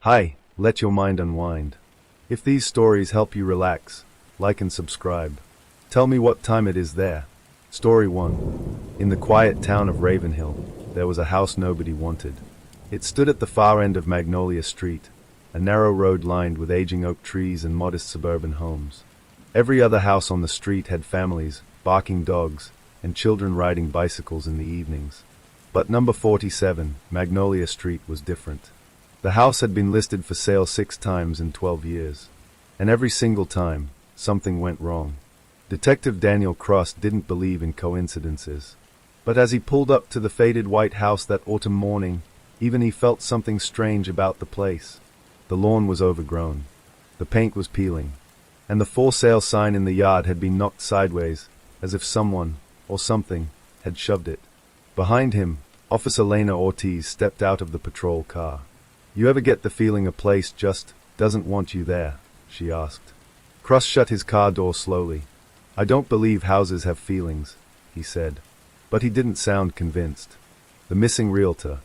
Hi, let your mind unwind. If these stories help you relax, like and subscribe. Tell me what time it is there. Story 1. In the quiet town of Ravenhill, there was a house nobody wanted. It stood at the far end of Magnolia Street, a narrow road lined with aging oak trees and modest suburban homes. Every other house on the street had families, barking dogs, and children riding bicycles in the evenings. But number 47, Magnolia Street, was different. The house had been listed for sale 6 times in 12 years. And every single time, something went wrong. Detective Daniel Cross didn't believe in coincidences. But as he pulled up to the faded white house that autumn morning, even he felt something strange about the place. The lawn was overgrown. The paint was peeling. And the for sale sign in the yard had been knocked sideways, as if someone, or something, had shoved it. Behind him, Officer Lena Ortiz stepped out of the patrol car. "You ever get the feeling a place just doesn't want you there?" she asked. Cross shut his car door slowly. "I don't believe houses have feelings," he said. But he didn't sound convinced. The missing realtor.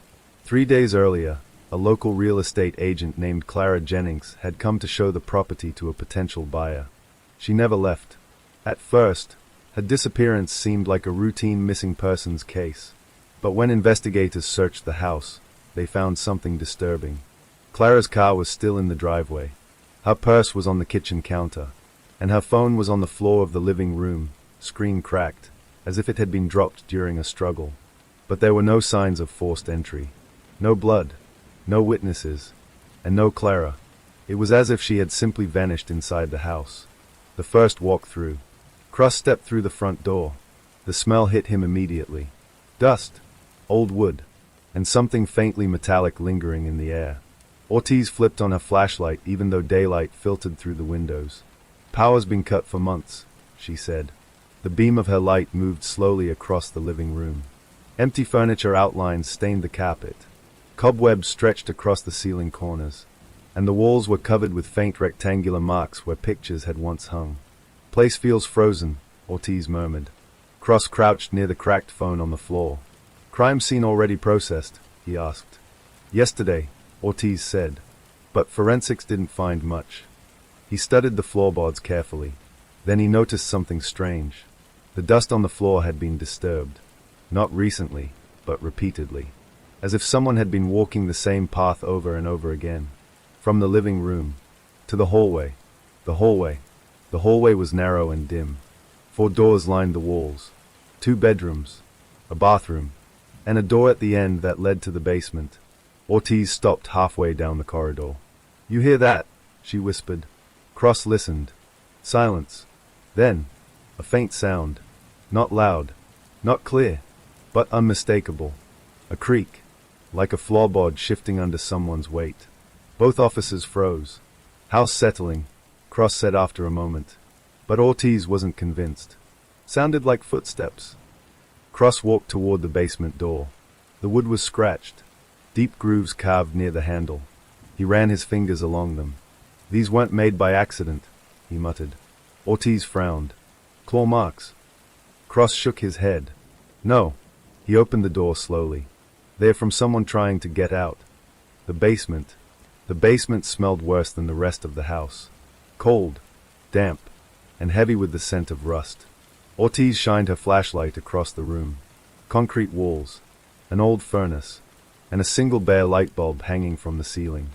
3 days earlier, a local real estate agent named Clara Jennings had come to show the property to a potential buyer. She never left. At first, her disappearance seemed like a routine missing persons case. But when investigators searched the house, they found something disturbing. Clara's car was still in the driveway. Her purse was on the kitchen counter, and her phone was on the floor of the living room, screen cracked, as if it had been dropped during a struggle. But there were no signs of forced entry. No blood, no witnesses, and no Clara. It was as if she had simply vanished inside the house. The first walk through. Cross stepped through the front door. The smell hit him immediately. Dust, old wood, and something faintly metallic lingering in the air. Ortiz flipped on her flashlight even though daylight filtered through the windows. "Power's been cut for months," she said. The beam of her light moved slowly across the living room. Empty furniture outlines stained the carpet. Cobwebs stretched across the ceiling corners, and the walls were covered with faint rectangular marks where pictures had once hung. "Place feels frozen," Ortiz murmured. Cross crouched near the cracked phone on the floor. "Crime scene already processed?" he asked. "Yesterday," Ortiz said, but forensics didn't find much. He studied the floorboards carefully. Then he noticed something strange. The dust on the floor had been disturbed. Not recently, but repeatedly. As if someone had been walking the same path over and over again. From the living room to the hallway. The hallway was narrow and dim. 4 doors lined the walls. 2 bedrooms, a bathroom, and a door at the end that led to the basement. Ortiz stopped halfway down the corridor. "You hear that?" she whispered. Cross listened. Silence. Then, a faint sound. Not loud, not clear, but unmistakable. A creak, like a floorboard shifting under someone's weight. Both officers froze. "House settling," Cross said after a moment. But Ortiz wasn't convinced. "Sounded like footsteps." Cross walked toward the basement door. The wood was scratched, deep grooves carved near the handle. He ran his fingers along them. "These weren't made by accident," he muttered. Ortiz frowned. "Claw marks?" Cross shook his head. "No." He opened the door slowly. "They're from someone trying to get out." The basement smelled worse than the rest of the house. Cold, damp, and heavy with the scent of rust. Ortiz shined her flashlight across the room. Concrete walls, an old furnace, and a single bare light bulb hanging from the ceiling.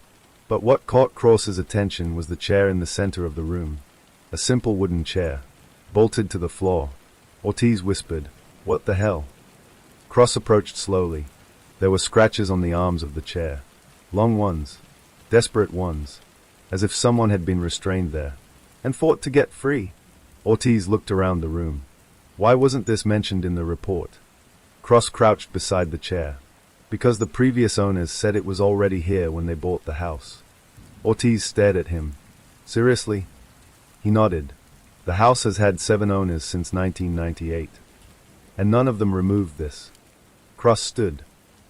But what caught Cross's attention was the chair in the center of the room. A simple wooden chair, bolted to the floor. Ortiz whispered, "What the hell?" Cross approached slowly. There were scratches on the arms of the chair. Long ones, desperate ones, as if someone had been restrained there, and fought to get free. Ortiz looked around the room. Why wasn't this mentioned in the report? Cross crouched beside the chair. Because the previous owners said it was already here when they bought the house. Ortiz stared at him. "Seriously?" He nodded. "The house has had 7 owners since 1998. And none of them removed this." Cross stood.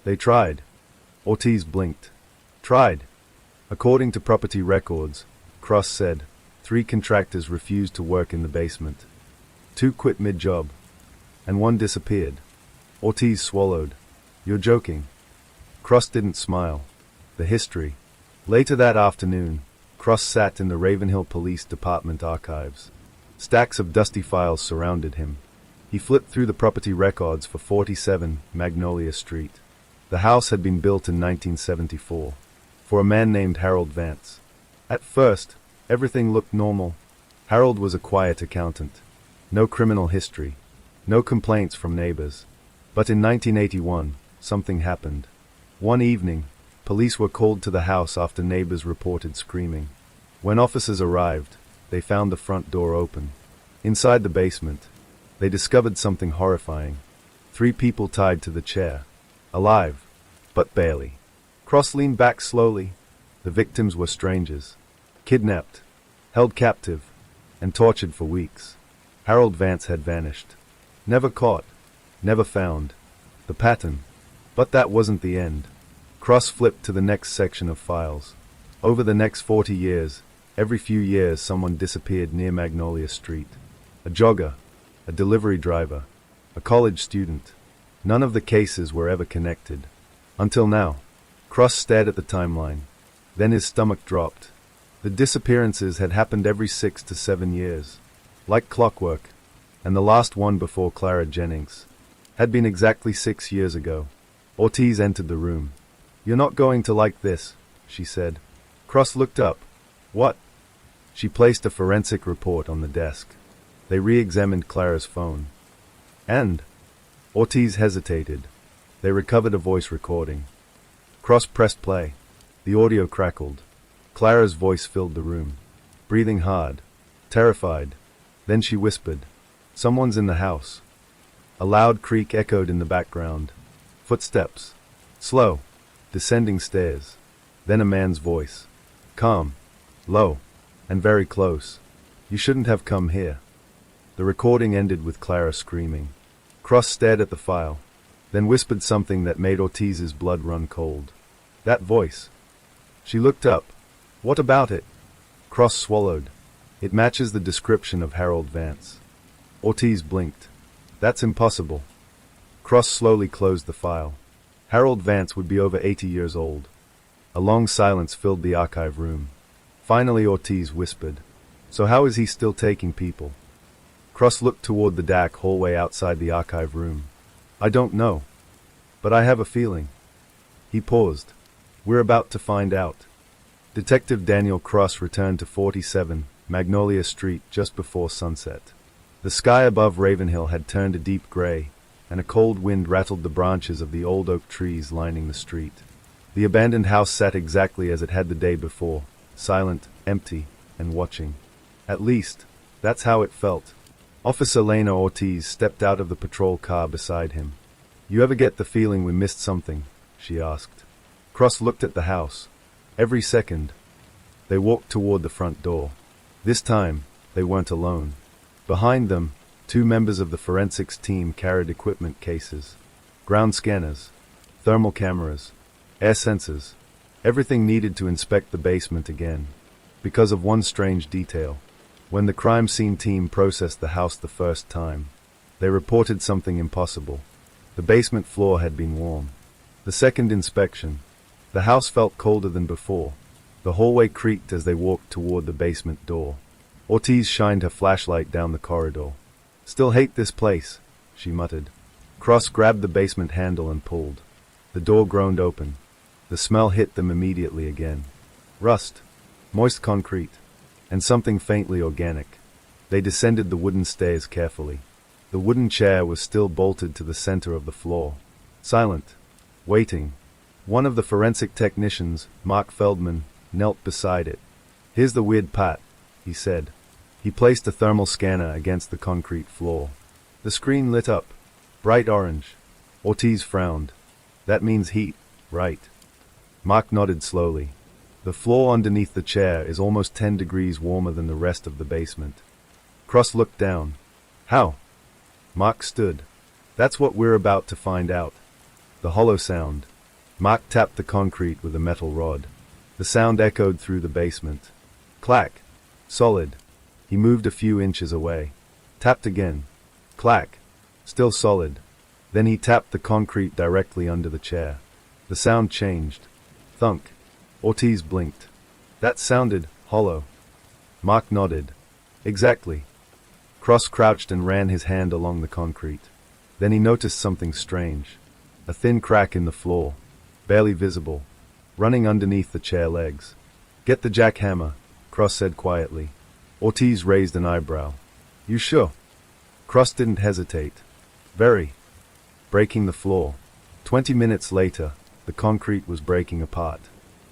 "They tried." Ortiz blinked. "Tried?" "According to property records," Cross said, 3 contractors refused to work in the basement. 2 quit mid-job, and 1 disappeared. Ortiz swallowed. "You're joking." Cross didn't smile. The history. Later that afternoon, Cross sat in the Ravenhill Police Department archives. Stacks of dusty files surrounded him. He flipped through the property records for 47 Magnolia Street. The house had been built in 1974, for a man named Harold Vance. At first, everything looked normal. Harold was a quiet accountant. No criminal history. No complaints from neighbors. But in 1981, something happened. One evening, police were called to the house after neighbors reported screaming. When officers arrived, they found the front door open. Inside the basement, they discovered something horrifying. 3 people tied to the chair. Alive, but barely. Cross leaned back slowly. The victims were strangers. Kidnapped, held captive, and tortured for weeks. Harold Vance had vanished. Never caught, never found. The pattern. But that wasn't the end. Cross flipped to the next section of files. Over the next 40 years, every few years someone disappeared near Magnolia Street. A jogger, a delivery driver, a college student. None of the cases were ever connected. Until now. Cross stared at the timeline. Then his stomach dropped. The disappearances had happened every 6 to 7 years. Like clockwork. And the last one before Clara Jennings had been exactly 6 years ago. Ortiz entered the room. "You're not going to like this," she said. Cross looked up. "What?" She placed a forensic report on the desk. They re-examined Clara's phone. "And?" Ortiz hesitated. They recovered a voice recording. Cross pressed play. The audio crackled. Clara's voice filled the room. Breathing hard. Terrified. Then she whispered, "Someone's in the house." A loud creak echoed in the background. Footsteps. Slow. Descending stairs. Then a man's voice. Calm. Low. And very close. "You shouldn't have come here." The recording ended with Clara screaming. Cross stared at the file, then whispered something that made Ortiz's blood run cold. "That voice." She looked up. "What about it?" Cross swallowed. "It matches the description of Harold Vance." Ortiz blinked. "That's impossible." Cross slowly closed the file. Harold Vance would be over 80 years old. A long silence filled the archive room. Finally Ortiz whispered, "So how is he still taking people?" Cross looked toward the dark hallway outside the archive room. "I don't know. But I have a feeling." He paused. "We're about to find out." Detective Daniel Cross returned to 47 Magnolia Street just before sunset. The sky above Ravenhill had turned a deep gray, and a cold wind rattled the branches of the old oak trees lining the street. The abandoned house sat exactly as it had the day before, silent, empty, and watching. At least, that's how it felt. Officer Lena Ortiz stepped out of the patrol car beside him. "You ever get the feeling we missed something?" she asked. Cross looked at the house. Every second. They walked toward the front door. This time, they weren't alone. Behind them, 2 members of the forensics team carried equipment cases. Ground scanners, thermal cameras, air sensors, everything needed to inspect the basement again. Because of one strange detail. When the crime scene team processed the house the first time, they reported something impossible. The basement floor had been warm. The second inspection, the house felt colder than before. The hallway creaked as they walked toward the basement door. Ortiz shined her flashlight down the corridor. "Still hate this place," she muttered. Cross grabbed the basement handle and pulled. The door groaned open. The smell hit them immediately again. Rust, moist concrete, and something faintly organic. They descended the wooden stairs carefully. The wooden chair was still bolted to the center of the floor. Silent. Waiting. One of the forensic technicians, Mark Feldman, knelt beside it. "Here's the weird part," he said. He placed a thermal scanner against the concrete floor. The screen lit up. Bright orange. Ortiz frowned. "That means heat, right?" Mark nodded slowly. "The floor underneath the chair is almost 10 degrees warmer than the rest of the basement." Cross looked down. "How?" Mark stood. "That's what we're about to find out." The hollow sound. Mark tapped the concrete with a metal rod. The sound echoed through the basement. Clack. Solid. He moved a few inches away. Tapped again. Clack. Still solid. Then he tapped the concrete directly under the chair. The sound changed. Thunk. Ortiz blinked. That sounded hollow. Mark nodded. Exactly. Cross crouched and ran his hand along the concrete. Then he noticed something strange. A thin crack in the floor, barely visible, running underneath the chair legs. Get the jackhammer, Cross said quietly. Ortiz raised an eyebrow. You sure? Cross didn't hesitate. Very. Breaking the floor. 20 minutes later, the concrete was breaking apart.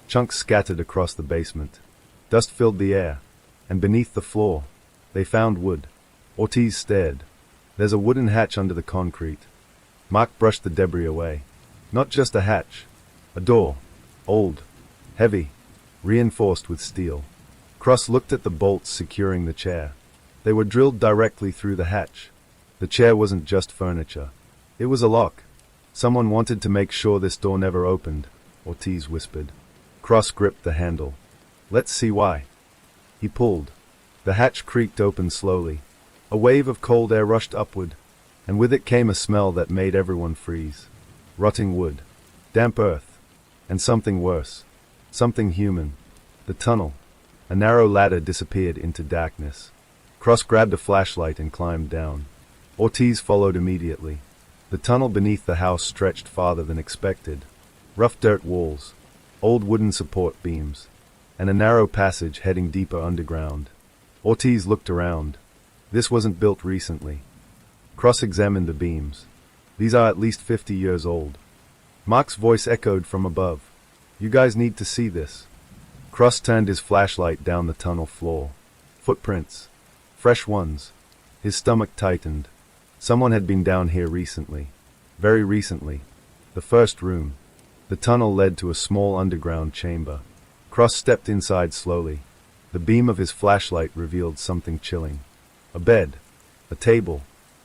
Chunks scattered across the basement. Dust filled the air, and beneath the floor, they found wood. Ortiz stared. There's a wooden hatch under the concrete. Mark brushed the debris away. Not just a hatch. A door. Old. Heavy. Reinforced with steel. Cross looked at the bolts securing the chair. They were drilled directly through the hatch. The chair wasn't just furniture. It was a lock. Someone wanted to make sure this door never opened, Ortiz whispered. Cross gripped the handle. Let's see why. He pulled. The hatch creaked open slowly. A wave of cold air rushed upward, and with it came a smell that made everyone freeze. Rotting wood, damp earth, and something worse. Something human. The tunnel. A narrow ladder disappeared into darkness. Cross grabbed a flashlight and climbed down. Ortiz followed immediately. The tunnel beneath the house stretched farther than expected. Rough dirt walls, old wooden support beams, and a narrow passage heading deeper underground. Ortiz looked around. This wasn't built recently. Cross examined the beams. These are at least 50 years old. Mark's voice echoed from above. You guys need to see this. Cross turned his flashlight down the tunnel floor. Footprints. Fresh ones. His stomach tightened. Someone had been down here recently. Very recently. The first room. The tunnel led to a small underground chamber. Cross stepped inside slowly. The beam of his flashlight revealed something chilling. A bed. A table.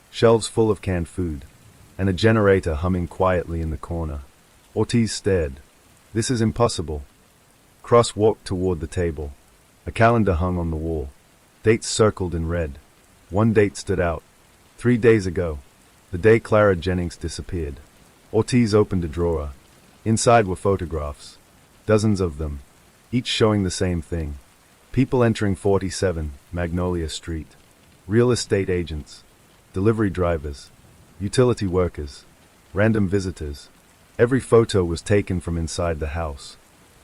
Shelves full of canned food. And a generator humming quietly in the corner. Ortiz stared. This is impossible. Cross walked toward the table. A calendar hung on the wall. Dates circled in red. One date stood out. 3 days ago. The day Clara Jennings disappeared. Ortiz opened a drawer. Inside were photographs. Dozens of them. Each showing the same thing. People entering 47 Magnolia Street. Real estate agents. Delivery drivers. Utility workers. Random visitors. Every photo was taken from inside the house.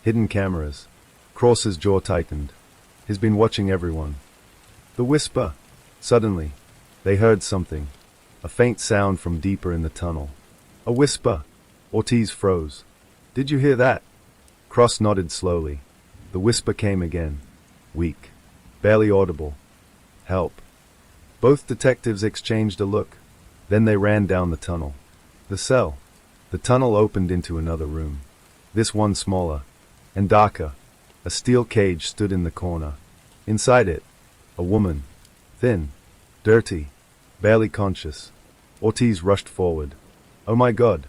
Hidden cameras. Cross's jaw tightened. He's been watching everyone. The whisper. Suddenly, they heard something. A faint sound from deeper in the tunnel. A whisper. Ortiz froze. Did you hear that? Cross nodded slowly. The whisper came again. Weak. Barely audible. Help. Both detectives exchanged a look. Then they ran down the tunnel. The cell. The tunnel opened into another room. This one smaller. And darker. A steel cage stood in the corner. Inside it, a woman. Thin. Dirty. Barely conscious. Ortiz rushed forward. Oh my God.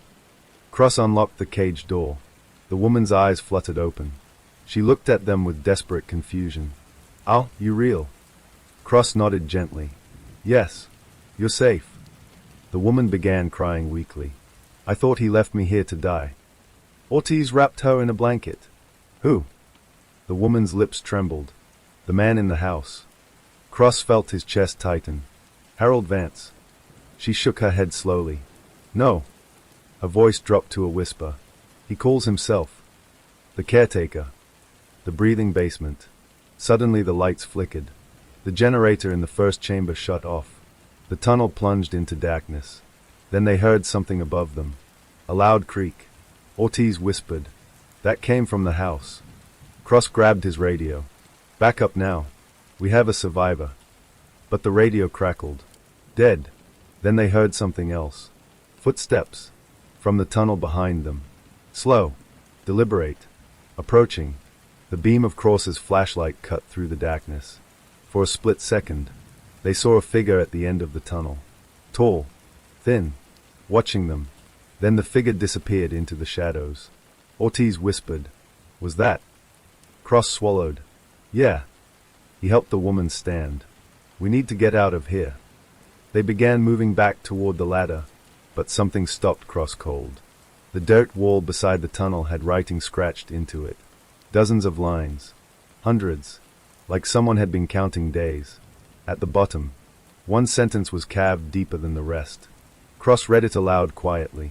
Cross unlocked the cage door. The woman's eyes fluttered open. She looked at them with desperate confusion. Al, you real? Cross nodded gently. Yes. You're safe. The woman began crying weakly. I thought he left me here to die. Ortiz wrapped her in a blanket. Who? The woman's lips trembled. The man in the house. Cross felt his chest tighten. Harold Vance. She shook her head slowly. No. Her voice dropped to a whisper. He calls himself. The caretaker. The breathing basement. Suddenly the lights flickered. The generator in the first chamber shut off. The tunnel plunged into darkness. Then they heard something above them. A loud creak. Ortiz whispered. That came from the house. Cross grabbed his radio. Back up now. We have a survivor. But the radio crackled. Dead. Then they heard something else. Footsteps. From the tunnel behind them. Slow. Deliberate. Approaching. The beam of Cross's flashlight cut through the darkness. For a split second, they saw a figure at the end of the tunnel. Tall. Thin. Watching them. Then the figure disappeared into the shadows. Ortiz whispered. Was that? Cross swallowed. Yeah. He helped the woman stand. We need to get out of here. They began moving back toward the ladder, but something stopped Cross cold. The dirt wall beside the tunnel had writing scratched into it. Dozens of lines. Hundreds. Like someone had been counting days. At the bottom, one sentence was carved deeper than the rest. Cross read it aloud quietly.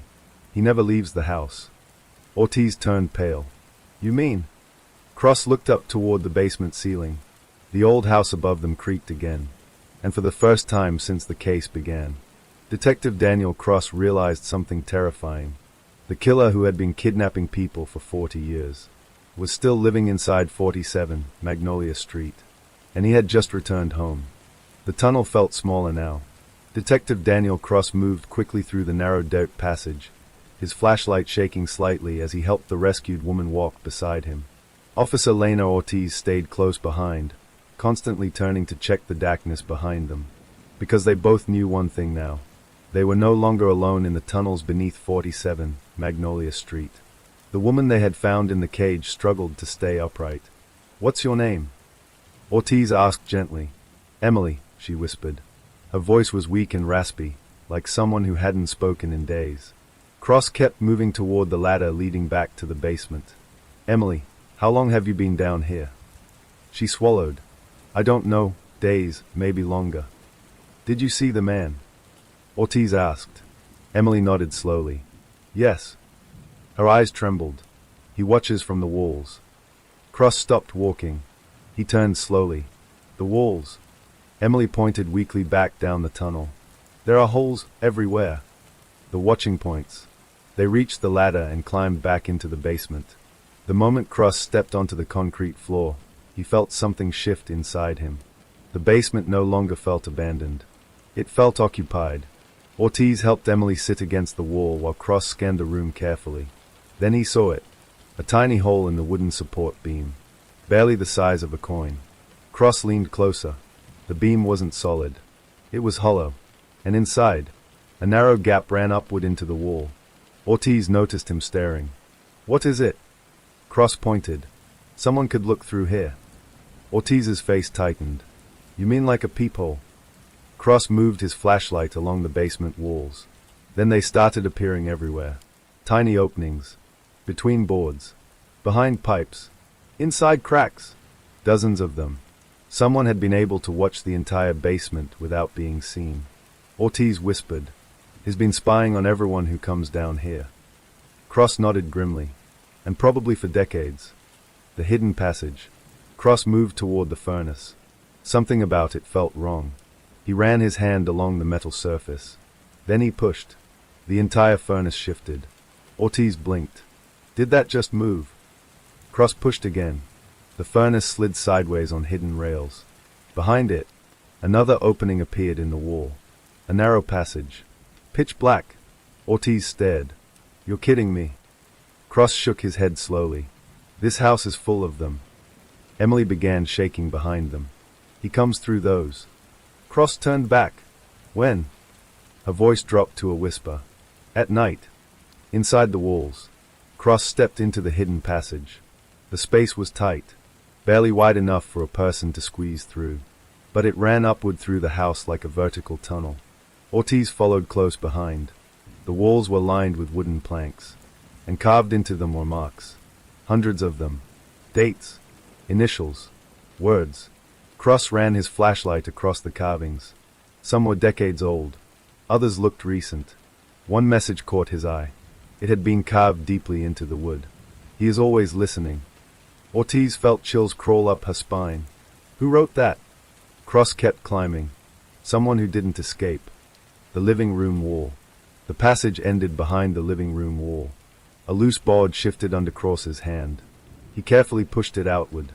He never leaves the house. Ortiz turned pale. You mean? Cross looked up toward the basement ceiling. The old house above them creaked again. And for the first time since the case began, Detective Daniel Cross realized something terrifying. The killer who had been kidnapping people for 40 years was still living inside 47 Magnolia Street, and he had just returned home. The tunnel felt smaller now. Detective Daniel Cross moved quickly through the narrow dirt passage, his flashlight shaking slightly as he helped the rescued woman walk beside him. Officer Lena Ortiz stayed close behind, constantly turning to check the darkness behind them, because they both knew one thing now. They were no longer alone in the tunnels beneath 47 Magnolia Street. The woman they had found in the cage struggled to stay upright. What's your name? Ortiz asked gently. Emily, she whispered. Her voice was weak and raspy, like someone who hadn't spoken in days. Cross kept moving toward the ladder leading back to the basement. Emily, how long have you been down here? She swallowed. I don't know, days, maybe longer. Did you see the man? Ortiz asked. Emily nodded slowly. Yes. Her eyes trembled. He watches from the walls. Cross stopped walking. He turned slowly. The walls. Emily pointed weakly back down the tunnel. There are holes everywhere. The watching points. They reached the ladder and climbed back into the basement. The moment Cross stepped onto the concrete floor, he felt something shift inside him. The basement no longer felt abandoned. It felt occupied. Ortiz helped Emily sit against the wall while Cross scanned the room carefully. Then he saw it. A tiny hole in the wooden support beam. Barely the size of a coin. Cross leaned closer. The beam wasn't solid. It was hollow. And inside, a narrow gap ran upward into the wall. Ortiz noticed him staring. What is it? Cross pointed. Someone could look through here. Ortiz's face tightened. You mean like a peephole? Cross moved his flashlight along the basement walls. Then they started appearing everywhere. Tiny openings. Between boards. Behind pipes. Inside cracks. Dozens of them. Someone had been able to watch the entire basement without being seen. Ortiz whispered. He's been spying on everyone who comes down here. Cross nodded grimly. And probably for decades. The hidden passage. Cross moved toward the furnace. Something about it felt wrong. He ran his hand along the metal surface. Then he pushed. The entire furnace shifted. Ortiz blinked. Did that just move? Cross pushed again. The furnace slid sideways on hidden rails. Behind it, another opening appeared in the wall. A narrow passage. Pitch black. Ortiz stared. You're kidding me. Cross shook his head slowly. This house is full of them. Emily began shaking behind them. He comes through those. Cross turned back. When? Her voice dropped to a whisper. At night. Inside the walls. Cross stepped into the hidden passage. The space was tight, barely wide enough for a person to squeeze through. But it ran upward through the house like a vertical tunnel. Ortiz followed close behind. The walls were lined with wooden planks, and carved into them were marks. Hundreds of them. Dates. Initials. Words. Cross ran his flashlight across the carvings. Some were decades old. Others looked recent. One message caught his eye. It had been carved deeply into the wood. He is always listening. Ortiz felt chills crawl up her spine. Who wrote that? Cross kept climbing. Someone who didn't escape. The living room wall. The passage ended behind the living room wall. A loose board shifted under Cross's hand. He carefully pushed it outward.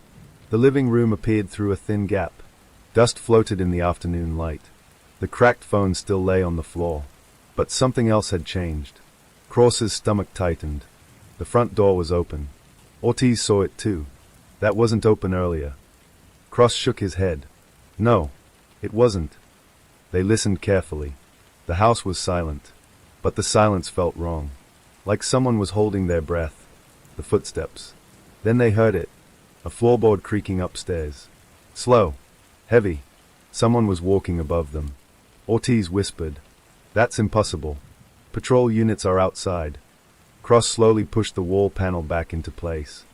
The living room appeared through a thin gap. Dust floated in the afternoon light. The cracked phone still lay on the floor. But something else had changed. Cross's stomach tightened. The front door was open. Ortiz saw it too. That wasn't open earlier. Cross shook his head. No, it wasn't. They listened carefully. The house was silent. But the silence felt wrong. Like someone was holding their breath. The footsteps. Then they heard it. A floorboard creaking upstairs. Slow. Heavy. Someone was walking above them. Ortiz whispered. That's impossible. Patrol units are outside. Cross slowly pushed the wall panel back into place.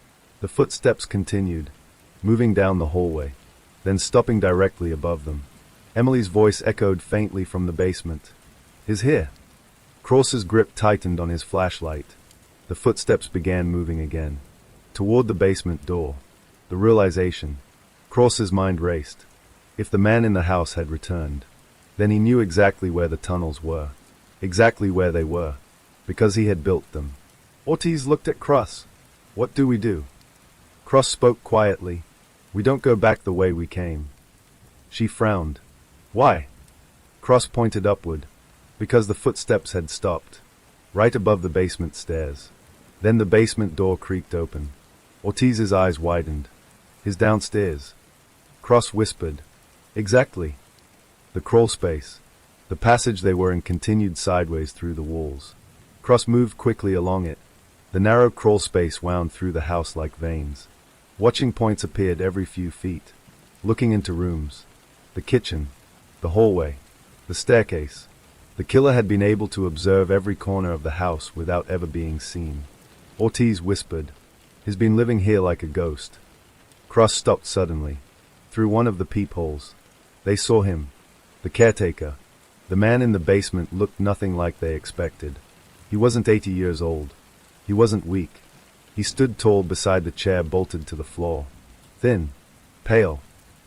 The footsteps continued, moving down the hallway, then stopping directly above them. Emily's voice echoed faintly from the basement. "He's here." Cross's grip tightened on his flashlight. The footsteps began moving again, toward the basement door. The realization. Cross's mind raced. If the man in the house had returned, then he knew exactly where the tunnels were. Exactly where they were. Because he had built them. Ortiz looked at Cross. "What do we do?" Cross spoke quietly. "We don't go back the way we came." She frowned. "Why?" Cross pointed upward. "Because the footsteps had stopped. Right above the basement stairs." Then the basement door creaked open. Ortiz's eyes widened. "His downstairs." Cross whispered. "Exactly." The crawl space. The passage they were in continued sideways through the walls. Cross moved quickly along it. The narrow crawl space wound through the house like veins. Watching points appeared every few feet. Looking into rooms. The kitchen. The hallway. The staircase. The killer had been able to observe every corner of the house without ever being seen. Ortiz whispered. "He's been living here like a ghost." Cross stopped suddenly. Through one of the peepholes. They saw him. The caretaker. The man in the basement looked nothing like they expected. He wasn't 80 years old. He wasn't weak. He stood tall beside the chair bolted to the floor. Thin. Pale.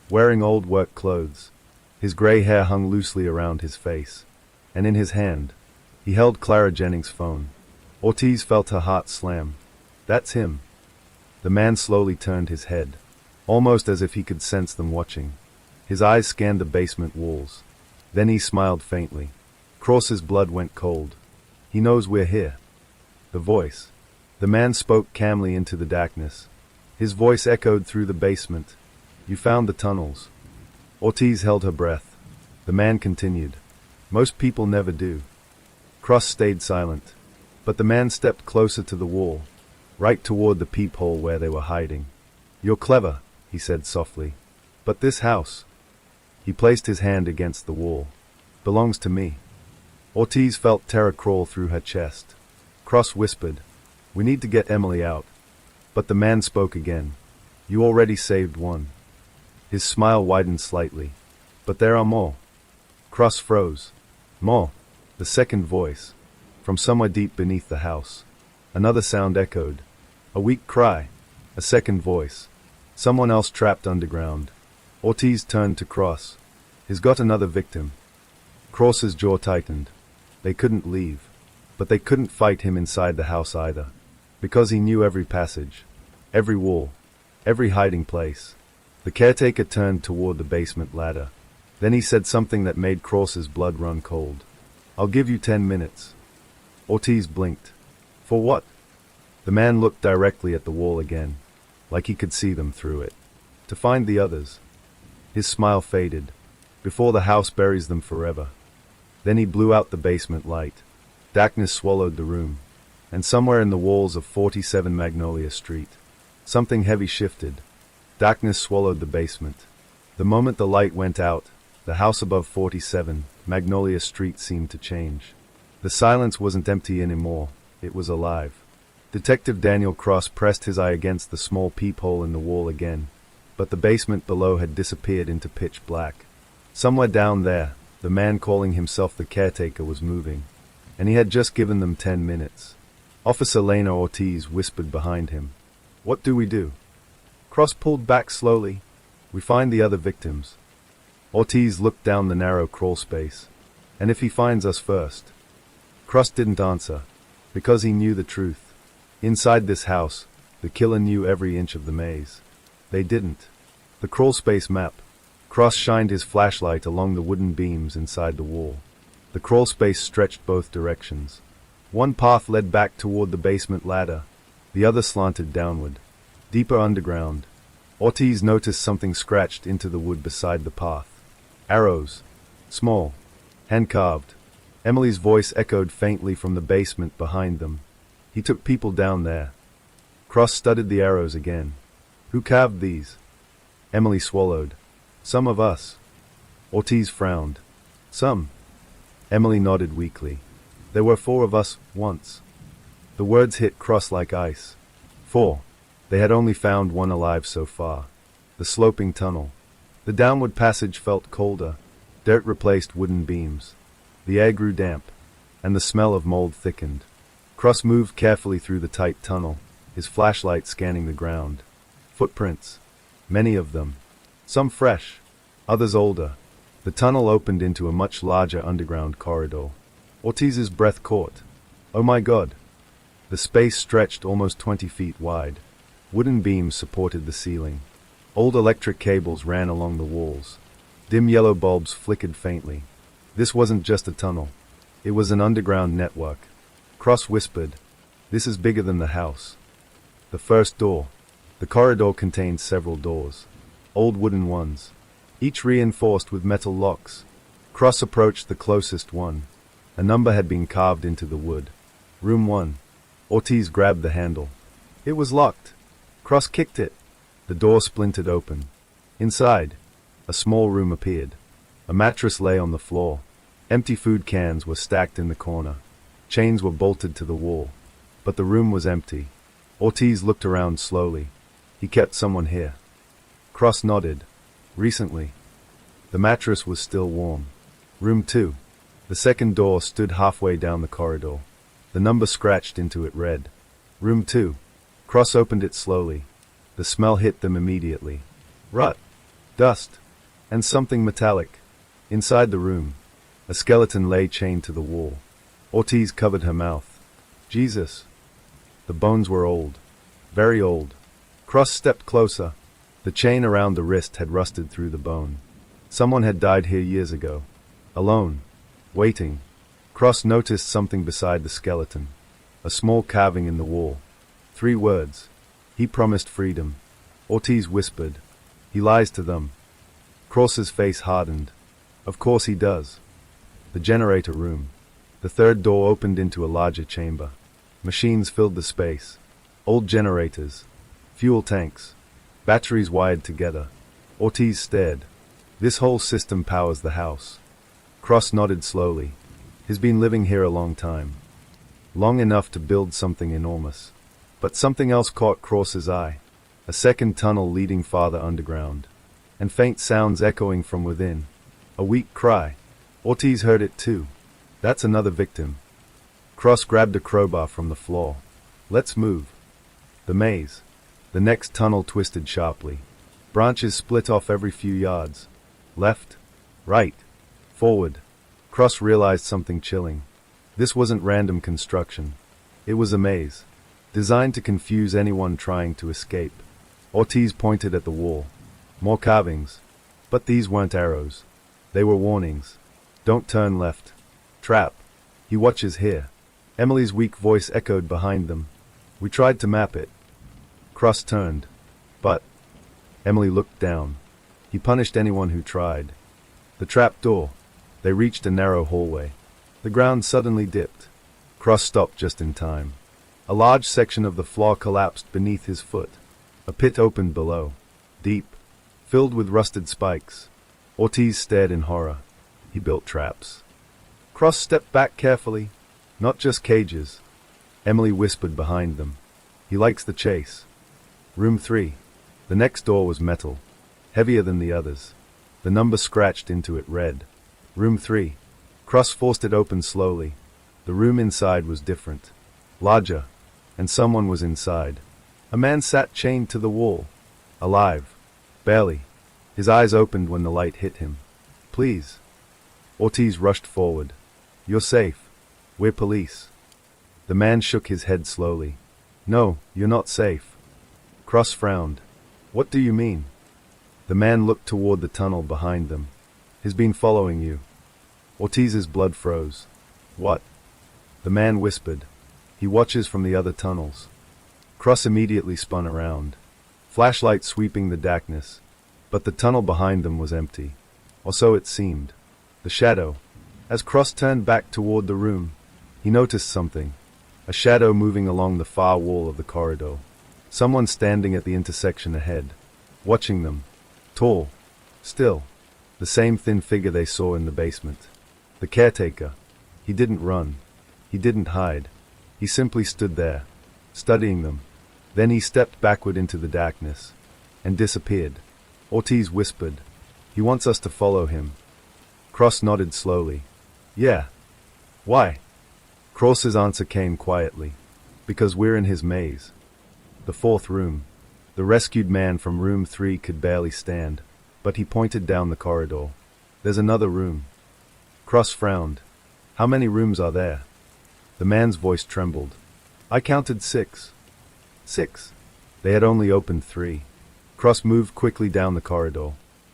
Wearing old work clothes. His gray hair hung loosely around his face. And in his hand, he held Clara Jennings' phone. Ortiz felt her heart slam. "That's him." The man slowly turned his head, almost as if he could sense them watching. His eyes scanned the basement walls. Then he smiled faintly. Cross's blood went cold. "He knows we're here." The voice. The man spoke calmly into the darkness. His voice echoed through the basement. "You found the tunnels." Ortiz held her breath. The man continued. "Most people never do." Cross stayed silent. But the man stepped closer to the wall, right toward the peephole where they were hiding. "You're clever," he said softly. "But this house," he placed his hand against the wall, "belongs to me." Ortiz felt terror crawl through her chest. Cross whispered, "We need to get Emily out." But the man spoke again. "You already saved one." His smile widened slightly. "But there are more." Cross froze. "More." The second voice. From somewhere deep beneath the house. Another sound echoed. A weak cry. A second voice. Someone else trapped underground. Ortiz turned to Cross. "He's got another victim." Cross's jaw tightened. They couldn't leave. But they couldn't fight him inside the house either. Because he knew every passage. Every wall. Every hiding place. The caretaker turned toward the basement ladder. Then he said something that made Cross's blood run cold. "I'll give you 10 minutes. Ortiz blinked. "For what?" The man looked directly at the wall again, like he could see them through it. "To find the others." His smile faded. "Before the house buries them forever." Then he blew out the basement light. Darkness swallowed the room. And somewhere in the walls of 47 Magnolia Street, something heavy shifted. Darkness swallowed the basement. The moment the light went out, the house above 47 Magnolia Street seemed to change. The silence wasn't empty anymore. It was alive. Detective Daniel Cross pressed his eye against the small peephole in the wall again. But the basement below had disappeared into pitch black. Somewhere down there, the man calling himself the caretaker was moving. And he had just given them 10 minutes. Officer Lena Ortiz whispered behind him. "What do we do?" Cross pulled back slowly. "We find the other victims." Ortiz looked down the narrow crawl space. "And if he finds us first?" Cross didn't answer. Because he knew the truth. Inside this house, the killer knew every inch of the maze. They didn't. The crawl space map. Cross shined his flashlight along the wooden beams inside the wall. The crawl space stretched both directions. One path led back toward the basement ladder. The other slanted downward. Deeper underground. Ortiz noticed something scratched into the wood beside the path. Arrows. Small. Hand-carved. Emily's voice echoed faintly from the basement behind them. "He took people down there." Cross studied the arrows again. "Who carved these?" Emily swallowed. "Some of us." Ortiz frowned. "Some." Emily nodded weakly. "There were 4 of us, once." The words hit Cross like ice. 4. They had only found one alive so far. The sloping tunnel. The downward passage felt colder. Dirt replaced wooden beams. The air grew damp, and the smell of mold thickened. Cross moved carefully through the tight tunnel, his flashlight scanning the ground. Footprints. Many of them. Some fresh, others older. The tunnel opened into a much larger underground corridor. Ortiz's breath caught. Oh my God! The space stretched almost 20 feet wide. Wooden beams supported the ceiling. Old electric cables ran along the walls. Dim yellow bulbs flickered faintly. This wasn't just a tunnel. It was an underground network. Cross whispered, "This is bigger than the house." The first door. The corridor contained several doors. Old wooden ones, each reinforced with metal locks. Cross approached the closest one. A number had been carved into the wood. Room 1. Ortiz grabbed the handle. It was locked. Cross kicked it. The door splintered open. Inside, a small room appeared. A mattress lay on the floor. Empty food cans were stacked in the corner. Chains were bolted to the wall. But the room was empty. Ortiz looked around slowly. He kept someone here. Cross nodded. Recently. The mattress was still warm. Room 2. The second door stood halfway down the corridor. The number scratched into it read. Room 2. Cross opened it slowly. The smell hit them immediately. Rot, dust, and something metallic. Inside the room, a skeleton lay chained to the wall. Ortiz covered her mouth. Jesus. The bones were old. Very old. Cross stepped closer. The chain around the wrist had rusted through the bone. Someone had died here years ago. Alone. Waiting. Cross noticed something beside the skeleton. A small carving in the wall. 3 words. He promised freedom. Ortiz whispered. He lies to them. Cross's face hardened. Of course he does. The generator room. The third door opened into a larger chamber. Machines filled the space. Old generators. Fuel tanks. Batteries wired together. Ortiz stared. This whole system powers the house. Cross nodded slowly. He's been living here a long time. Long enough to build something enormous. But something else caught Cross's eye. A second tunnel leading farther underground. And faint sounds echoing from within. A weak cry. Ortiz heard it too. That's another victim. Cross grabbed a crowbar from the floor. Let's move. The maze. The next tunnel twisted sharply. Branches split off every few yards. Left. Right. Forward. Cross realized something chilling. This wasn't random construction. It was a maze. Designed to confuse anyone trying to escape. Ortiz pointed at the wall. More carvings. But these weren't arrows. They were warnings. Don't turn left. Trap. He watches here. Emily's weak voice echoed behind them. We tried to map it. Cross turned. But Emily looked down. He punished anyone who tried. The trap door. They reached a narrow hallway. The ground suddenly dipped. Cross stopped just in time. A large section of the floor collapsed beneath his foot. A pit opened below. Deep. Filled with rusted spikes. Ortiz stared in horror. He built traps. Cross stepped back carefully. Not just cages. Emily whispered behind them. He likes the chase. Room 3. The next door was metal. Heavier than the others. The number scratched into it read. Room 3. Cross forced it open slowly. The room inside was different. Larger. And someone was inside. A man sat chained to the wall. Alive. Barely. His eyes opened when the light hit him. Please. Ortiz rushed forward. You're safe. We're police. The man shook his head slowly. No, you're not safe. Cross frowned. What do you mean? The man looked toward the tunnel behind them. He's been following you. Ortiz's blood froze. What? The man whispered. He watches from the other tunnels. Cross immediately spun around. Flashlight sweeping the darkness. But the tunnel behind them was empty. Or so it seemed. The shadow. As Cross turned back toward the room, he noticed something. A shadow moving along the far wall of the corridor. Someone standing at the intersection ahead. Watching them. Tall. Still. The same thin figure they saw in the basement. The caretaker. He didn't run. He didn't hide. He simply stood there, studying them. Then he stepped backward into the darkness and disappeared. Ortiz whispered, "He wants us to follow him." Cross nodded slowly. "Yeah." "Why?" Cross's answer came quietly. "Because we're in his maze." The fourth room. The rescued man from room 3 could barely stand, but he pointed down the corridor. "There's another room." Cross frowned. "How many rooms are there?" The man's voice trembled. "I counted 6. 6. They had only opened 3. Cross moved quickly down the corridor.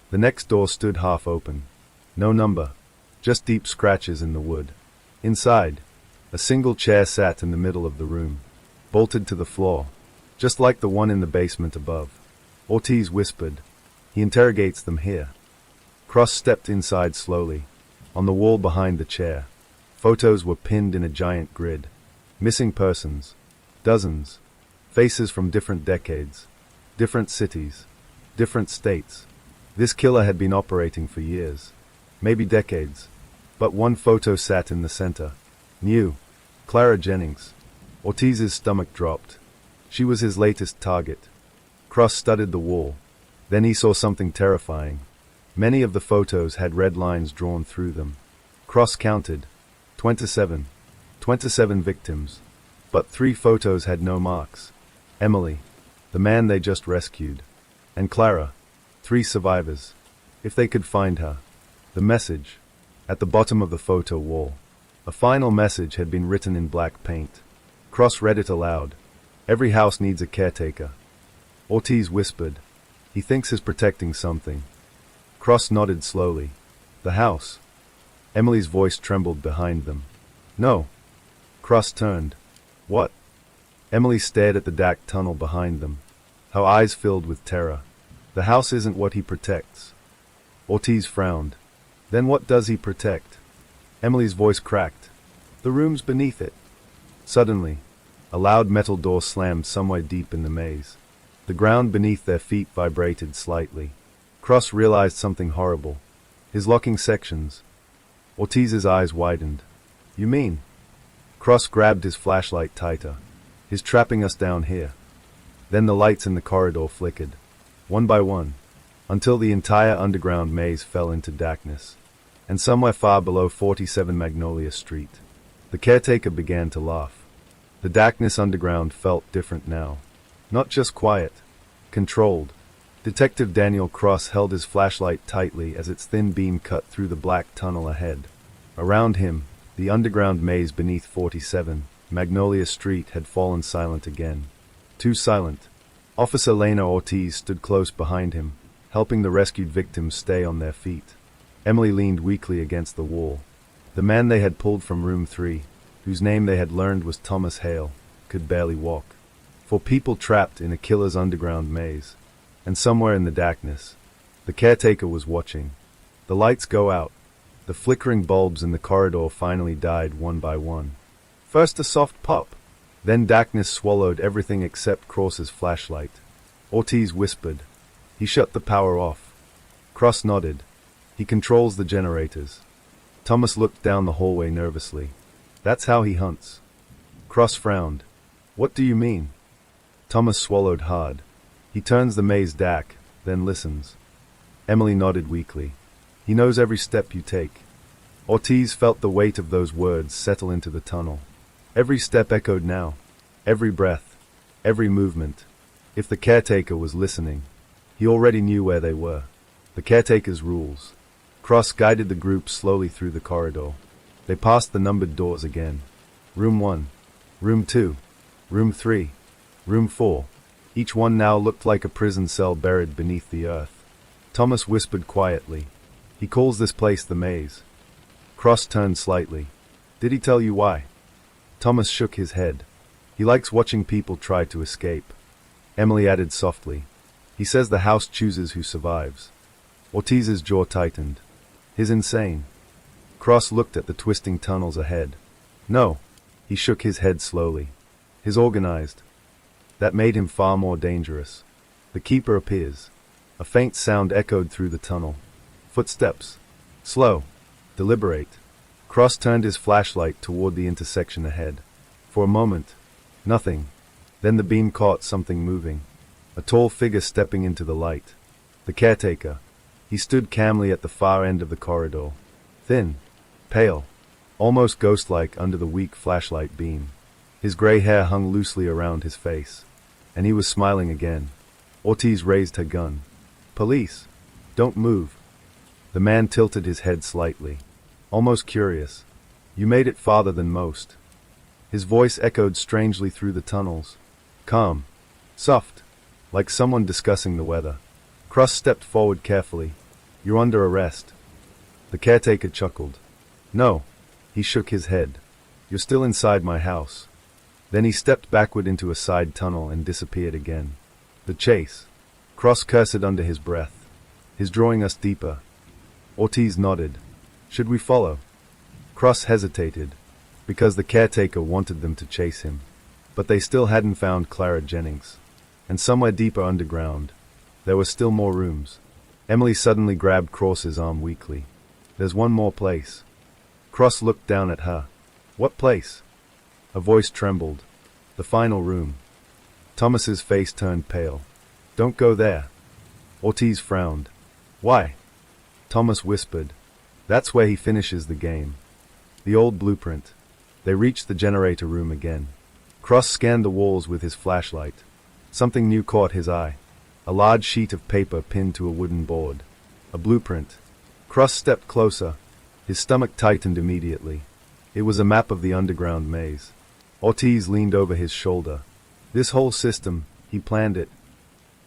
The next door stood half open. No number, just deep scratches in the wood. Inside, a single chair sat in the middle of the room, bolted to the floor, just like the one in the basement above. Ortiz whispered, "He interrogates them here." Cross stepped inside slowly. On the wall behind the chair, photos were pinned in a giant grid. Missing persons. Dozens. Faces from different decades. Different cities. Different states. This killer had been operating for years. Maybe decades. But one photo sat in the center. New. Clara Jennings. Ortiz's stomach dropped. She was his latest target. Cross studied the wall. Then he saw something terrifying. Many of the photos had red lines drawn through them. Cross counted. 27. 27 victims. But 3 photos had no marks. Emily, the man they just rescued, and Clara, 3 survivors. If they could find her. The message. At the bottom of the photo wall. A final message had been written in black paint. Cross read it aloud. "Every house needs a caretaker." Ortiz whispered, "He thinks he's protecting something." Cross nodded slowly. "The house." Emily's voice trembled behind them. "No." Cross turned. "What?" Emily stared at the dark tunnel behind them. Her eyes filled with terror. "The house isn't what he protects." Ortiz frowned. "Then what does he protect?" Emily's voice cracked. "The rooms beneath it." Suddenly, a loud metal door slammed somewhere deep in the maze. The ground beneath their feet vibrated slightly. Cross realized something horrible. His locking sections. Ortiz's eyes widened. "You mean?" Cross grabbed his flashlight tighter. "He's trapping us down here." Then the lights in the corridor flickered, one by one, until the entire underground maze fell into darkness. And somewhere far below 47 Magnolia Street, the caretaker began to laugh. The darkness underground felt different now. Not just quiet, controlled. Detective Daniel Cross held his flashlight tightly as its thin beam cut through the black tunnel ahead. Around him, the underground maze beneath 47 Magnolia Street had fallen silent again. Too silent. Officer Lena Ortiz stood close behind him, helping the rescued victims stay on their feet. Emily leaned weakly against the wall. The man they had pulled from room 3, whose name they had learned was Thomas Hale, could barely walk. 4 people trapped in a killer's underground maze. And somewhere in the darkness, the caretaker was watching. The lights go out. The flickering bulbs in the corridor finally died one by one. First a soft pop. Then darkness swallowed everything except Cross's flashlight. Ortiz whispered. "He shut the power off." Cross nodded. "He controls the generators." Thomas looked down the hallway nervously. "That's how he hunts." Cross frowned. "What do you mean?" Thomas swallowed hard. "He turns the maze dark, then listens." Emily nodded weakly. "He knows every step you take." Ortiz felt the weight of those words settle into the tunnel. Every step echoed now. Every breath. Every movement. If the caretaker was listening, he already knew where they were. The caretaker's rules. Cross guided the group slowly through the corridor. They passed the numbered doors again. Room 1. Room 2. Room 3. Room 4. Each one now looked like a prison cell buried beneath the earth. Thomas whispered quietly. "He calls this place the maze." Cross turned slightly. "Did he tell you why?" Thomas shook his head. "He likes watching people try to escape." Emily added softly. "He says the house chooses who survives." Ortiz's jaw tightened. "He's insane." Cross looked at the twisting tunnels ahead. "No." He shook his head slowly. "He's organized." That made him far more dangerous. The keeper appears. A faint sound echoed through the tunnel. Footsteps. Slow. Deliberate. Cross turned his flashlight toward the intersection ahead. For a moment, nothing. Then the beam caught something moving. A tall figure stepping into the light. The caretaker. He stood calmly at the far end of the corridor. Thin, pale, almost ghost-like under the weak flashlight beam. His gray hair hung loosely around his face. And he was smiling again. Ortiz raised her gun. Police! Don't move. The man tilted his head slightly. Almost curious. You made it farther than most. His voice echoed strangely through the tunnels. Calm. Soft. Like someone discussing the weather. Cross stepped forward carefully. You're under arrest. The caretaker chuckled. No. He shook his head. You're still inside my house. Then he stepped backward into a side tunnel and disappeared again. The chase. Cross cursed under his breath. He's drawing us deeper. Ortiz nodded. Should we follow? Cross hesitated, because the caretaker wanted them to chase him. But they still hadn't found Clara Jennings. And somewhere deeper underground, there were still more rooms. Emily suddenly grabbed Cross's arm weakly. There's one more place. Cross looked down at her. What place? A voice trembled. The final room. Thomas's face turned pale. Don't go there. Ortiz frowned. Why? Thomas whispered. That's where he finishes the game. The old blueprint. They reached the generator room again. Cross scanned the walls with his flashlight. Something new caught his eye. A large sheet of paper pinned to a wooden board. A blueprint. Cross stepped closer. His stomach tightened immediately. It was a map of the underground maze. Ortiz leaned over his shoulder. This whole system, he planned it.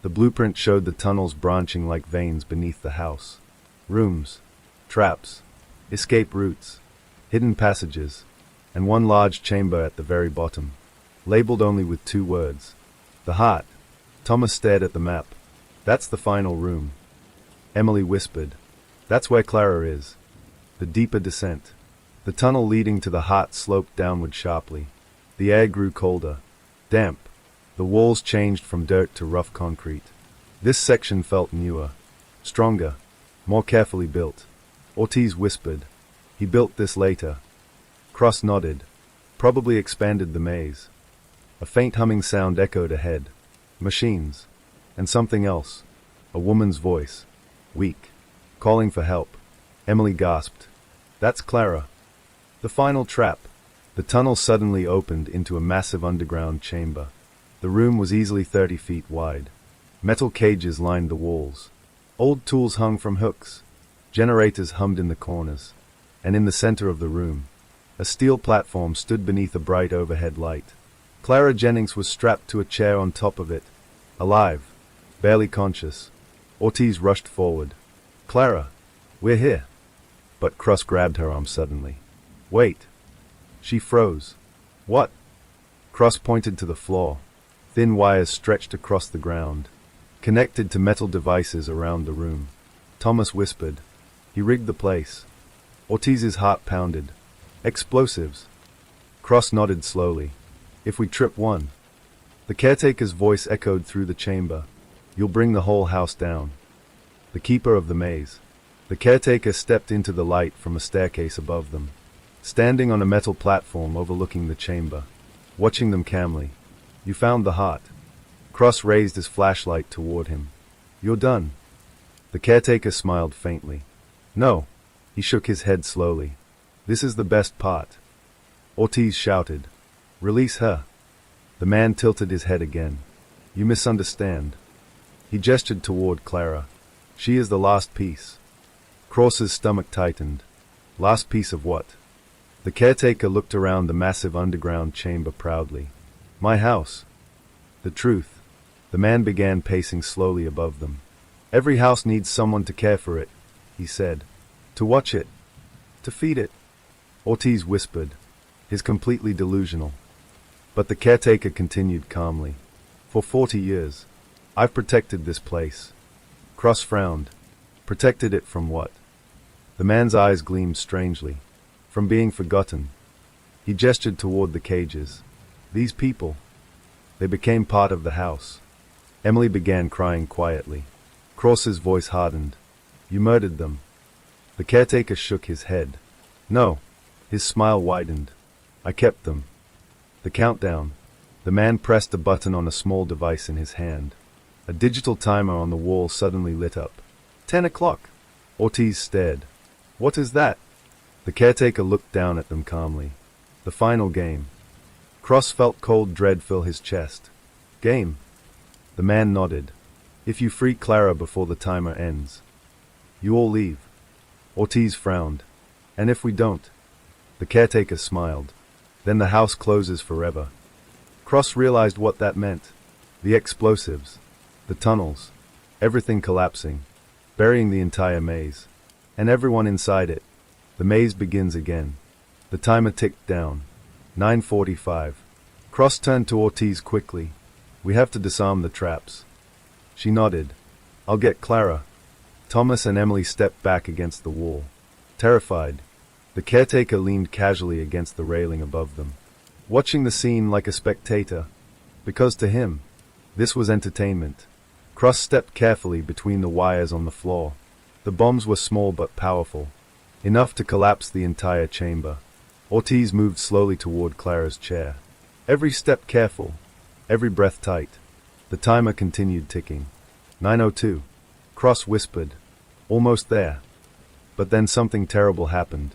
The blueprint showed the tunnels branching like veins beneath the house. Rooms. Traps. Escape routes. Hidden passages. And one large chamber at the very bottom. Labeled only with 2 words. The Heart. Thomas stared at the map. That's the final room. Emily whispered. That's where Clara is. The deeper descent. The tunnel leading to the Heart sloped downward sharply. The air grew colder. Damp. The walls changed from dirt to rough concrete. This section felt newer. Stronger. More carefully built. Ortiz whispered. He built this later. Cross nodded. Probably expanded the maze. A faint humming sound echoed ahead. Machines. And something else. A woman's voice. Weak. Calling for help. Emily gasped. That's Clara. The final trap. The tunnel suddenly opened into a massive underground chamber. The room was easily 30 feet wide. Metal cages lined the walls. Old tools hung from hooks. Generators hummed in the corners. And in the center of the room, a steel platform stood beneath a bright overhead light. Clara Jennings was strapped to a chair on top of it. Alive. Barely conscious. Ortiz rushed forward. Clara, we're here. But Cross grabbed her arm suddenly. Wait. She froze. What? Cross pointed to the floor. Thin wires stretched across the ground, connected to metal devices around the room. Thomas whispered. He rigged the place. Ortiz's heart pounded. Explosives. Cross nodded slowly. If we trip one. The caretaker's voice echoed through the chamber. You'll bring the whole house down. The keeper of the maze. The caretaker stepped into the light from a staircase above them, standing on a metal platform overlooking the chamber, watching them calmly. You found the Heart. Cross raised his flashlight toward him. You're done. The caretaker smiled faintly. No. He shook his head slowly. This is the best part. Ortiz shouted. Release her. The man tilted his head again. You misunderstand. He gestured toward Clara. She is the last piece. Cross's stomach tightened. Last piece of what? The caretaker looked around the massive underground chamber proudly. My house. The truth. The man began pacing slowly above them. Every house needs someone to care for it, he said. To watch it. To feed it. Ortiz whispered. He's completely delusional. But the caretaker continued calmly. For 40 years, I've protected this place. Cross frowned. Protected it from what? The man's eyes gleamed strangely. From being forgotten. He gestured toward the cages. These people. They became part of the house. Emily began crying quietly. Cross's voice hardened. You murdered them. The caretaker shook his head. No. His smile widened. I kept them. The countdown. The man pressed a button on a small device in his hand. A digital timer on the wall suddenly lit up. 10 o'clock. Ortiz stared. What is that? The caretaker looked down at them calmly. The final game. Cross felt cold dread fill his chest. Game. The man nodded. If you free Clara before the timer ends, you all leave. Ortiz frowned. And if we don't? The caretaker smiled. Then the house closes forever. Cross realized what that meant. The explosives. The tunnels. Everything collapsing. Burying the entire maze. And everyone inside it. The maze begins again. The timer ticked down. 9:45. Cross turned to Ortiz quickly. We have to disarm the traps. She nodded. I'll get Clara. Thomas and Emily stepped back against the wall. Terrified. The caretaker leaned casually against the railing above them, watching the scene like a spectator, because to him, this was entertainment. Cross stepped carefully between the wires on the floor. The bombs were small but powerful, enough to collapse the entire chamber. Ortiz moved slowly toward Clara's chair. Every step careful, every breath tight. The timer continued ticking. 9:02. Cross whispered. Almost there. But then something terrible happened.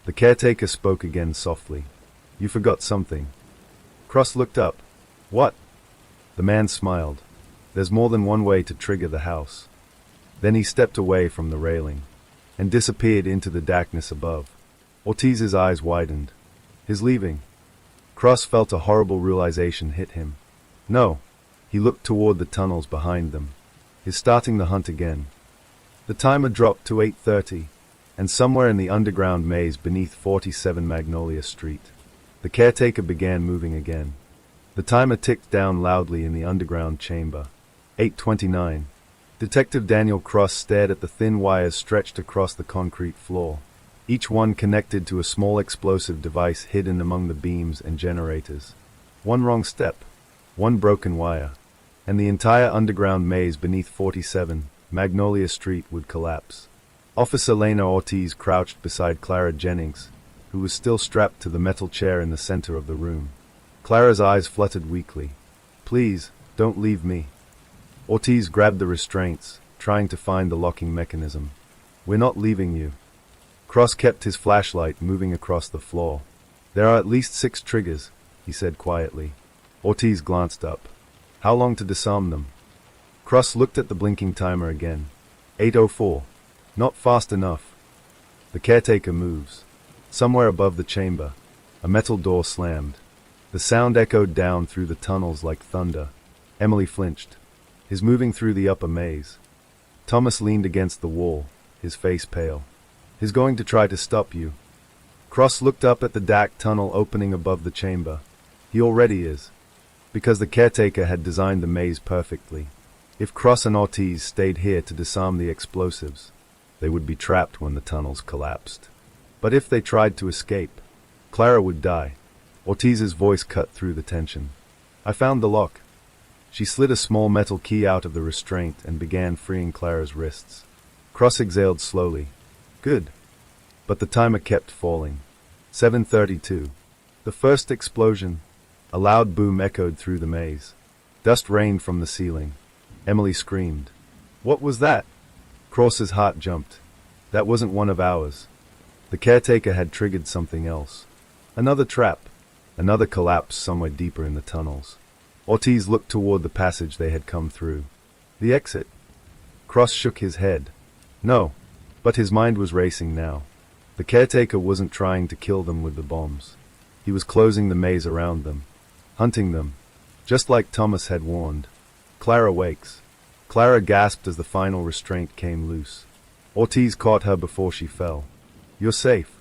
The caretaker spoke again softly. You forgot something. Cross looked up. What? The man smiled. There's more than one way to trigger the house. Then he stepped away from the railing and disappeared into the darkness above. Ortiz's eyes widened. His leaving. Cross felt a horrible realization hit him. No. He looked toward the tunnels behind them. He's starting the hunt again. The timer dropped to 8:30, and somewhere in the underground maze beneath 47 Magnolia Street, the caretaker began moving again. The timer ticked down loudly in the underground chamber. 8:29. Detective Daniel Cross stared at the thin wires stretched across the concrete floor, each one connected to a small explosive device hidden among the beams and generators. One wrong step, one broken wire, and the entire underground maze beneath 47 Magnolia Street would collapse. Officer Lena Ortiz crouched beside Clara Jennings, who was still strapped to the metal chair in the center of the room. Clara's eyes fluttered weakly. Please, don't leave me. Ortiz grabbed the restraints, trying to find the locking mechanism. We're not leaving you. Cross kept his flashlight moving across the floor. There are at least 6 triggers, he said quietly. Ortiz glanced up. How long to disarm them? Cross looked at the blinking timer again. 8:04. Not fast enough. The caretaker moves. Somewhere above the chamber, a metal door slammed. The sound echoed down through the tunnels like thunder. Emily flinched. He's moving through the upper maze. Thomas leaned against the wall, his face pale. He's going to try to stop you. Cross looked up at the dark tunnel opening above the chamber. He already is, because the caretaker had designed the maze perfectly. If Cross and Ortiz stayed here to disarm the explosives, they would be trapped when the tunnels collapsed. But if they tried to escape, Clara would die. Ortiz's voice cut through the tension. I found the lock. She slid a small metal key out of the restraint and began freeing Clara's wrists. Cross exhaled slowly. Good. But the timer kept falling. 7:32. The first explosion. A loud boom echoed through the maze. Dust rained from the ceiling. Emily screamed. What was that? Cross's heart jumped. That wasn't one of ours. The caretaker had triggered something else. Another trap. Another collapse somewhere deeper in the tunnels. Ortiz looked toward the passage they had come through. The exit. Cross shook his head. No. But his mind was racing now. The caretaker wasn't trying to kill them with the bombs. He was closing the maze around them. Hunting them. Just like Thomas had warned. Clara wakes. Clara gasped as the final restraint came loose. Ortiz caught her before she fell. You're safe.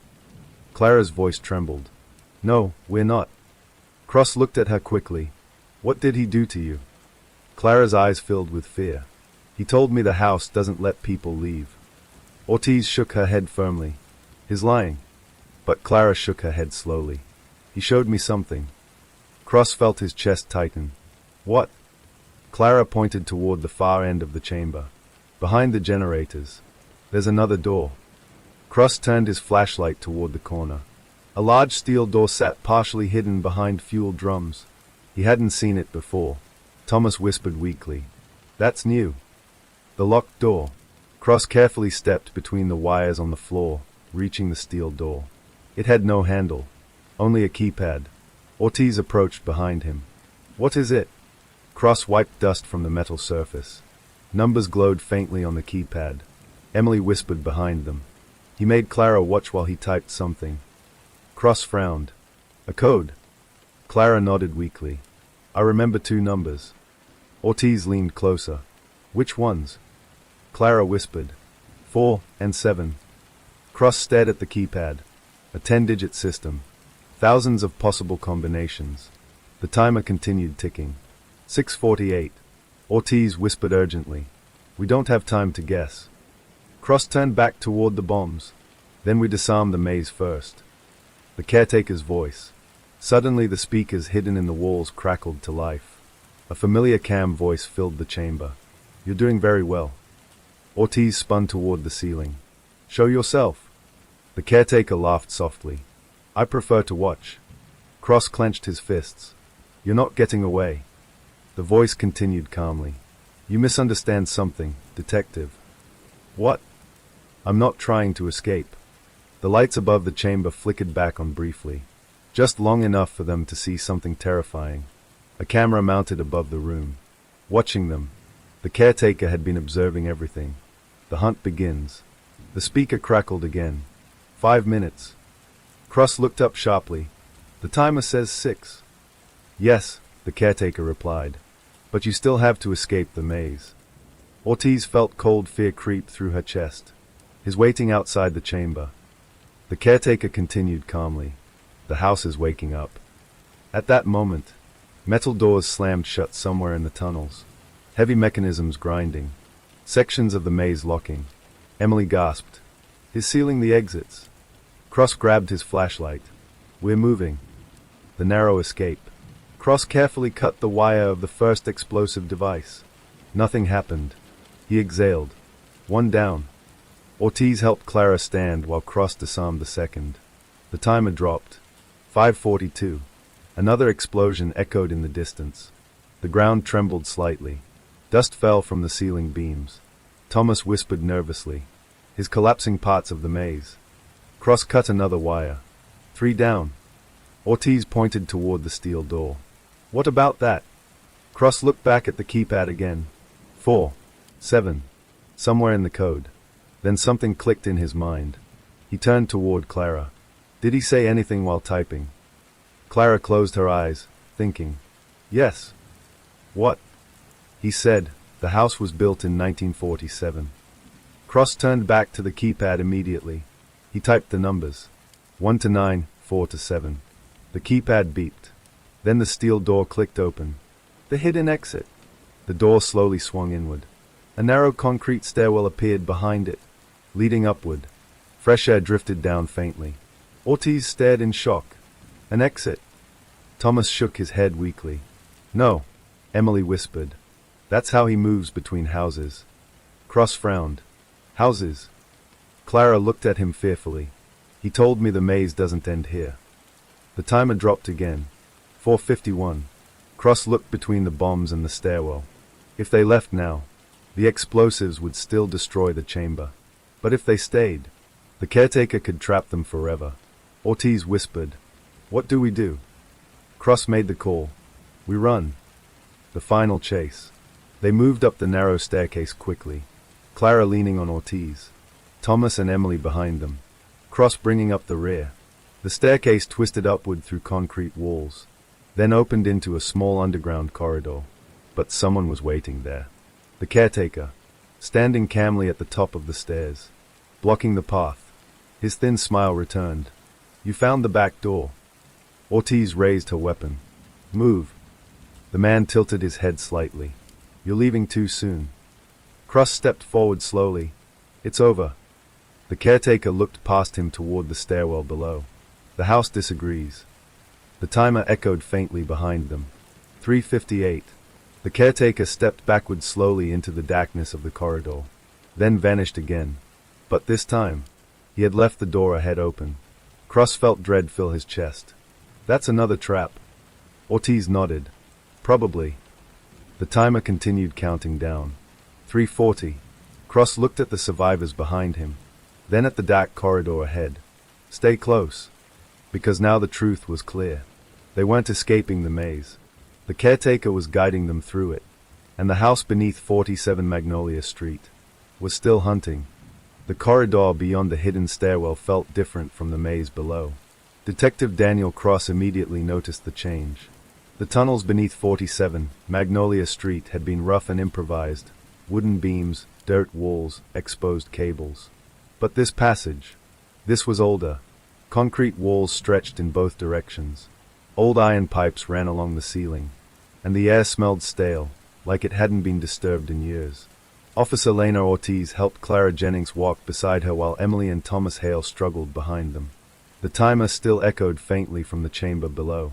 Clara's voice trembled. No, we're not. Cross looked at her quickly. What did he do to you? Clara's eyes filled with fear. He told me the house doesn't let people leave. Ortiz shook her head firmly. He's lying. But Clara shook her head slowly. He showed me something. Cross felt his chest tighten. What? Clara pointed toward the far end of the chamber. Behind the generators. There's another door. Cross turned his flashlight toward the corner. A large steel door sat partially hidden behind fuel drums. He hadn't seen it before. Thomas whispered weakly. That's new. The locked door. Cross carefully stepped between the wires on the floor, reaching the steel door. It had no handle, only a keypad. Ortiz approached behind him. What is it? Cross wiped dust from the metal surface. Numbers glowed faintly on the keypad. Emily whispered behind them. He made Clara watch while he typed something. Cross frowned. A code. Clara nodded weakly. I remember 2 numbers. Ortiz leaned closer. Which ones? Clara whispered. 4 and 7. Cross stared at the keypad. A 10-digit system. Thousands of possible combinations. The timer continued ticking. 6:48. Ortiz whispered urgently. We don't have time to guess. Cross turned back toward the bombs. Then we disarm the maze first. The caretaker's voice. Suddenly the speakers hidden in the walls crackled to life. A familiar cam voice filled the chamber. You're doing very well. Ortiz spun toward the ceiling. Show yourself. The caretaker laughed softly. I prefer to watch. Cross clenched his fists. You're not getting away. The voice continued calmly. You misunderstand something, detective. What? I'm not trying to escape. The lights above the chamber flickered back on briefly, just long enough for them to see something terrifying. A camera mounted above the room. Watching them, the caretaker had been observing everything. The hunt begins. The speaker crackled again. 5 minutes. Cross looked up sharply. The timer says 6. Yes, the caretaker replied. But you still have to escape the maze. Ortiz felt cold fear creep through her chest. He's waiting outside the chamber. The caretaker continued calmly. The house is waking up. At that moment, metal doors slammed shut somewhere in the tunnels. Heavy mechanisms grinding. Sections of the maze locking. Emily gasped. He's sealing the exits. Cross grabbed his flashlight. We're moving. The narrow escape. Cross carefully cut the wire of the first explosive device. Nothing happened. He exhaled. 1 down. Ortiz helped Clara stand while Cross disarmed the second. The timer dropped. 5:42. Another explosion echoed in the distance. The ground trembled slightly. Dust fell from the ceiling beams. Thomas whispered nervously. His collapsing parts of the maze. Cross cut another wire. 3 down. Ortiz pointed toward the steel door. What about that? Cross looked back at the keypad again. 4. 7. Somewhere in the code. Then something clicked in his mind. He turned toward Clara. Did he say anything while typing? Clara closed her eyes, thinking. Yes. What? He said, the house was built in 1947. Cross turned back to the keypad immediately. He typed the numbers. 1 to 9, 4 to 7. The keypad beeped. Then the steel door clicked open. The hidden exit. The door slowly swung inward. A narrow concrete stairwell appeared behind it, leading upward. Fresh air drifted down faintly. Ortiz stared in shock. An exit. Thomas shook his head weakly. No, Emily whispered. That's how he moves between houses. Cross frowned. Houses. Clara looked at him fearfully. He told me the maze doesn't end here. The timer dropped again. 4:51. Cross looked between the bombs and the stairwell. If they left now, the explosives would still destroy the chamber. But if they stayed, the caretaker could trap them forever. Ortiz whispered. What do we do? Cross made the call. We run. The final chase. They moved up the narrow staircase quickly. Clara leaning on Ortiz. Thomas and Emily behind them. Cross bringing up the rear. The staircase twisted upward through concrete walls, then opened into a small underground corridor. But someone was waiting there. The caretaker, standing calmly at the top of the stairs, blocking the path. His thin smile returned. You found the back door. Ortiz raised her weapon. Move. The man tilted his head slightly. You're leaving too soon. Cross stepped forward slowly. It's over. The caretaker looked past him toward the stairwell below. The house disagrees. The timer echoed faintly behind them. 3:58. The caretaker stepped backward slowly into the darkness of the corridor, then vanished again. But this time, he had left the door ahead open. Cross felt dread fill his chest. That's another trap. Ortiz nodded. Probably. The timer continued counting down. 3:40. Cross looked at the survivors behind him, then at the dark corridor ahead. Stay close. Because now the truth was clear. They weren't escaping the maze. The caretaker was guiding them through it, and the house beneath 47 Magnolia Street was still hunting. The corridor beyond the hidden stairwell felt different from the maze below. Detective Daniel Cross immediately noticed the change. The tunnels beneath 47 Magnolia Street had been rough and improvised, wooden beams, dirt walls, exposed cables. But this passage, this was older. Concrete walls stretched in both directions. Old iron pipes ran along the ceiling, and the air smelled stale, like it hadn't been disturbed in years. Officer Lena Ortiz helped Clara Jennings walk beside her while Emily and Thomas Hale struggled behind them. The timer still echoed faintly from the chamber below.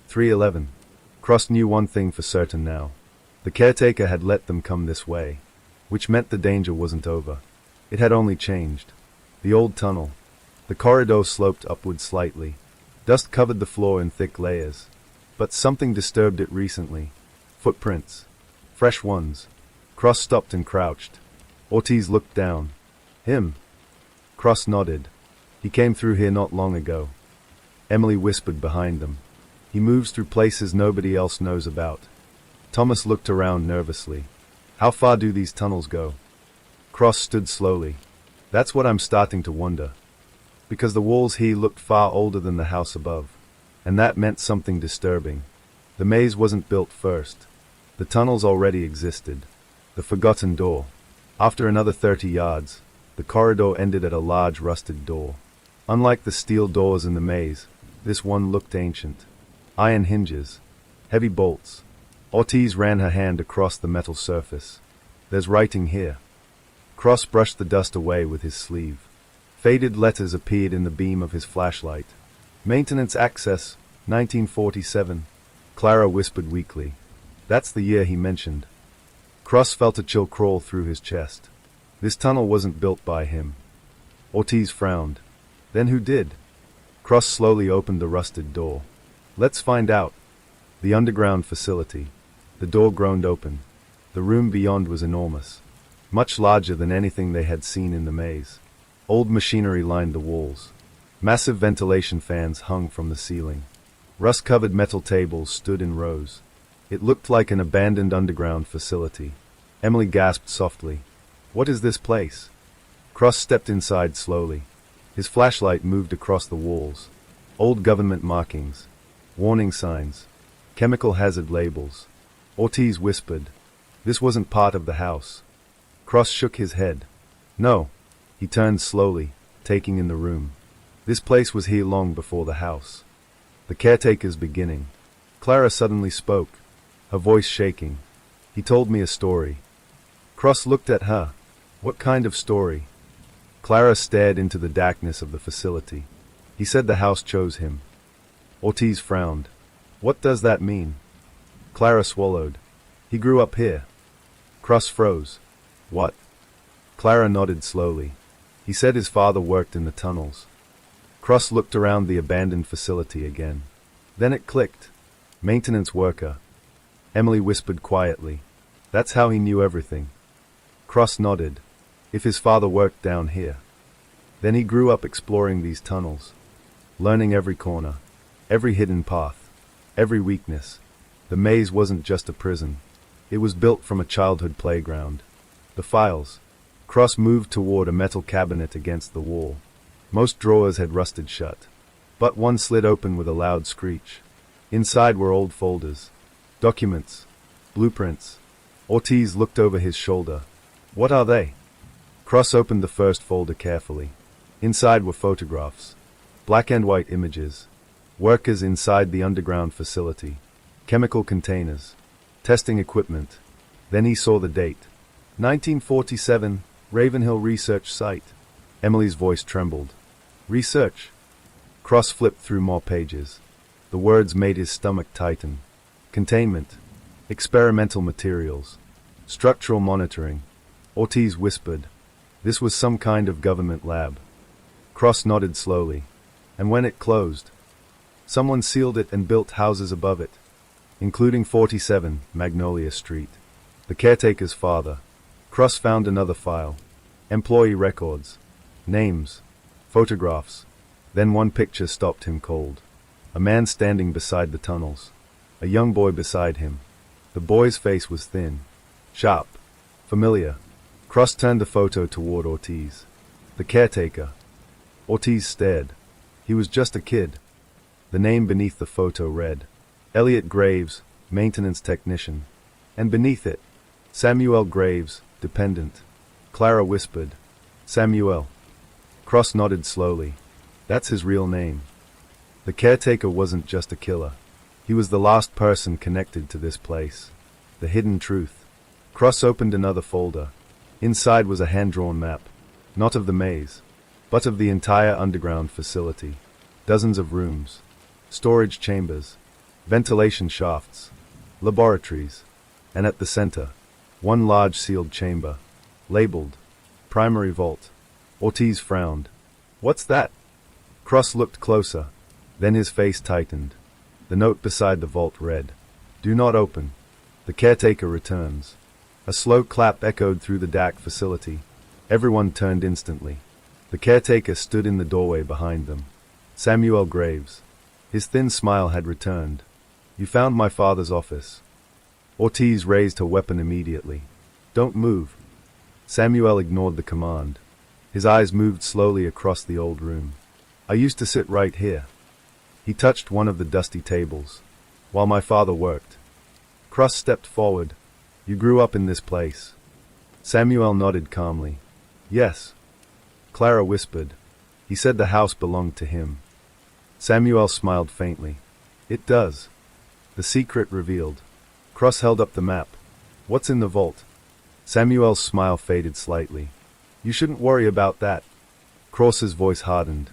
3:11. Cross knew one thing for certain now. The caretaker had let them come this way, which meant the danger wasn't over. It had only changed. The old tunnel. The corridor sloped upward slightly. Dust covered the floor in thick layers. But something disturbed it recently. Footprints. Fresh ones. Cross stopped and crouched. Ortiz looked down. Him. Cross nodded. He came through here not long ago. Emily whispered behind them. He moves through places nobody else knows about. Thomas looked around nervously. How far do these tunnels go? Cross stood slowly. That's what I'm starting to wonder. Because the walls here looked far older than the house above. And that meant something disturbing. The maze wasn't built first. The tunnels already existed. The forgotten door. After another 30 yards, the corridor ended at a large rusted door. Unlike the steel doors in the maze, this one looked ancient. Iron hinges. Heavy bolts. Ortiz ran her hand across the metal surface. There's writing here. Cross brushed the dust away with his sleeve. Faded letters appeared in the beam of his flashlight. Maintenance access, 1947. Clara whispered weakly. That's the year he mentioned. Cross felt a chill crawl through his chest. This tunnel wasn't built by him. Ortiz frowned. Then who did? Cross slowly opened the rusted door. Let's find out. The underground facility. The door groaned open. The room beyond was enormous. Much larger than anything they had seen in the maze. Old machinery lined the walls. Massive ventilation fans hung from the ceiling. Rust-covered metal tables stood in rows. It looked like an abandoned underground facility. Emily gasped softly. What is this place? Cross stepped inside slowly. His flashlight moved across the walls. Old government markings. Warning signs. Chemical hazard labels. Ortiz whispered. This wasn't part of the house. Cross shook his head. No. He turned slowly, taking in the room. This place was here long before the house. The caretaker's beginning. Clara suddenly spoke, her voice shaking. He told me a story. Cross looked at her. What kind of story? Clara stared into the darkness of the facility. He said the house chose him. Ortiz frowned. What does that mean? Clara swallowed. He grew up here. Cross froze. What? Clara nodded slowly. He said his father worked in the tunnels. Cross looked around the abandoned facility again. Then it clicked. Maintenance worker. Emily whispered quietly. That's how he knew everything. Cross nodded. If his father worked down here. Then he grew up exploring these tunnels. Learning every corner. Every hidden path. Every weakness. The maze wasn't just a prison. It was built from a childhood playground. The files. Cross moved toward a metal cabinet against the wall. Most drawers had rusted shut. But one slid open with a loud screech. Inside were old folders. Documents. Blueprints. Ortiz looked over his shoulder. What are they? Cross opened the first folder carefully. Inside were photographs. Black and white images. Workers inside the underground facility. Chemical containers. Testing equipment. Then he saw the date. 1947, Ravenhill Research Site. Emily's voice trembled. Research. Cross flipped through more pages. The words made his stomach tighten. Containment. Experimental materials. Structural monitoring. Ortiz whispered. This was some kind of government lab. Cross nodded slowly. And when it closed, someone sealed it and built houses above it. including 47 Magnolia Street. The caretaker's father. Cross found another file. Employee records. Names. Photographs. Then one picture stopped him cold. A man standing beside the tunnels. A young boy beside him. The boy's face was thin. Sharp. Familiar. Cross turned the photo toward Ortiz. The caretaker. Ortiz stared. He was just a kid. The name beneath the photo read, Elliot Graves, maintenance technician. And beneath it, Samuel Graves, dependent. Clara whispered, Samuel. Cross nodded slowly. That's his real name. The caretaker wasn't just a killer. He was the last person connected to this place. The hidden truth. Cross opened another folder. Inside was a hand-drawn map, not of the maze, but of the entire underground facility. Dozens of rooms, storage chambers, ventilation shafts, laboratories, and at the center, one large sealed chamber, labeled Primary Vault. Ortiz frowned. What's that? Cross looked closer, then his face tightened. The note beside the vault read, Do not open. The caretaker returns. A slow clap echoed through the DAC facility. Everyone turned instantly. The caretaker stood in the doorway behind them. Samuel Graves. His thin smile had returned. You found my father's office. Ortiz raised her weapon immediately. Don't move. Samuel ignored the command. His eyes moved slowly across the old room. I used to sit right here. He touched one of the dusty tables. While my father worked. Cross stepped forward. You grew up in this place. Samuel nodded calmly. Yes. Clara whispered. He said the house belonged to him. Samuel smiled faintly. It does. The secret revealed. Cross held up the map. What's in the vault? Samuel's smile faded slightly. You shouldn't worry about that. Cross's voice hardened.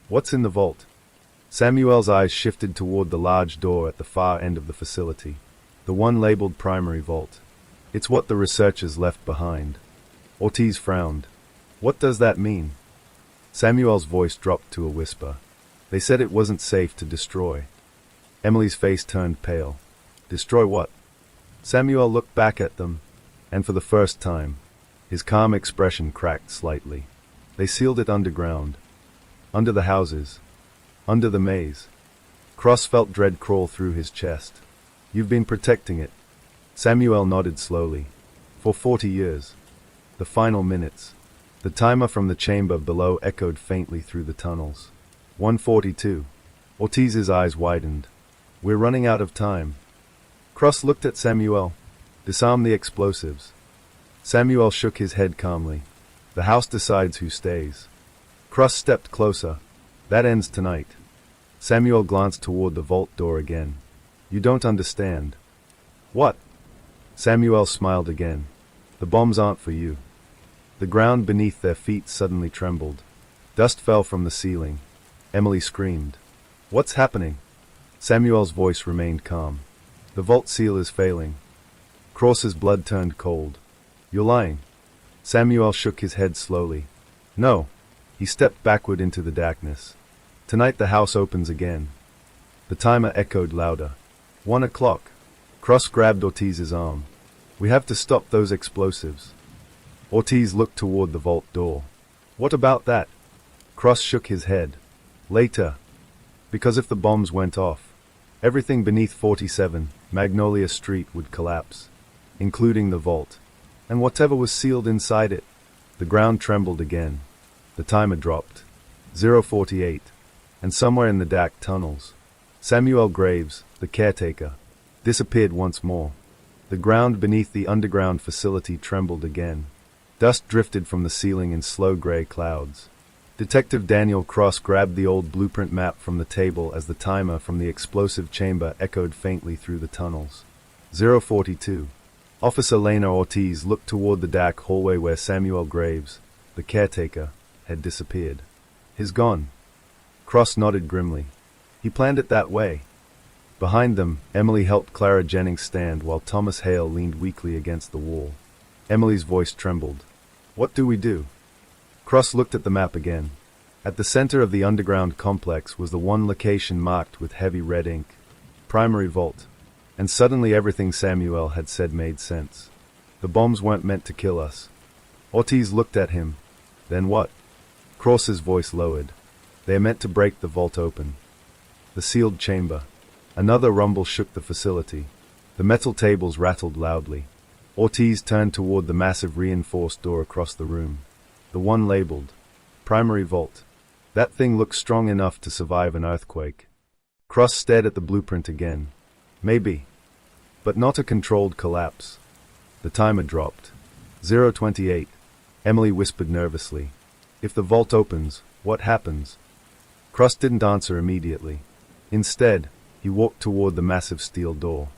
What's in the vault? Samuel's eyes shifted toward the large door at the far end of the facility. The one labeled Primary Vault. It's what the researchers left behind. Ortiz frowned. What does that mean? Samuel's voice dropped to a whisper. They said it wasn't safe to destroy. Emily's face turned pale. Destroy what? Samuel looked back at them, and for the first time, his calm expression cracked slightly. They sealed it underground. Under the houses. Under the maze. Cross felt dread crawl through his chest. You've been protecting it. Samuel nodded slowly. For 40 years. The final minutes. The timer from the chamber below echoed faintly through the tunnels. 1:42. Ortiz's eyes widened. We're running out of time. Cross looked at Samuel. Disarm the explosives. Samuel shook his head calmly. The house decides who stays. Cross stepped closer. That ends tonight. Samuel glanced toward the vault door again. You don't understand. What? Samuel smiled again. The bombs aren't for you. The ground beneath their feet suddenly trembled. Dust fell from the ceiling. Emily screamed. What's happening? Samuel's voice remained calm. The vault seal is failing. Cross's blood turned cold. You're lying. Samuel shook his head slowly. No. He stepped backward into the darkness. Tonight the house opens again. The timer echoed louder. 1 o'clock. Cross grabbed Ortiz's arm. We have to stop those explosives. Ortiz looked toward the vault door. What about that? Cross shook his head. Later. Because if the bombs went off, everything beneath 47 Magnolia Street would collapse, including the vault, and whatever was sealed inside it. The ground trembled again. The timer dropped. 0:48. And somewhere in the dark tunnels, Samuel Graves, the caretaker, disappeared once more. The ground beneath the underground facility trembled again. Dust drifted from the ceiling in slow gray clouds. Detective Daniel Cross grabbed the old blueprint map from the table as the timer from the explosive chamber echoed faintly through the tunnels. 0:42. Officer Lena Ortiz looked toward the dark hallway where Samuel Graves, the caretaker, had disappeared. He's gone. Cross nodded grimly. He planned it that way. Behind them, Emily helped Clara Jennings stand while Thomas Hale leaned weakly against the wall. Emily's voice trembled. What do we do? Cross looked at the map again. At the center of the underground complex was the one location marked with heavy red ink. Primary Vault. And suddenly everything Samuel had said made sense. The bombs weren't meant to kill us. Ortiz looked at him. Then what? Cross's voice lowered. They are meant to break the vault open. The sealed chamber. Another rumble shook the facility. The metal tables rattled loudly. Ortiz turned toward the massive reinforced door across the room. The one labeled Primary Vault. That thing looked strong enough to survive an earthquake. Cross stared at the blueprint again. Maybe. But not a controlled collapse. The timer dropped. 0:28. Emily whispered nervously. If the vault opens, what happens? Cross didn't answer immediately. Instead, he walked toward the massive steel door.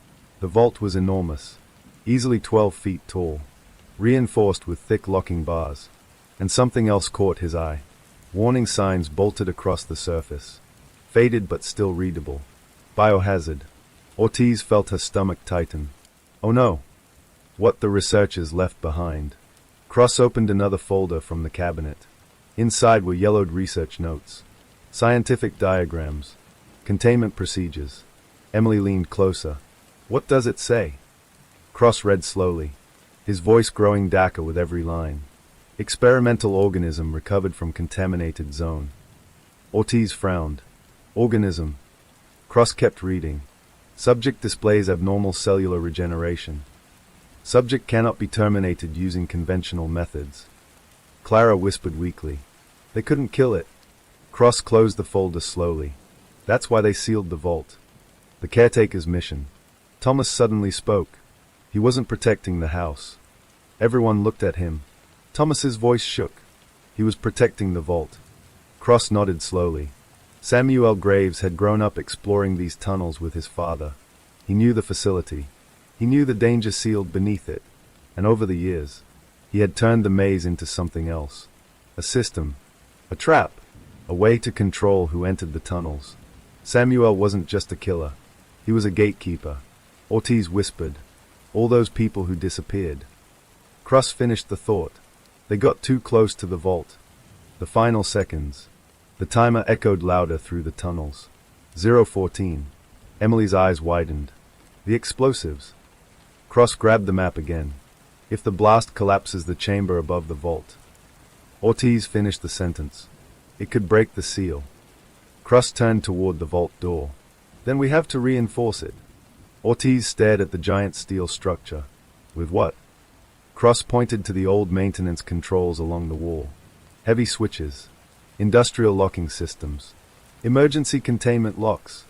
The vault was enormous, easily 12 feet tall, reinforced with thick locking bars. And something else caught his eye. Warning signs bolted across the surface. Faded but still readable. Biohazard. Ortiz felt her stomach tighten. Oh no! What the researchers left behind. Cross opened another folder from the cabinet. Inside were yellowed research notes. Scientific diagrams. Containment procedures. Emily leaned closer. What does it say? Cross read slowly, his voice growing darker with every line. Experimental organism recovered from contaminated zone. Ortiz frowned. Organism. Cross kept reading. Subject displays abnormal cellular regeneration. Subject cannot be terminated using conventional methods. Clara whispered weakly. They couldn't kill it. Cross closed the folder slowly. That's why they sealed the vault. The caretaker's mission. Thomas suddenly spoke. He wasn't protecting the house. Everyone looked at him. Thomas's voice shook. He was protecting the vault. Cross nodded slowly. Samuel Graves had grown up exploring these tunnels with his father. He knew the facility. He knew the danger sealed beneath it. And over the years, he had turned the maze into something else. A system. A trap. A way to control who entered the tunnels. Samuel wasn't just a killer. He was a gatekeeper. Ortiz whispered. All those people who disappeared. Cross finished the thought. They got too close to the vault. The final seconds. The timer echoed louder through the tunnels. 0:14. Emily's eyes widened. The explosives. Cross grabbed the map again. If the blast collapses the chamber above the vault. Ortiz finished the sentence. It could break the seal. Cross turned toward the vault door. Then we have to reinforce it. Ortiz stared at the giant steel structure. With what? Cross pointed to the old maintenance controls along the wall. Heavy switches. Industrial locking systems. Emergency containment locks.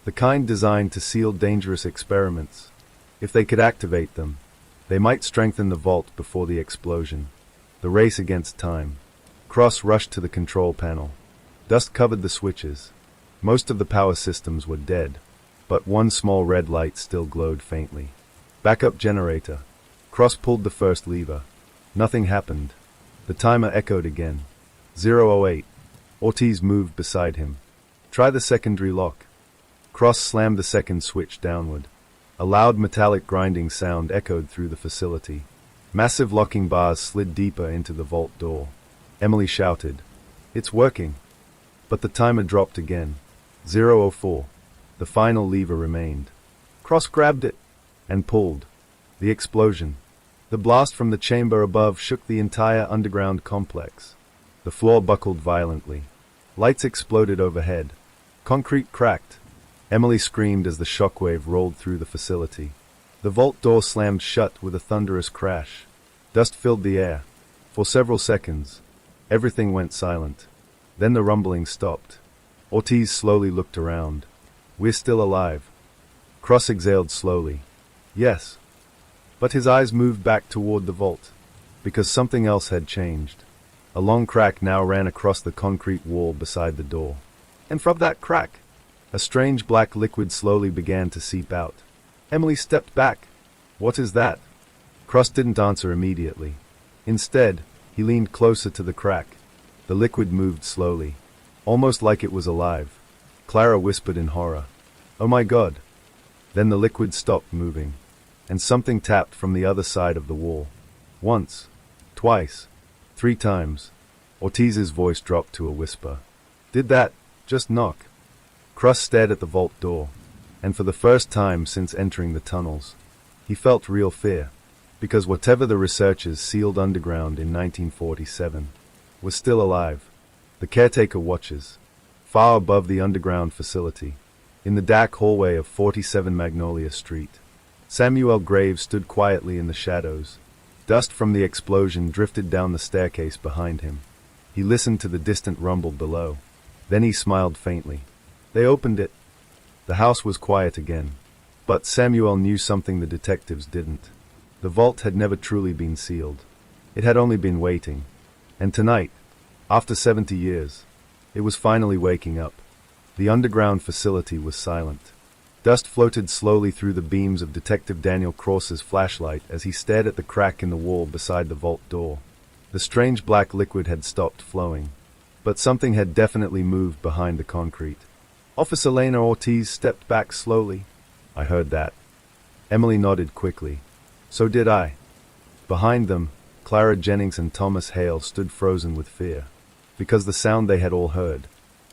The kind designed to seal dangerous experiments. If they could activate them, they might strengthen the vault before the explosion. The race against time. Cross rushed to the control panel. Dust covered the switches. Most of the power systems were dead, but one small red light still glowed faintly. Backup generator. Cross pulled the first lever. Nothing happened. The timer echoed again. 0:08. Ortiz moved beside him. Try the secondary lock. Cross slammed the second switch downward. A loud metallic grinding sound echoed through the facility. Massive locking bars slid deeper into the vault door. Emily shouted, "It's working!" But the timer dropped again. 0:04. The final lever remained. Cross grabbed it and pulled. The explosion. The blast from the chamber above shook the entire underground complex. The floor buckled violently. Lights exploded overhead. Concrete cracked. Emily screamed as the shockwave rolled through the facility. The vault door slammed shut with a thunderous crash. Dust filled the air. For several seconds, everything went silent. Then the rumbling stopped. Ortiz slowly looked around. We're still alive. Cross exhaled slowly. Yes. But his eyes moved back toward the vault. Because something else had changed. A long crack now ran across the concrete wall beside the door. And from that crack, a strange black liquid slowly began to seep out. Emily stepped back. What is that? Cross didn't answer immediately. Instead, he leaned closer to the crack. The liquid moved slowly, almost like it was alive. Clara whispered in horror. Oh my God. Then the liquid stopped moving, and something tapped from the other side of the wall. Once, twice, 3 times. Ortiz's voice dropped to a whisper. Did that just knock? Cross stared at the vault door. and for the first time since entering the tunnels, he felt real fear, because whatever the researchers sealed underground in 1947 was still alive. The caretaker watches, far above the underground facility, in the dark hallway of 47 Magnolia Street. Samuel Graves stood quietly in the shadows. Dust from the explosion drifted down the staircase behind him. He listened to the distant rumble below. Then he smiled faintly. They opened it. The house was quiet again. But Samuel knew something the detectives didn't. The vault had never truly been sealed. It had only been waiting. And tonight, after 70 years, it was finally waking up. The underground facility was silent. Dust floated slowly through the beams of Detective Daniel Cross's flashlight as he stared at the crack in the wall beside the vault door. The strange black liquid had stopped flowing, but something had definitely moved behind the concrete. Officer Lena Ortiz stepped back slowly. I heard that. Emily nodded quickly. So did I. Behind them, Clara Jennings and Thomas Hale stood frozen with fear, because the sound they had all heard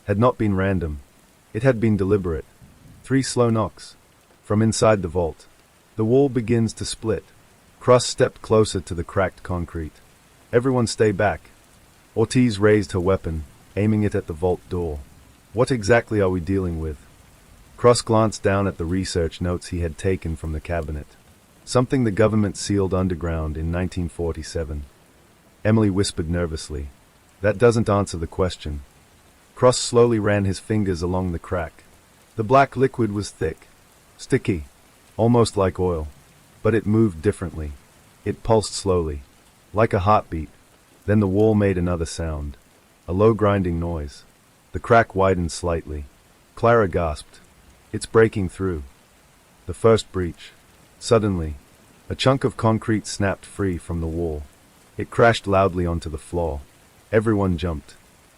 had not been random. It had been deliberate. 3 slow knocks. From inside the vault, the wall begins to split. Cross stepped closer to the cracked concrete. Everyone stay back. Ortiz raised her weapon, aiming it at the vault door. What exactly are we dealing with? Cross glanced down at the research notes he had taken from the cabinet. Something the government sealed underground in 1947. Emily whispered nervously. That doesn't answer the question. Cross slowly ran his fingers along the crack. The black liquid was thick, sticky, almost like oil, but it moved differently. It pulsed slowly, like a heartbeat. Then the wall made another sound, a low grinding noise. The crack widened slightly. Clara gasped. It's breaking through. The first breach. Suddenly, a chunk of concrete snapped free from the wall. It crashed loudly onto the floor. Everyone jumped.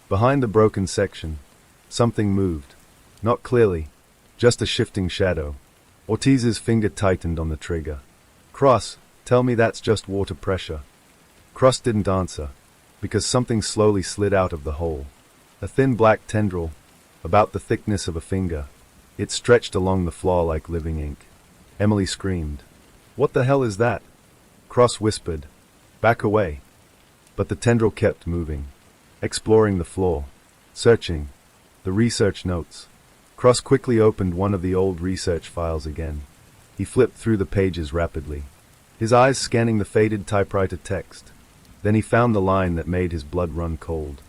Behind the broken section, something moved. Not clearly, just a shifting shadow. Ortiz's finger tightened on the trigger. Cross, tell me that's just water pressure. Cross didn't answer, because something slowly slid out of the hole. A thin black tendril, about the thickness of a finger. It stretched along the floor like living ink. Emily screamed. What the hell is that? Cross whispered. Back away. But the tendril kept moving, exploring the floor, searching. The research notes. Cross quickly opened one of the old research files again. He flipped through the pages rapidly, his eyes scanning the faded typewriter text. Then he found the line that made his blood run cold.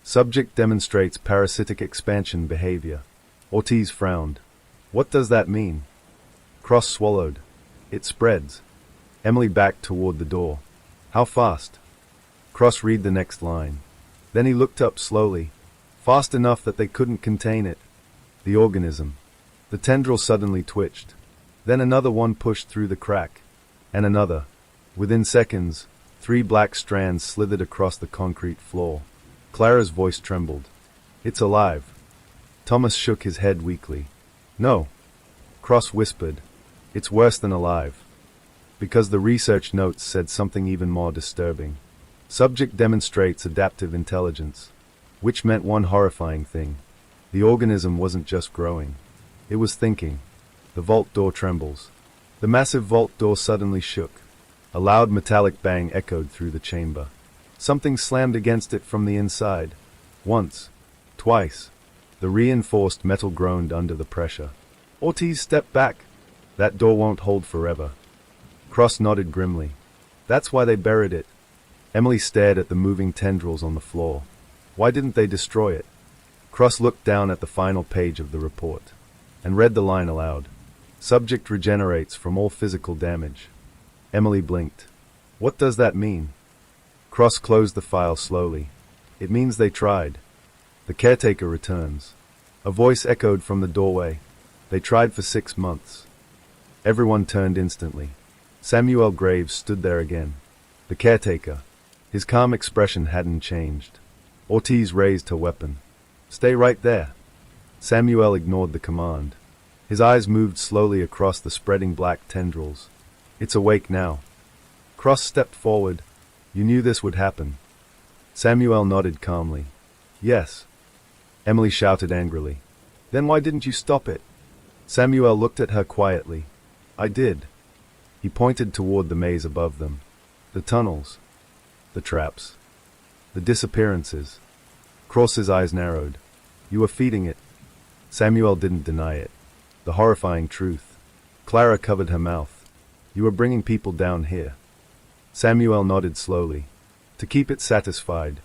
Subject demonstrates parasitic expansion behavior. Ortiz frowned. What does that mean? Cross swallowed. It spreads. Emily backed toward the door. How fast? Cross read the next line. Then he looked up slowly, fast enough that they couldn't contain it. The organism. The tendril suddenly twitched. Then another one pushed through the crack. And another. Within seconds, 3 black strands slithered across the concrete floor. Clara's voice trembled. It's alive. Thomas shook his head weakly. No. Cross whispered. It's worse than alive. Because the research notes said something even more disturbing. Subject demonstrates adaptive intelligence. Which meant one horrifying thing. The organism wasn't just growing. It was thinking. The vault door trembles. The massive vault door suddenly shook. A loud metallic bang echoed through the chamber. Something slammed against it from the inside. Once. Twice. The reinforced metal groaned under the pressure. Ortiz stepped back. That door won't hold forever. Cross nodded grimly. That's why they buried it. Emily stared at the moving tendrils on the floor. Why didn't they destroy it? Cross looked down at the final page of the report and read the line aloud. Subject regenerates from all physical damage. Emily blinked. What does that mean? Cross closed the file slowly. It means they tried. The caretaker returns. A voice echoed from the doorway. They tried for 6 months. Everyone turned instantly. Samuel Graves stood there again. The caretaker. His calm expression hadn't changed. Ortiz raised her weapon. Stay right there. Samuel ignored the command. His eyes moved slowly across the spreading black tendrils. It's awake now. Cross stepped forward. You knew this would happen. Samuel nodded calmly. Yes. Emily shouted angrily. Then why didn't you stop it? Samuel looked at her quietly. I did. He pointed toward the maze above them. The tunnels. The traps. The disappearances. Cross's eyes narrowed. You were feeding it. Samuel didn't deny it. The horrifying truth. Clara covered her mouth. You were bringing people down here. Samuel nodded slowly. To keep it satisfied.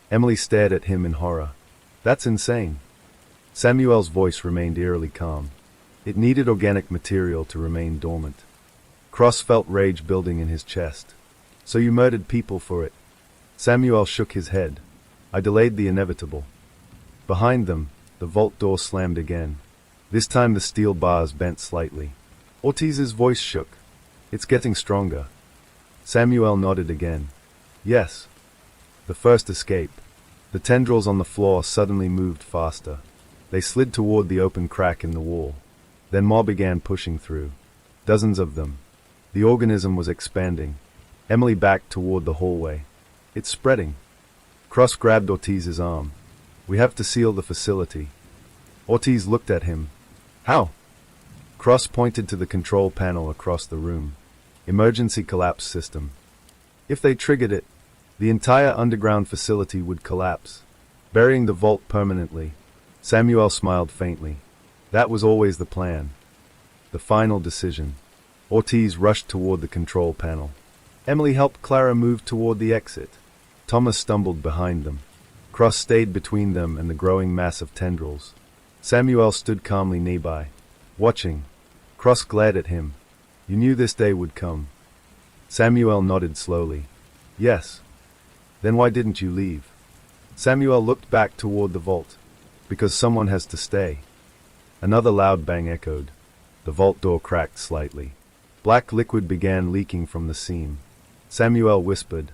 Emily stared at him in horror. That's insane. Samuel's voice remained eerily calm. It needed organic material to remain dormant. Cross felt rage building in his chest. So you murdered people for it? Samuel shook his head. I delayed the inevitable. Behind them, the vault door slammed again. This time the steel bars bent slightly. Ortiz's voice shook. It's getting stronger. Samuel nodded again. Yes. The first escape. The tendrils on the floor suddenly moved faster. They slid toward the open crack in the wall. Then more began pushing through. Dozens of them. The organism was expanding. Emily backed toward the hallway. It's spreading. Cross grabbed Ortiz's arm. We have to seal the facility. Ortiz looked at him. How? Cross pointed to the control panel across the room. Emergency collapse system. If they triggered it, the entire underground facility would collapse, burying the vault permanently. Samuel smiled faintly. That was always the plan. The final decision. Ortiz rushed toward the control panel. Emily helped Clara move toward the exit. Thomas stumbled behind them. Cross stayed between them and the growing mass of tendrils. Samuel stood calmly nearby, watching. Cross glared at him. You knew this day would come. Samuel nodded slowly. Yes. Then why didn't you leave? Samuel looked back toward the vault. Because someone has to stay. Another loud bang echoed. The vault door cracked slightly. Black liquid began leaking from the seam. Samuel whispered,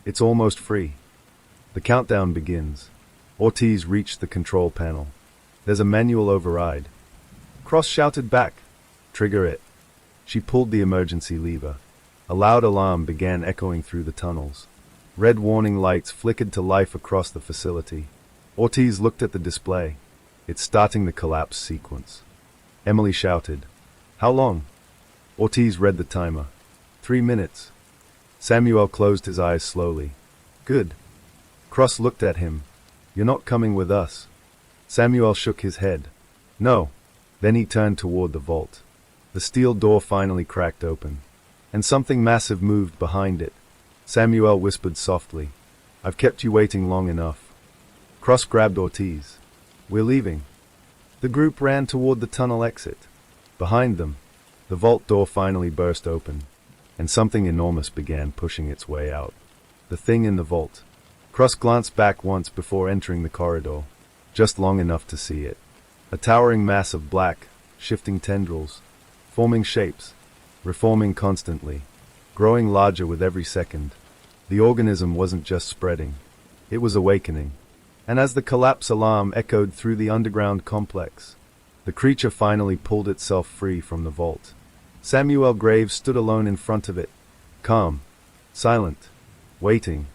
It's almost free. The countdown begins. Ortiz reached the control panel. There's a manual override. Cross shouted back, Trigger it. She pulled the emergency lever. A loud alarm began echoing through the tunnels. Red warning lights flickered to life across the facility. Ortiz looked at the display. It's starting the collapse sequence. Emily shouted, How long? Ortiz read the timer. 3 minutes. Samuel closed his eyes slowly. Good. Cross looked at him. You're not coming with us. Samuel shook his head. No. Then he turned toward the vault. The steel door finally cracked open. And something massive moved behind it. Samuel whispered softly, I've kept you waiting long enough. Cross grabbed Ortiz. We're leaving. The group ran toward the tunnel exit. Behind them, the vault door finally burst open, and something enormous began pushing its way out. The thing in the vault. Cross glanced back once before entering the corridor, just long enough to see it. A towering mass of black, shifting tendrils, forming shapes, reforming constantly, growing larger with every second. The organism wasn't just spreading, it was awakening. And as the collapse alarm echoed through the underground complex, the creature finally pulled itself free from the vault. Samuel Graves stood alone in front of it, calm, silent, waiting.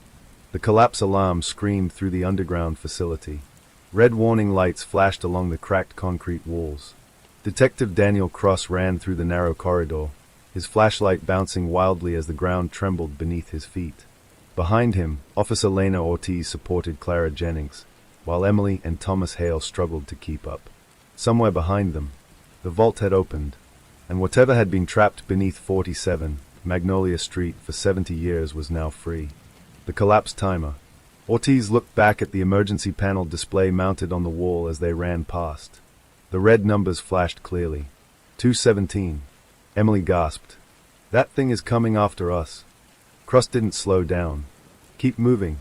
The collapse alarm screamed through the underground facility. Red warning lights flashed along the cracked concrete walls. Detective Daniel Cross ran through the narrow corridor, his flashlight bouncing wildly as the ground trembled beneath his feet. Behind him, Officer Lena Ortiz supported Clara Jennings, while Emily and Thomas Hale struggled to keep up. Somewhere behind them, the vault had opened, and whatever had been trapped beneath 47 Magnolia Street for 70 years was now free. The collapsed timer. Ortiz looked back at the emergency panel display mounted on the wall as they ran past. The red numbers flashed clearly. 217. Emily gasped. That thing is coming after us. Cross didn't slow down. Keep moving.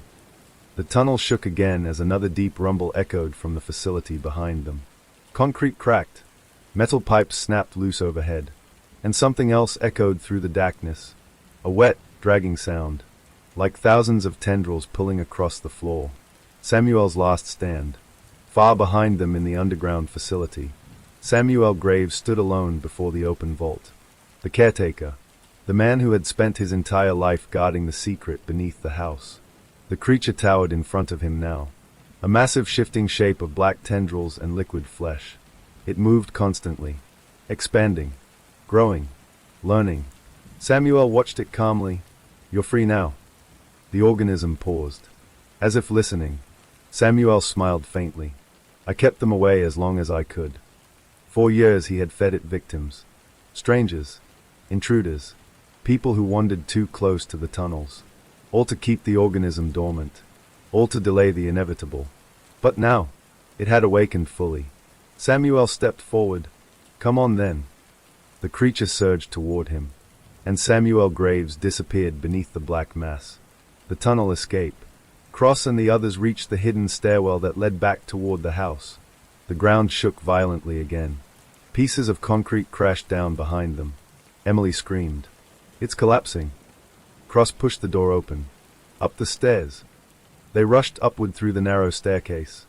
The tunnel shook again as another deep rumble echoed from the facility behind them. Concrete cracked. Metal pipes snapped loose overhead. And something else echoed through the darkness. A wet, dragging sound. Like thousands of tendrils pulling across the floor. Samuel's last stand. Far behind them in the underground facility, Samuel Graves stood alone before the open vault. The caretaker. The man who had spent his entire life guarding the secret beneath the house. The creature towered in front of him now. A massive shifting shape of black tendrils and liquid flesh. It moved constantly, expanding, growing, learning. Samuel watched it calmly. You're free now. The organism paused. As if listening, Samuel smiled faintly. I kept them away as long as I could. 4 years he had fed it victims. Strangers, intruders, people who wandered too close to the tunnels. All to keep the organism dormant. All to delay the inevitable. But now, it had awakened fully. Samuel stepped forward. Come on then. The creature surged toward him, and Samuel Graves disappeared beneath the black mass. The tunnel escape. Cross and the others reached the hidden stairwell that led back toward the house. The ground shook violently again. Pieces of concrete crashed down behind them. Emily screamed. It's collapsing. Cross pushed the door open. Up the stairs. They rushed upward through the narrow staircase.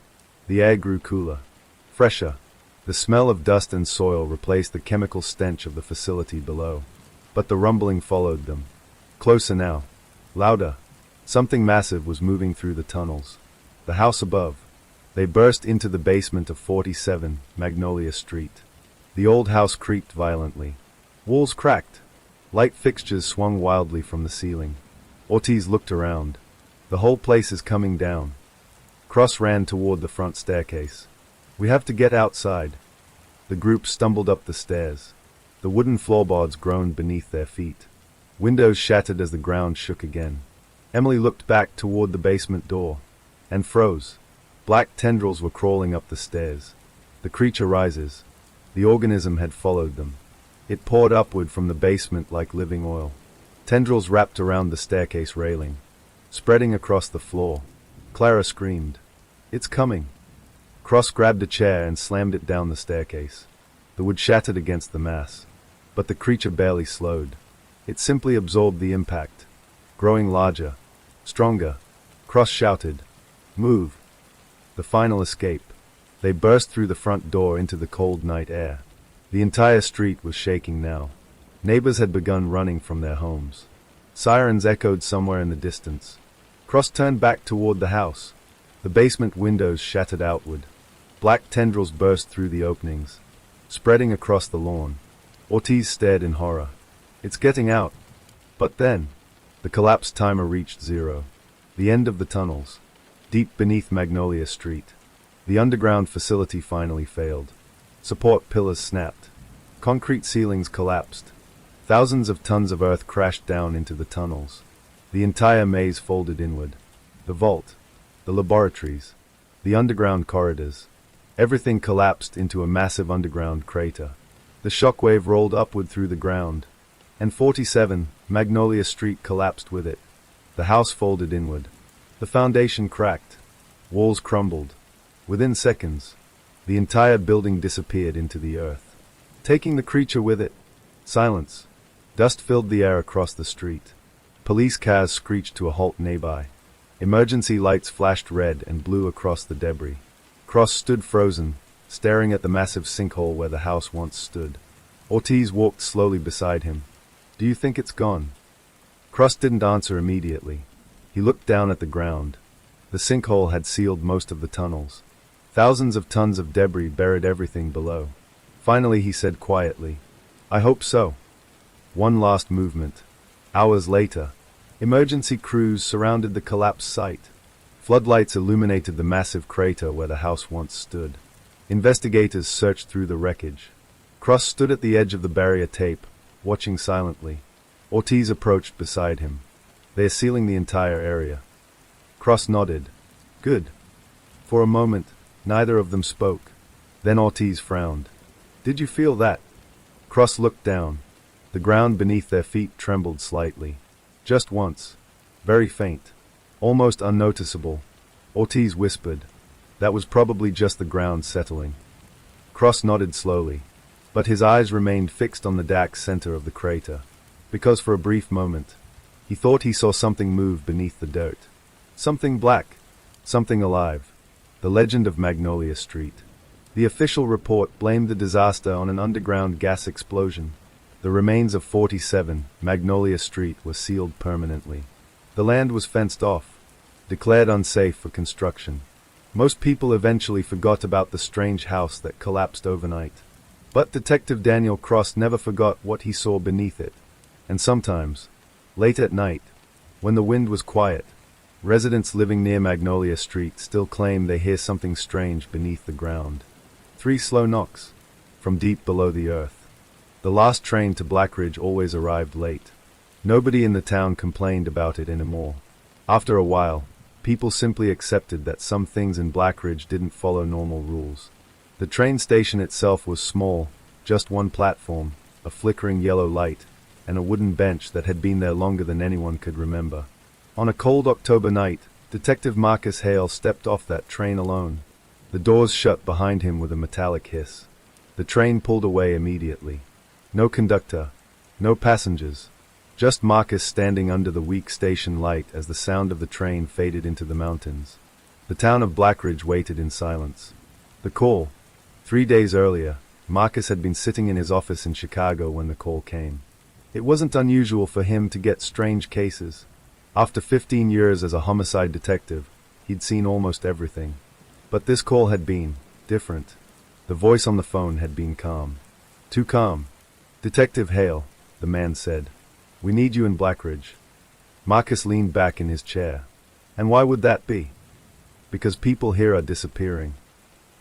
The air grew cooler, fresher. The smell of dust and soil replaced the chemical stench of the facility below. But the rumbling followed them. Closer now. Louder. Something massive was moving through the tunnels. The house above. They burst into the basement of 47 Magnolia Street. The old house creaked violently. Walls cracked. Light fixtures swung wildly from the ceiling. Ortiz looked around. The whole place is coming down. Cross ran toward the front staircase. We have to get outside. The group stumbled up the stairs. The wooden floorboards groaned beneath their feet. Windows shattered as the ground shook again. Emily looked back toward the basement door and froze. Black tendrils were crawling up the stairs. The creature rises. The organism had followed them. It poured upward from the basement like living oil. Tendrils wrapped around the staircase railing, spreading across the floor. Clara screamed. It's coming. Cross grabbed a chair and slammed it down the staircase. The wood shattered against the mass, but the creature barely slowed. It simply absorbed the impact. Growing larger, stronger, Cross shouted, Move! The final escape. They burst through the front door into the cold night air. The entire street was shaking now. Neighbors had begun running from their homes. Sirens echoed somewhere in the distance. Cross turned back toward the house. The basement windows shattered outward. Black tendrils burst through the openings, spreading across the lawn. Ortiz stared in horror. It's getting out. But then, the collapse timer reached 0. The end of the tunnels, deep beneath Magnolia Street. The underground facility finally failed. Support pillars snapped. Concrete ceilings collapsed. Thousands of tons of earth crashed down into the tunnels. The entire maze folded inward. The vault, the laboratories, the underground corridors. Everything collapsed into a massive underground crater. The shockwave rolled upward through the ground, and 47 Magnolia Street collapsed with it. The house folded inward. The foundation cracked. Walls crumbled. Within seconds, the entire building disappeared into the earth, taking the creature with it. Silence. Dust filled the air across the street. Police cars screeched to a halt nearby. Emergency lights flashed red and blue across the debris. Cross stood frozen, staring at the massive sinkhole where the house once stood. Ortiz walked slowly beside him. Do you think it's gone? Cross didn't answer immediately. He looked down at the ground. The sinkhole had sealed most of the tunnels. Thousands of tons of debris buried everything below. Finally he said quietly, I hope so. One last movement. Hours later, emergency crews surrounded the collapsed site. Floodlights illuminated the massive crater where the house once stood. Investigators searched through the wreckage. Cross stood at the edge of the barrier tape, watching silently. Ortiz approached beside him. They're sealing the entire area. Cross nodded. Good. For a moment, neither of them spoke. Then Ortiz frowned. Did you feel that? Cross looked down. The ground beneath their feet trembled slightly. Just once. Very faint. Almost unnoticeable. Ortiz whispered. That was probably just the ground settling. Cross nodded slowly, but his eyes remained fixed on the dark center of the crater, because for a brief moment, he thought he saw something move beneath the dirt. Something black. Something alive. The legend of Magnolia Street. The official report blamed the disaster on an underground gas explosion. The remains of 47 Magnolia Street were sealed permanently. The land was fenced off, declared unsafe for construction. Most people eventually forgot about the strange house that collapsed overnight. But Detective Daniel Cross never forgot what he saw beneath it. And sometimes, late at night, when the wind was quiet, residents living near Magnolia Street still claim they hear something strange beneath the ground. 3 slow knocks, from deep below the earth. The last train to Blackridge always arrived late. Nobody in the town complained about it anymore. After a while, people simply accepted that some things in Blackridge didn't follow normal rules. The train station itself was small, just one platform, a flickering yellow light, and a wooden bench that had been there longer than anyone could remember. On a cold October night, Detective Marcus Hale stepped off that train alone. The doors shut behind him with a metallic hiss. The train pulled away immediately. No conductor, no passengers, just Marcus standing under the weak station light as the sound of the train faded into the mountains. The town of Blackridge waited in silence. The call. 3 days earlier, Marcus had been sitting in his office in Chicago when the call came. It wasn't unusual for him to get strange cases. After 15 years as a homicide detective, he'd seen almost everything. But this call had been different. The voice on the phone had been calm. Too calm. "Detective Hale," the man said. "We need you in Blackridge." Marcus leaned back in his chair. "And why would that be?" "Because people here are disappearing."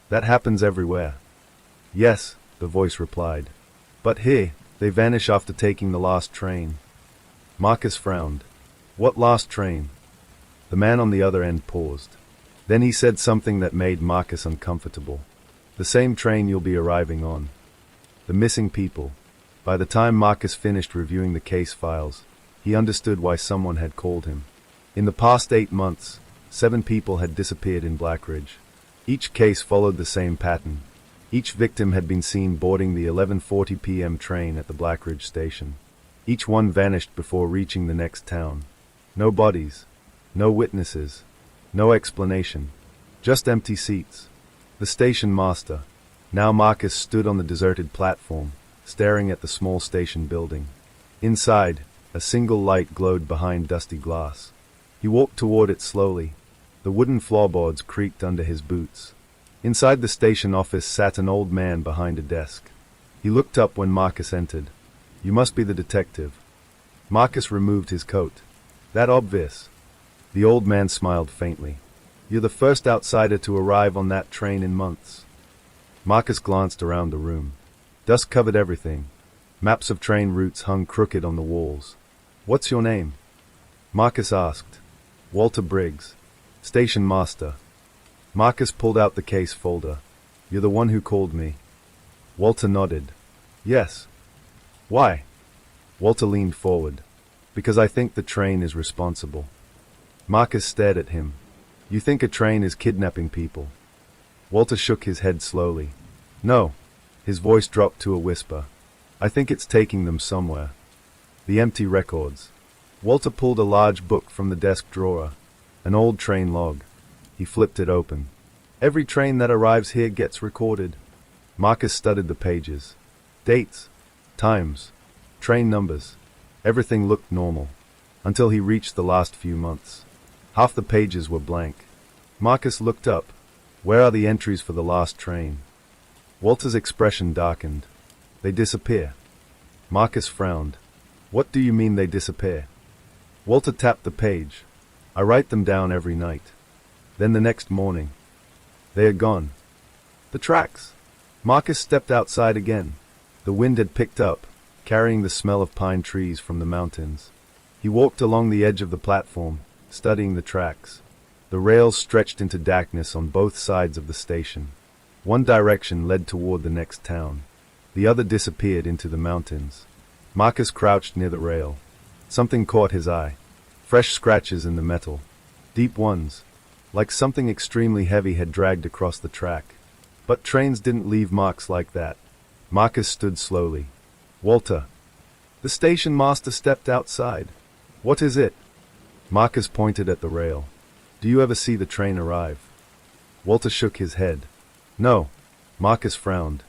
"That happens everywhere." "Yes," the voice replied. "But here, they vanish after taking the last train." Marcus frowned. "What last train?" The man on the other end paused. Then he said something that made Marcus uncomfortable. "The same train you'll be arriving on." The missing people. By the time Marcus finished reviewing the case files, he understood why someone had called him. In the past 8 months, 7 people had disappeared in Blackridge. Each case followed the same pattern. Each victim had been seen boarding the 11:40 p.m. train at the Blackridge station. Each one vanished before reaching the next town. No bodies, no witnesses, no explanation, just empty seats. The station master. Now Marcus stood on the deserted platform, staring at the small station building. Inside, a single light glowed behind dusty glass. He walked toward it slowly. The wooden floorboards creaked under his boots. Inside the station office sat an old man behind a desk. He looked up when Marcus entered. "You must be the detective." Marcus removed his coat. "That obvious?" The old man smiled faintly. "You're the first outsider to arrive on that train in months." Marcus glanced around the room. Dust covered everything. Maps of train routes hung crooked on the walls. "What's your name?" Marcus asked. "Walter Briggs, station master." Marcus pulled out the case folder. "You're the one who called me." Walter nodded. "Yes." "Why?" Walter leaned forward. "Because I think the train is responsible." Marcus stared at him. "You think a train is kidnapping people?" Walter shook his head slowly. "No." His voice dropped to a whisper. "I think it's taking them somewhere." The empty records. Walter pulled a large book from the desk drawer. An old train log. He flipped it open. "Every train that arrives here gets recorded." Marcus studied the pages. Dates, times, train numbers. Everything looked normal. Until he reached the last few months. Half the pages were blank. Marcus looked up. "Where are the entries for the last train?" Walter's expression darkened. "They disappear." Marcus frowned. "What do you mean they disappear?" Walter tapped the page. "I write them down every night. Then the next morning, they are gone." "The tracks." Marcus stepped outside again. The wind had picked up, carrying the smell of pine trees from the mountains. He walked along the edge of the platform, studying the tracks. The rails stretched into darkness on both sides of the station. One direction led toward the next town. The other disappeared into the mountains. Marcus crouched near the rail. Something caught his eye. Fresh scratches in the metal. Deep ones. Like something extremely heavy had dragged across the track. But trains didn't leave marks like that. Marcus stood slowly. "Walter." The station master stepped outside. "What is it?" Marcus pointed at the rail. "Do you ever see the train arrive?" Walter shook his head. "No." Marcus frowned.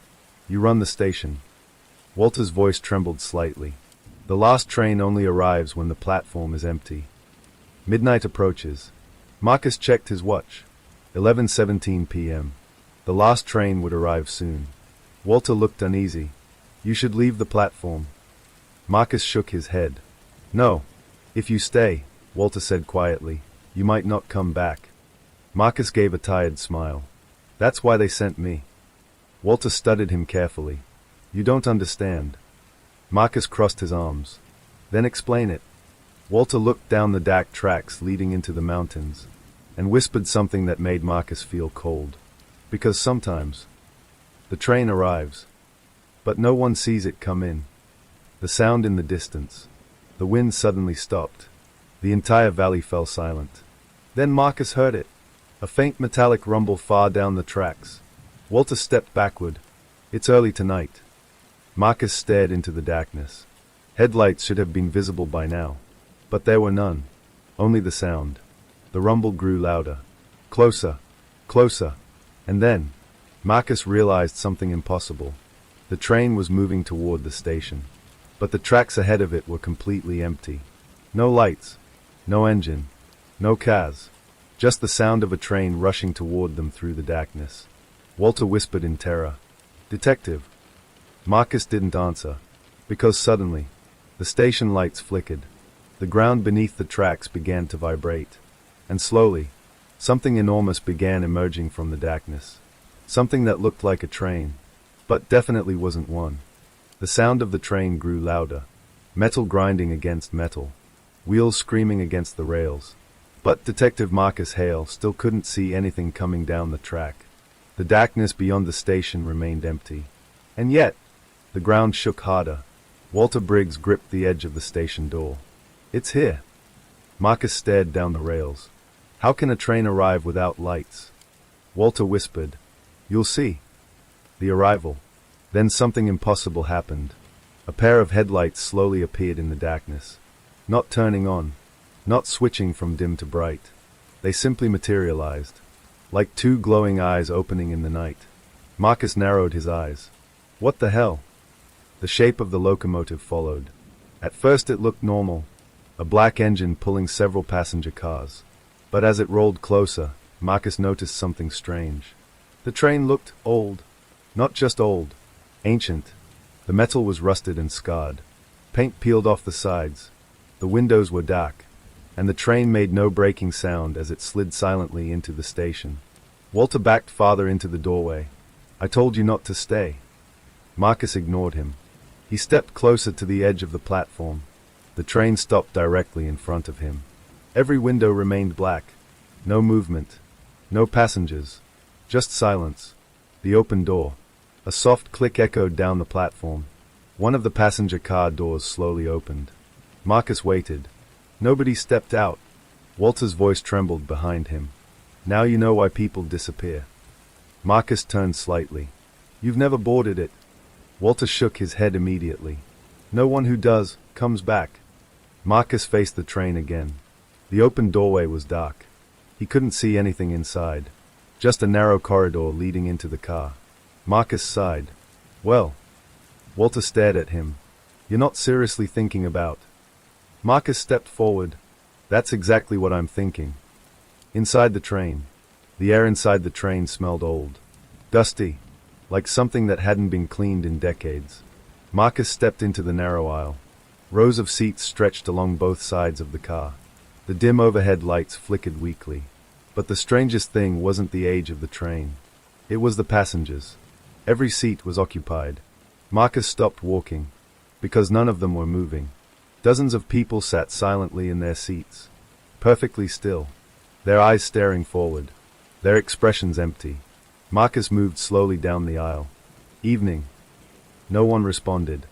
"You run the station." Walter's voice trembled slightly. "The last train only arrives when the platform is empty." Midnight approaches. Marcus checked his watch. 11:17 p.m. The last train would arrive soon. Walter looked uneasy. You should leave the platform. Marcus shook his head. No. If you stay, Walter said quietly, you might not come back. Marcus gave a tired smile. That's why they sent me. Walter studied him carefully. You don't understand. Marcus crossed his arms. Then explain it. Walter looked down the dark tracks leading into the mountains, and whispered something that made Marcus feel cold. Because sometimes, the train arrives, but no one sees it come in. The sound in the distance. The wind suddenly stopped. The entire valley fell silent. Then Marcus heard it. A faint metallic rumble far down the tracks. Walter stepped backward. It's early tonight. Marcus stared into the darkness. Headlights should have been visible by now. But there were none. Only the sound. The rumble grew louder. Closer. Closer. And then, Marcus realized something impossible. The train was moving toward the station. But the tracks ahead of it were completely empty. No lights. No engine. No cars. Just the sound of a train rushing toward them through the darkness. Walter whispered in terror. Detective. Marcus didn't answer. Because suddenly, the station lights flickered. The ground beneath the tracks began to vibrate. And slowly, something enormous began emerging from the darkness. Something that looked like a train, but definitely wasn't one. The sound of the train grew louder. Metal grinding against metal. Wheels screaming against the rails. But Detective Marcus Hale still couldn't see anything coming down the track. The darkness beyond the station remained empty. And yet, the ground shook harder. Walter Briggs gripped the edge of the station door. It's here. Marcus stared down the rails. How can a train arrive without lights? Walter whispered. You'll see. The arrival. Then something impossible happened. A pair of headlights slowly appeared in the darkness. Not turning on. Not switching from dim to bright. They simply materialized. Like two glowing eyes opening in the night. Marcus narrowed his eyes. What the hell? The shape of the locomotive followed. At first it looked normal. A black engine pulling several passenger cars. But as it rolled closer, Marcus noticed something strange. The train looked old. Not just old. Ancient. The metal was rusted and scarred. Paint peeled off the sides. The windows were dark. And the train made no braking sound as it slid silently into the station. Walter backed farther into the doorway. I told you not to stay. Marcus ignored him. He stepped closer to the edge of the platform. The train stopped directly in front of him. Every window remained black. No movement. No passengers. Just silence. The open door. A soft click echoed down the platform. One of the passenger car doors slowly opened. Marcus waited. Nobody stepped out. Walter's voice trembled behind him. Now you know why people disappear. Marcus turned slightly. You've never boarded it. Walter shook his head immediately. No one who does, comes back. Marcus faced the train again. The open doorway was dark. He couldn't see anything inside. Just a narrow corridor leading into the car. Marcus sighed. Well. Walter stared at him. You're not seriously thinking about. Marcus stepped forward. That's exactly what I'm thinking. Inside the train. The air inside the train smelled old. Dusty. Like something that hadn't been cleaned in decades. Marcus stepped into the narrow aisle. Rows of seats stretched along both sides of the car. The dim overhead lights flickered weakly. But the strangest thing wasn't the age of the train. It was the passengers. Every seat was occupied. Marcus stopped walking. Because none of them were moving. Dozens of people sat silently in their seats. Perfectly still. Their eyes staring forward. Their expressions empty. Marcus moved slowly down the aisle. Evening. No one responded.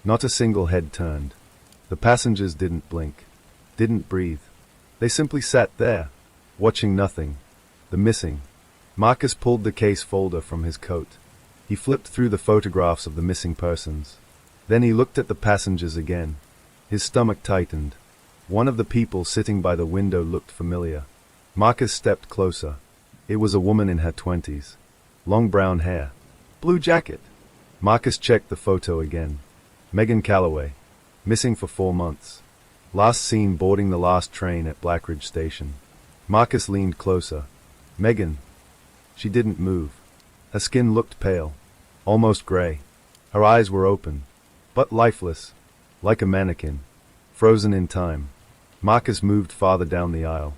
Not a single head turned. The passengers didn't blink. Didn't breathe. They simply sat there. Watching nothing. The missing. Marcus pulled the case folder from his coat. He flipped through the photographs of the missing persons. Then he looked at the passengers again. His stomach tightened. One of the people sitting by the window looked familiar. Marcus stepped closer. It was a woman in her 20s. Long brown hair. Blue jacket. Marcus checked the photo again. Megan Calloway. Missing for 4 months. Last seen boarding the last train at Blackridge Station. Marcus leaned closer. Megan. She didn't move. Her skin looked pale. almost gray. Her eyes were open, but lifeless, like a mannequin, frozen in time. Marcus moved farther down the aisle.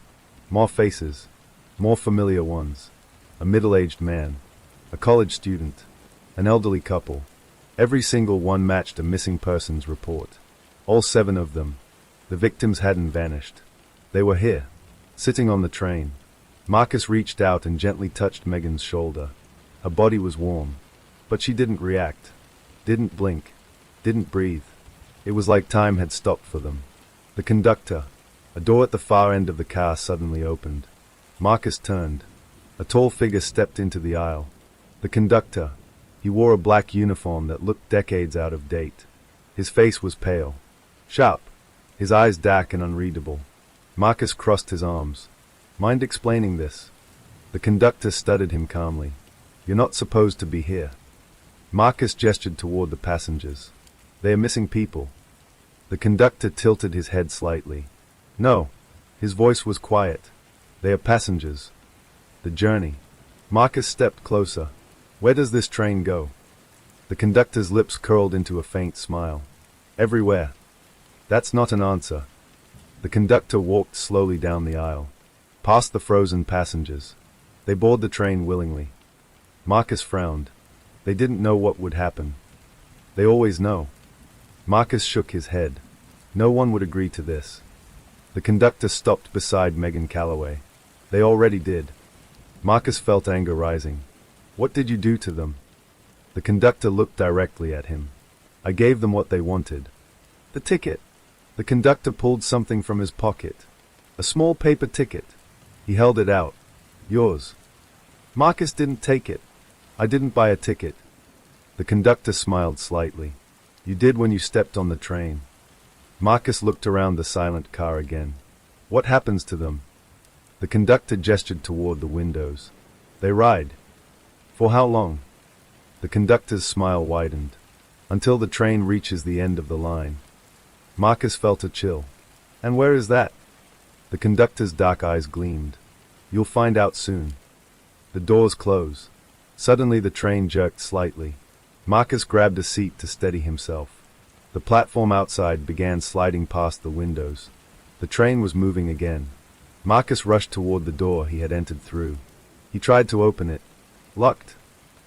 More faces, more familiar ones. A middle-aged man, a college student, an elderly couple. Every single one matched a missing persons report. All 7 of them. The victims hadn't vanished. They were here, sitting on the train. Marcus reached out and gently touched Megan's shoulder. Her body was warm, but she didn't react, didn't blink, didn't breathe. It was like time had stopped for them. The conductor, a door at the far end of the car suddenly opened. Marcus turned. A tall figure stepped into the aisle. The conductor. He wore a black uniform that looked decades out of date. His face was pale, sharp, his eyes dark and unreadable. Marcus crossed his arms. Mind explaining this? The conductor studied him calmly. You're not supposed to be here. Marcus gestured toward the passengers. They are missing people. The conductor tilted his head slightly. No. His voice was quiet. They are passengers. The journey. Marcus stepped closer. Where does this train go? The conductor's lips curled into a faint smile. Everywhere. That's not an answer. The conductor walked slowly down the aisle, past the frozen passengers. They board the train willingly. Marcus frowned. They didn't know what would happen. They always know. Marcus shook his head. No one would agree to this. The conductor stopped beside Megan Calloway. They already did. Marcus felt anger rising. What did you do to them? The conductor looked directly at him. I gave them what they wanted. The ticket. The conductor pulled something from his pocket. A small paper ticket. He held it out. Yours. Marcus didn't take it. I didn't buy a ticket. The conductor smiled slightly. You did when you stepped on the train. Marcus looked around the silent car again. What happens to them? The conductor gestured toward the windows. They ride. For how long? The conductor's smile widened. Until the train reaches the end of the line. Marcus felt a chill. And where is that? The conductor's dark eyes gleamed. You'll find out soon. The doors close. Suddenly the train jerked slightly. Marcus grabbed a seat to steady himself. The platform outside began sliding past the windows. The train was moving again. Marcus rushed toward the door he had entered through. He tried to open it. Locked.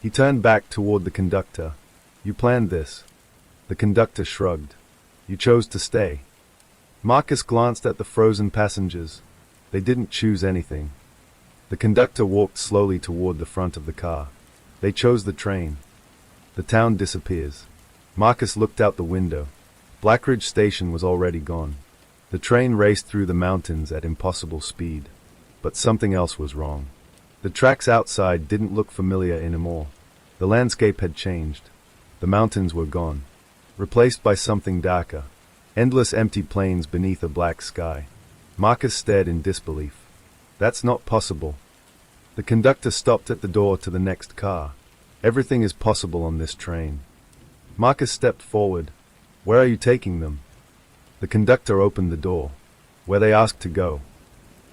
He turned back toward the conductor. You planned this. The conductor shrugged. You chose to stay. Marcus glanced at the frozen passengers. They didn't choose anything. The conductor walked slowly toward the front of the car. They chose the train. The town disappears. Marcus looked out the window. Blackridge Station was already gone. The train raced through the mountains at impossible speed. But something else was wrong. The tracks outside didn't look familiar anymore. The landscape had changed. The mountains were gone, replaced by something darker. Endless empty plains beneath a black sky. Marcus stared in disbelief. That's not possible. The conductor stopped at the door to the next car. Everything is possible on this train. Marcus stepped forward. Where are you taking them? The conductor opened the door. Where they asked to go.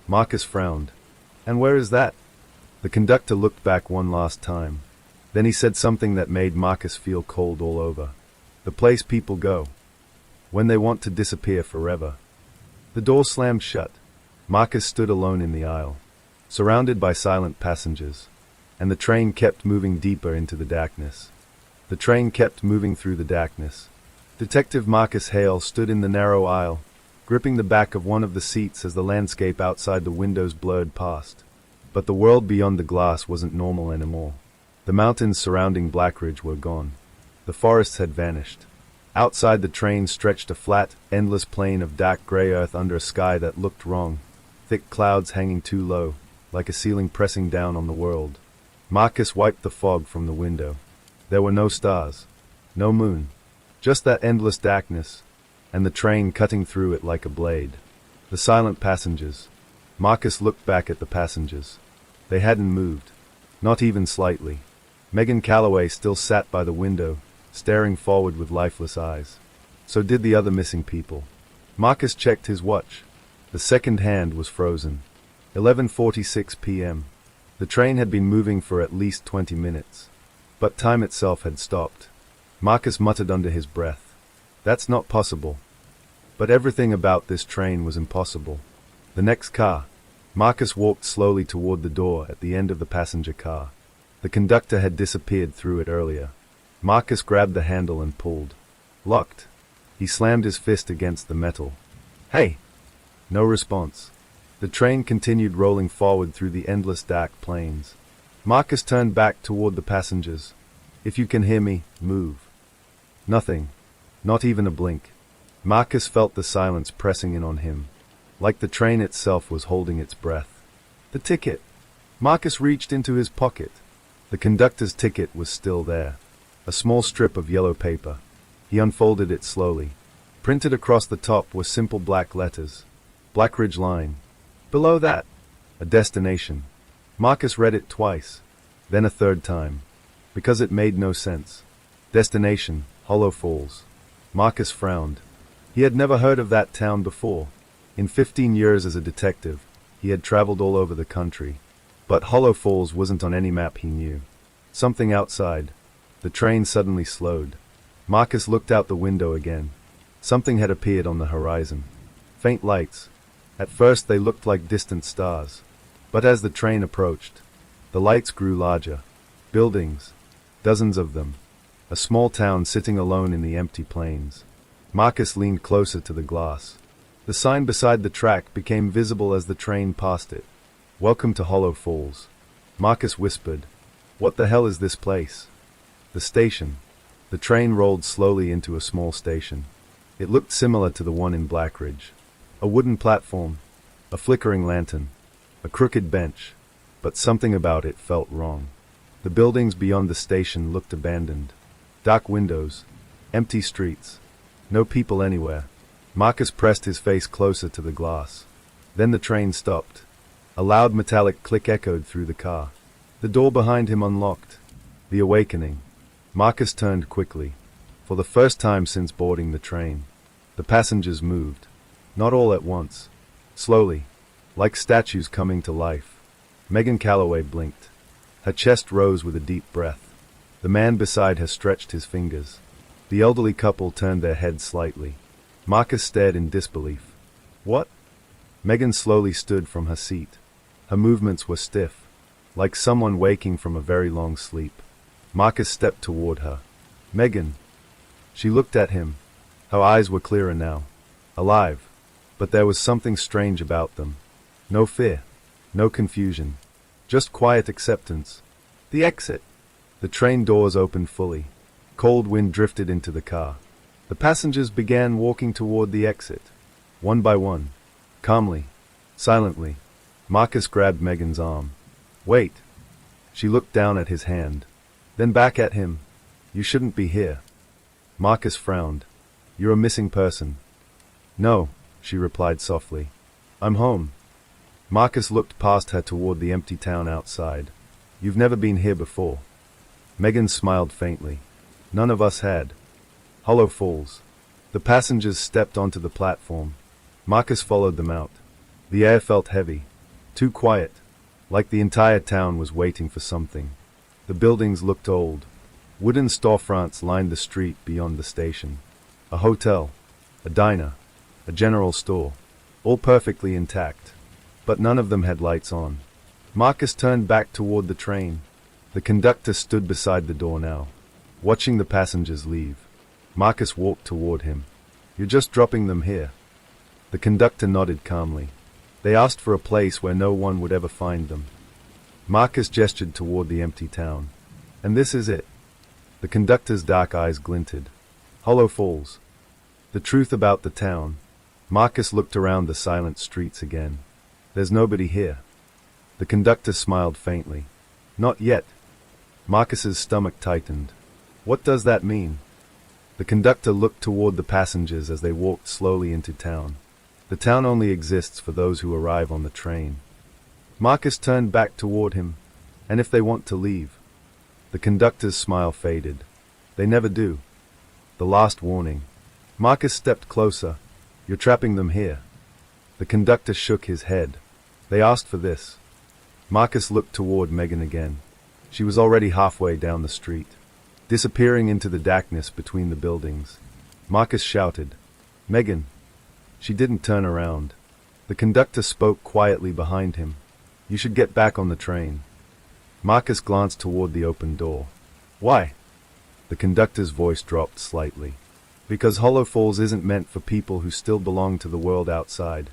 Marcus frowned. And where is that? The conductor looked back one last time. Then he said something that made Marcus feel cold all over. The place people go. When they want to disappear forever. The door slammed shut. Marcus stood alone in the aisle, surrounded by silent passengers. And the train kept moving deeper into the darkness. The train kept moving through the darkness. Detective Marcus Hale stood in the narrow aisle, gripping the back of one of the seats as the landscape outside the windows blurred past. But the world beyond the glass wasn't normal anymore. The mountains surrounding Blackridge were gone. The forests had vanished. Outside the train stretched a flat, endless plain of dark gray earth under a sky that looked wrong, thick clouds hanging too low, like a ceiling pressing down on the world. Marcus wiped the fog from the window. There were no stars, no moon, just that endless darkness, and the train cutting through it like a blade. The silent passengers. Marcus looked back at the passengers. They hadn't moved, not even slightly. Megan Calloway still sat by the window, staring forward with lifeless eyes. So did the other missing people. Marcus checked his watch. The second hand was frozen. 11:46 p.m. The train had been moving for at least 20 minutes. But time itself had stopped. Marcus muttered under his breath. That's not possible. But everything about this train was impossible. The next car. Marcus walked slowly toward the door at the end of the passenger car. The conductor had disappeared through it earlier. Marcus grabbed the handle and pulled. Locked. He slammed his fist against the metal. Hey! No response. The train continued rolling forward through the endless dark plains. Marcus turned back toward the passengers. If you can hear me, move. Nothing. Not even a blink. Marcus felt the silence pressing in on him, like the train itself was holding its breath. The ticket. Marcus reached into his pocket. The conductor's ticket was still there. A small strip of yellow paper. He unfolded it slowly. Printed across the top were simple black letters. Blackridge Line. Below that, a destination. Marcus read it twice, then a third time, because it made no sense. Destination, Hollow Falls. Marcus frowned. He had never heard of that town before. In 15 years as a detective, he had traveled all over the country. But Hollow Falls wasn't on any map he knew. Something outside. The train suddenly slowed. Marcus looked out the window again. Something had appeared on the horizon. Faint lights. At first they looked like distant stars. But as the train approached, the lights grew larger. Buildings. Dozens of them. A small town sitting alone in the empty plains. Marcus leaned closer to the glass. The sign beside the track became visible as the train passed it. Welcome to Hollow Falls. Marcus whispered. What the hell is this place? The station. The train rolled slowly into a small station. It looked similar to the one in Blackridge. A wooden platform. A flickering lantern. A crooked bench. But something about it felt wrong. The buildings beyond the station looked abandoned. Dark windows. Empty streets. No people anywhere. Marcus pressed his face closer to the glass. Then the train stopped. A loud metallic click echoed through the car. The door behind him unlocked. The awakening. Marcus turned quickly. For the first time since boarding the train, the passengers moved. Not all at once. Slowly. Like statues coming to life. Megan Calloway blinked. Her chest rose with a deep breath. The man beside her stretched his fingers. The elderly couple turned their heads slightly. Marcus stared in disbelief. What? Megan slowly stood from her seat. Her movements were stiff, like someone waking from a very long sleep. Marcus stepped toward her. Megan. She looked at him. Her eyes were clearer now. Alive. But there was something strange about them. No fear. No confusion. Just quiet acceptance. The exit. The train doors opened fully. Cold wind drifted into the car. The passengers began walking toward the exit. One by one. Calmly. Silently. Marcus grabbed Megan's arm. Wait. She looked down at his hand. Then back at him. You shouldn't be here. Marcus frowned. You're a missing person. No, she replied softly. I'm home. Marcus looked past her toward the empty town outside. You've never been here before. Megan smiled faintly. None of us had. Hollow Falls. The passengers stepped onto the platform. Marcus followed them out. The air felt heavy. Too quiet. Like the entire town was waiting for something. The buildings looked old. Wooden storefronts lined the street beyond the station. A hotel. A diner. A general store. All perfectly intact. But none of them had lights on. Marcus turned back toward the train. The conductor stood beside the door now, watching the passengers leave. Marcus walked toward him. You're just dropping them here. The conductor nodded calmly. They asked for a place where no one would ever find them. Marcus gestured toward the empty town. And this is it. The conductor's dark eyes glinted. Hollow Falls. The truth about the town. Marcus looked around the silent streets again. There's nobody here. The conductor smiled faintly. Not yet. Marcus's stomach tightened. What does that mean? The conductor looked toward the passengers as they walked slowly into town. The town only exists for those who arrive on the train. Marcus turned back toward him. And if they want to leave? The conductor's smile faded. They never do. The last warning. Marcus stepped closer. You're trapping them here. The conductor shook his head. They asked for this. Marcus looked toward Megan again. She was already halfway down the street, disappearing into the darkness between the buildings. Marcus shouted, "Megan!" She didn't turn around. The conductor spoke quietly behind him. "You should get back on the train." Marcus glanced toward the open door. "Why?" The conductor's voice dropped slightly. "Because Hollow Falls isn't meant for people who still belong to the world outside."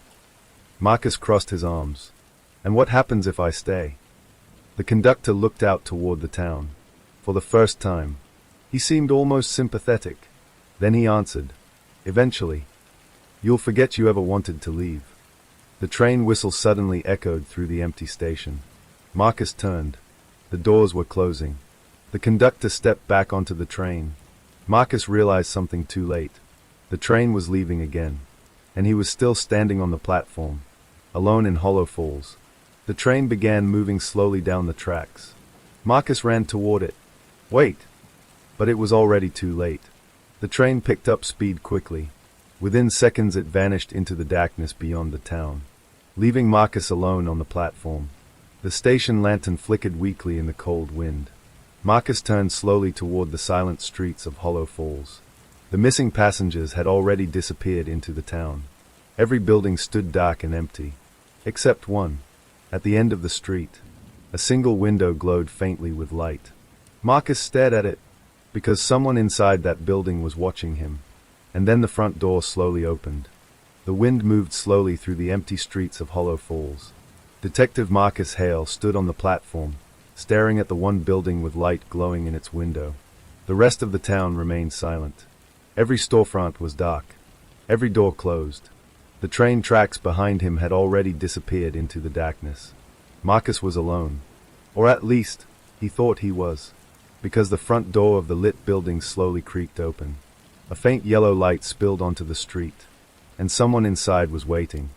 Marcus crossed his arms. "And what happens if I stay?" The conductor looked out toward the town. For the first time, he seemed almost sympathetic. Then he answered, "Eventually. You'll forget you ever wanted to leave." The train whistle suddenly echoed through the empty station. Marcus turned. The doors were closing. The conductor stepped back onto the train. Marcus realized something too late. The train was leaving again, and he was still standing on the platform, alone in Hollow Falls. The train began moving slowly down the tracks. Marcus ran toward it. "Wait!" But it was already too late. The train picked up speed quickly. Within seconds it vanished into the darkness beyond the town, leaving Marcus alone on the platform. The station lantern flickered weakly in the cold wind. Marcus turned slowly toward the silent streets of Hollow Falls. The missing passengers had already disappeared into the town. Every building stood dark and empty, except one. At the end of the street, a single window glowed faintly with light. Marcus stared at it, because someone inside that building was watching him. And then the front door slowly opened. The wind moved slowly through the empty streets of Hollow Falls. Detective Marcus Hale stood on the platform, staring at the one building with light glowing in its window. The rest of the town remained silent. Every storefront was dark. Every door closed. The train tracks behind him had already disappeared into the darkness. Marcus was alone. Or at least, he thought he was, because the front door of the lit building slowly creaked open. A faint yellow light spilled onto the street, and someone inside was waiting.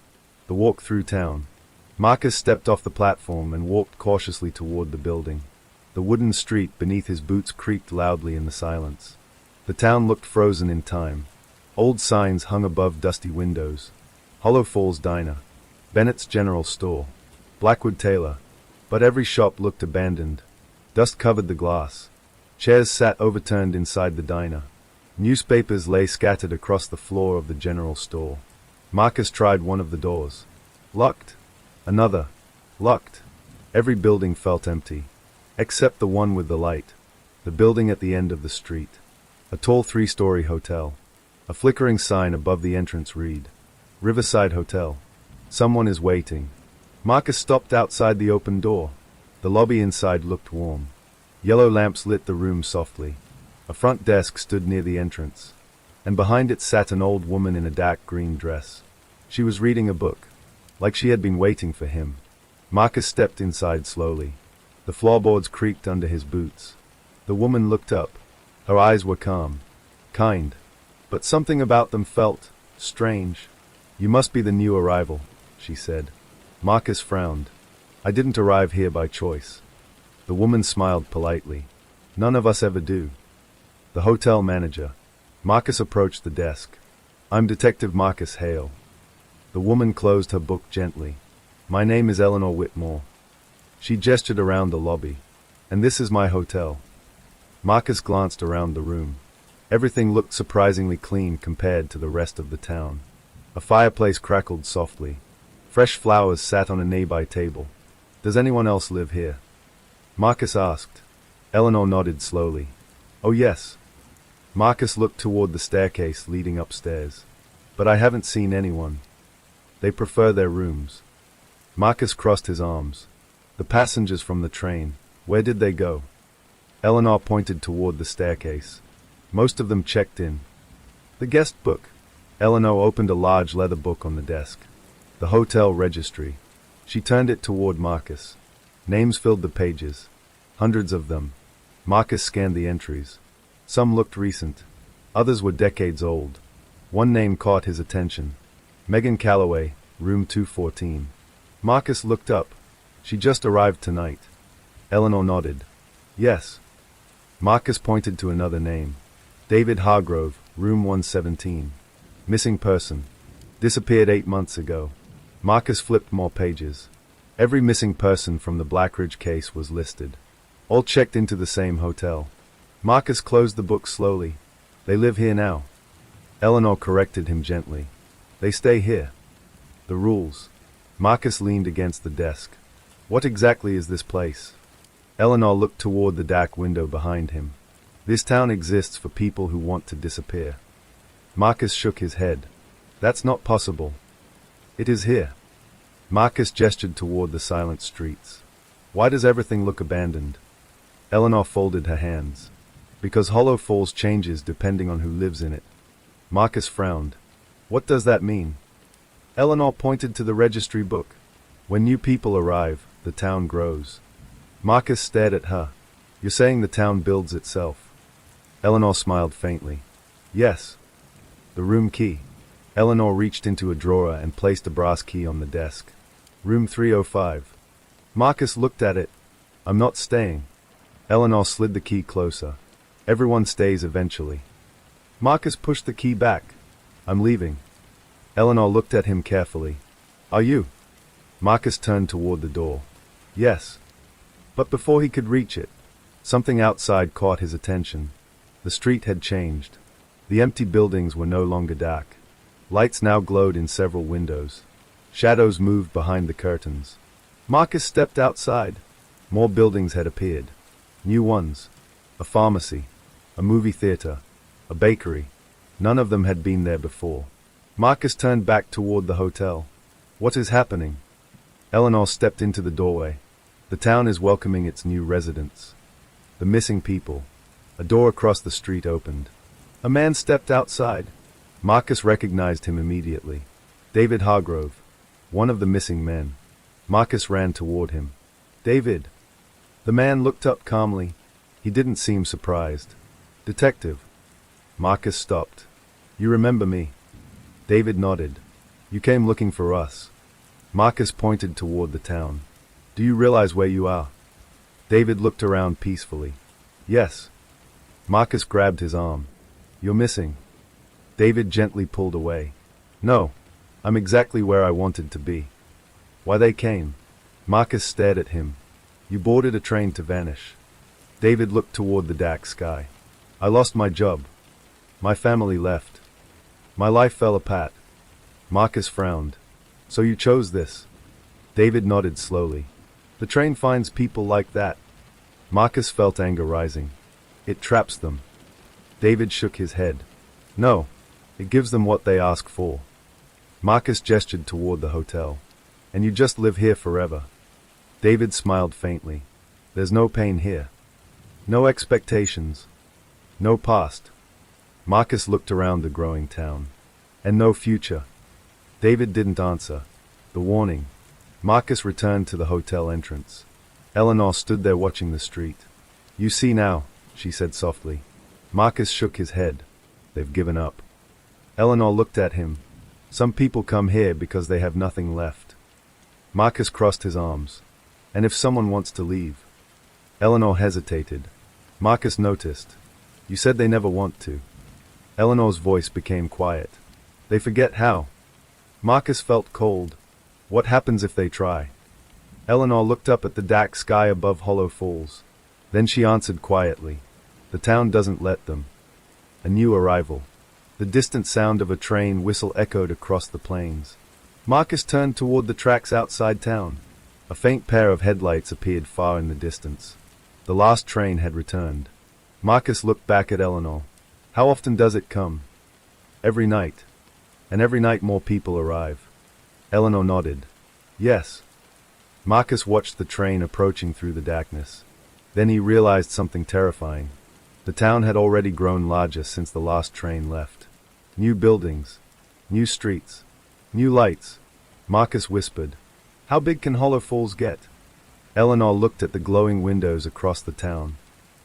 The walk through town. Marcus stepped off the platform and walked cautiously toward the building. The wooden street beneath his boots creaked loudly in the silence. The town looked frozen in time. Old signs hung above dusty windows. Hollow Falls Diner, Bennett's General Store, Blackwood Tailor. But every shop looked abandoned. Dust covered the glass. Chairs sat overturned inside the diner. Newspapers lay scattered across the floor of the general store. Marcus tried one of the doors. Locked. Another. Locked. Every building felt empty, except the one with the light. The building at the end of the street. A tall 3-story hotel. A flickering sign above the entrance read, "Riverside Hotel. Someone is waiting." Marcus stopped outside the open door. The lobby inside looked warm. Yellow lamps lit the room softly. A front desk stood near the entrance, and behind it sat an old woman in a dark green dress. She was reading a book, like she had been waiting for him. Marcus stepped inside slowly. The floorboards creaked under his boots. The woman looked up. Her eyes were calm, kind, but something about them felt strange. "You must be the new arrival," she said. Marcus frowned. "I didn't arrive here by choice." The woman smiled politely. "None of us ever do." The hotel manager. Marcus approached the desk. "I'm Detective Marcus Hale." The woman closed her book gently. "My name is Eleanor Whitmore." She gestured around the lobby. "And this is my hotel." Marcus glanced around the room. Everything looked surprisingly clean compared to the rest of the town. A fireplace crackled softly. Fresh flowers sat on a nearby table. "Does anyone else live here?" Marcus asked. Eleanor nodded slowly. "Oh yes." Marcus looked toward the staircase leading upstairs. "But I haven't seen anyone. They prefer their rooms." Marcus crossed his arms. "The passengers from the train, where did they go?" Eleanor pointed toward the staircase. "Most of them checked in." "The guest book." Eleanor opened a large leather book on the desk. "The hotel registry." She turned it toward Marcus. Names filled the pages. Hundreds of them. Marcus scanned the entries. Some looked recent. Others were decades old. One name caught his attention. Megan Calloway, room 214. Marcus looked up. "She just arrived tonight." Eleanor nodded. "Yes." Marcus pointed to another name. David Hargrove, room 117. Missing person. Disappeared 8 months ago. Marcus flipped more pages. Every missing person from the Blackridge case was listed. All checked into the same hotel. Marcus closed the book slowly. They live here now. Eleanor corrected him gently. They stay here. The rules. Marcus leaned against the desk. What exactly is this place? Eleanor looked toward the dark window behind him. This town exists for people who want to disappear. Marcus shook his head. That's not possible. It is here. Marcus gestured toward the silent streets. Why does everything look abandoned? Eleanor folded her hands. Because Hollow Falls changes depending on who lives in it. Marcus frowned. What does that mean? Eleanor pointed to the registry book. When new people arrive, the town grows. Marcus stared at her. You're saying the town builds itself? Eleanor smiled faintly. Yes. The room key. Eleanor reached into a drawer and placed a brass key on the desk. Room 305. Marcus looked at it. I'm not staying. Eleanor slid the key closer. Everyone stays eventually. Marcus pushed the key back. I'm leaving. Eleanor looked at him carefully. Are you? Marcus turned toward the door. Yes. But before he could reach it, something outside caught his attention. The street had changed. The empty buildings were no longer dark. Lights now glowed in several windows. Shadows moved behind the curtains. Marcus stepped outside. More buildings had appeared. New ones. A pharmacy. A movie theater. A bakery. None of them had been there before. Marcus turned back toward the hotel. What is happening? Eleanor stepped into the doorway. The town is welcoming its new residents. The missing people. A door across the street opened. A man stepped outside. Marcus recognized him immediately. David Hargrove, one of the missing men. Marcus ran toward him. David. The man looked up calmly. He didn't seem surprised. Detective. Marcus stopped. You remember me? David nodded. You came looking for us. Marcus pointed toward the town. Do you realize where you are? David looked around peacefully. Yes. Marcus grabbed his arm. You're missing. David gently pulled away. No. I'm exactly where I wanted to be. Why they came? Marcus stared at him. You boarded a train to vanish. David looked toward the dark sky. I lost my job. My family left. My life fell apart. Marcus frowned. So you chose this? David nodded slowly. The train finds people like that. Marcus felt anger rising. It traps them. David shook his head. No. It gives them what they ask for. Marcus gestured toward the hotel. And you just live here forever. David smiled faintly. There's no pain here. No expectations. No past. Marcus looked around the growing town. And no future. David didn't answer. The warning. Marcus returned to the hotel entrance. Eleanor stood there watching the street. You see now, she said softly. Marcus shook his head. They've given up. Eleanor looked at him. Some people come here because they have nothing left. Marcus crossed his arms. And if someone wants to leave? Eleanor hesitated. Marcus noticed. You said they never want to. Eleanor's voice became quiet. They forget how. Marcus felt cold. What happens if they try? Eleanor looked up at the dark sky above Hollow Falls. Then she answered quietly. The town doesn't let them. A new arrival. The distant sound of a train whistle echoed across the plains. Marcus turned toward the tracks outside town. A faint pair of headlights appeared far in the distance. The last train had returned. Marcus looked back at Eleanor. How often does it come? Every night. And every night more people arrive. Eleanor nodded. Yes. Marcus watched the train approaching through the darkness. Then he realized something terrifying. The town had already grown larger since the last train left. New buildings. New streets. New lights. Marcus whispered. How big can Hollow Falls get? Eleanor looked at the glowing windows across the town.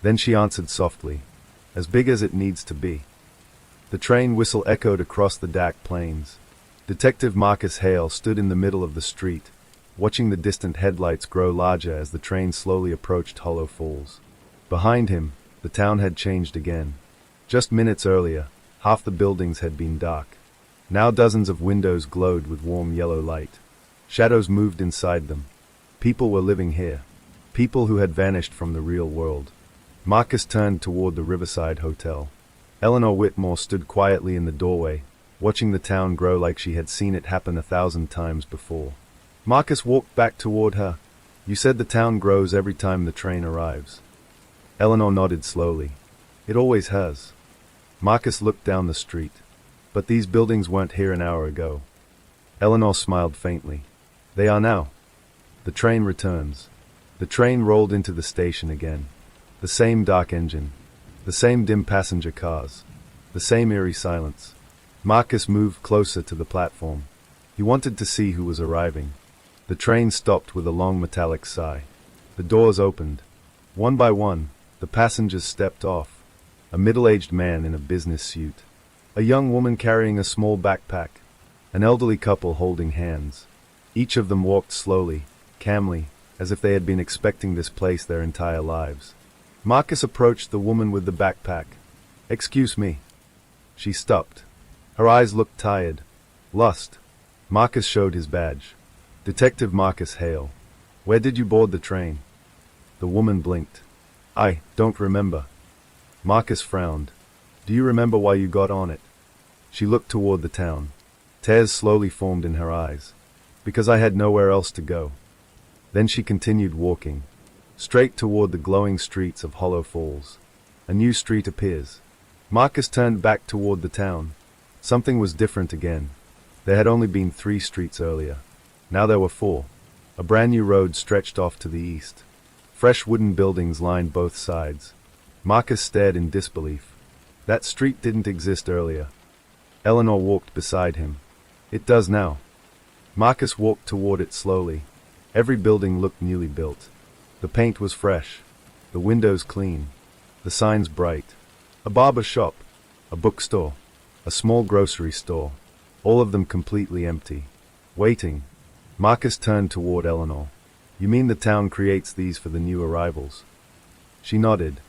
Then she answered softly. As big as it needs to be. The train whistle echoed across the dark plains. Detective Marcus Hale stood in the middle of the street, watching the distant headlights grow larger as the train slowly approached Hollow Falls. Behind him, the town had changed again. Just minutes earlier, half the buildings had been dark. Now dozens of windows glowed with warm yellow light. Shadows moved inside them. People were living here. people who had vanished from the real world. Marcus turned toward the Riverside Hotel. Eleanor Whitmore stood quietly in the doorway, watching the town grow like she had seen it happen 1,000 times before. Marcus walked back toward her. "You said the town grows every time the train arrives." Eleanor nodded slowly. "It always has." Marcus looked down the street. "But these buildings weren't here an hour ago." Eleanor smiled faintly. "They are now." The train returns. The train rolled into the station again. The same dark engine. The same dim passenger cars. The same eerie silence. Marcus moved closer to the platform. He wanted to see who was arriving. The train stopped with a long metallic sigh. The doors opened. One by one, the passengers stepped off. A middle-aged man in a business suit. A young woman carrying a small backpack. An elderly couple holding hands. Each of them walked slowly, calmly, as if they had been expecting this place their entire lives. Marcus approached the woman with the backpack. "Excuse me." She stopped. Her eyes looked tired. Lost. Marcus showed his badge. "Detective Marcus Hale. Where did you board the train?" The woman blinked. "I don't remember." Marcus frowned. "Do you remember why you got on it?" She looked toward the town. Tears slowly formed in her eyes. "Because I had nowhere else to go." Then she continued walking, straight toward the glowing streets of Hollow Falls. A new street appears. Marcus turned back toward the town. Something was different again. There had only been 3 streets earlier. Now there were 4. A brand new road stretched off to the east. Fresh wooden buildings lined both sides. Marcus stared in disbelief. That street didn't exist earlier. Eleanor walked beside him. "It does now." Marcus walked toward it slowly. Every building looked newly built. The paint was fresh. The windows clean. The signs bright. A barber shop. A bookstore. A small grocery store. All of them completely empty. Waiting. Marcus turned toward Eleanor. "You mean the town creates these for the new arrivals?" She nodded.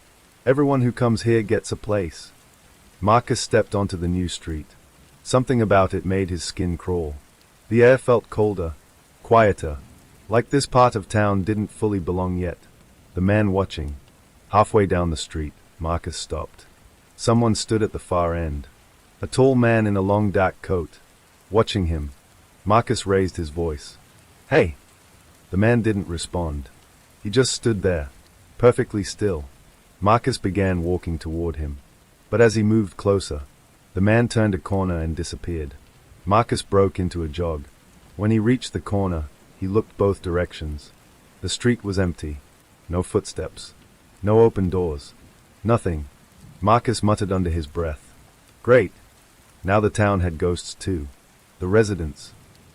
"Everyone who comes here gets a place." Marcus stepped onto the new street. Something about it made his skin crawl. The air felt colder, quieter, like this part of town didn't fully belong yet. The man watching. Halfway down the street, Marcus stopped. Someone stood at the far end. A tall man in a long dark coat. Watching him. Marcus raised his voice. "Hey!" The man didn't respond. He just stood there, perfectly still. Marcus began walking toward him. But as he moved closer, the man turned a corner and disappeared. Marcus broke into a jog. When he reached the corner, he looked both directions. The street was empty. No footsteps. No open doors. Nothing. Marcus muttered under his breath. Great. Now the town had ghosts too. The residents.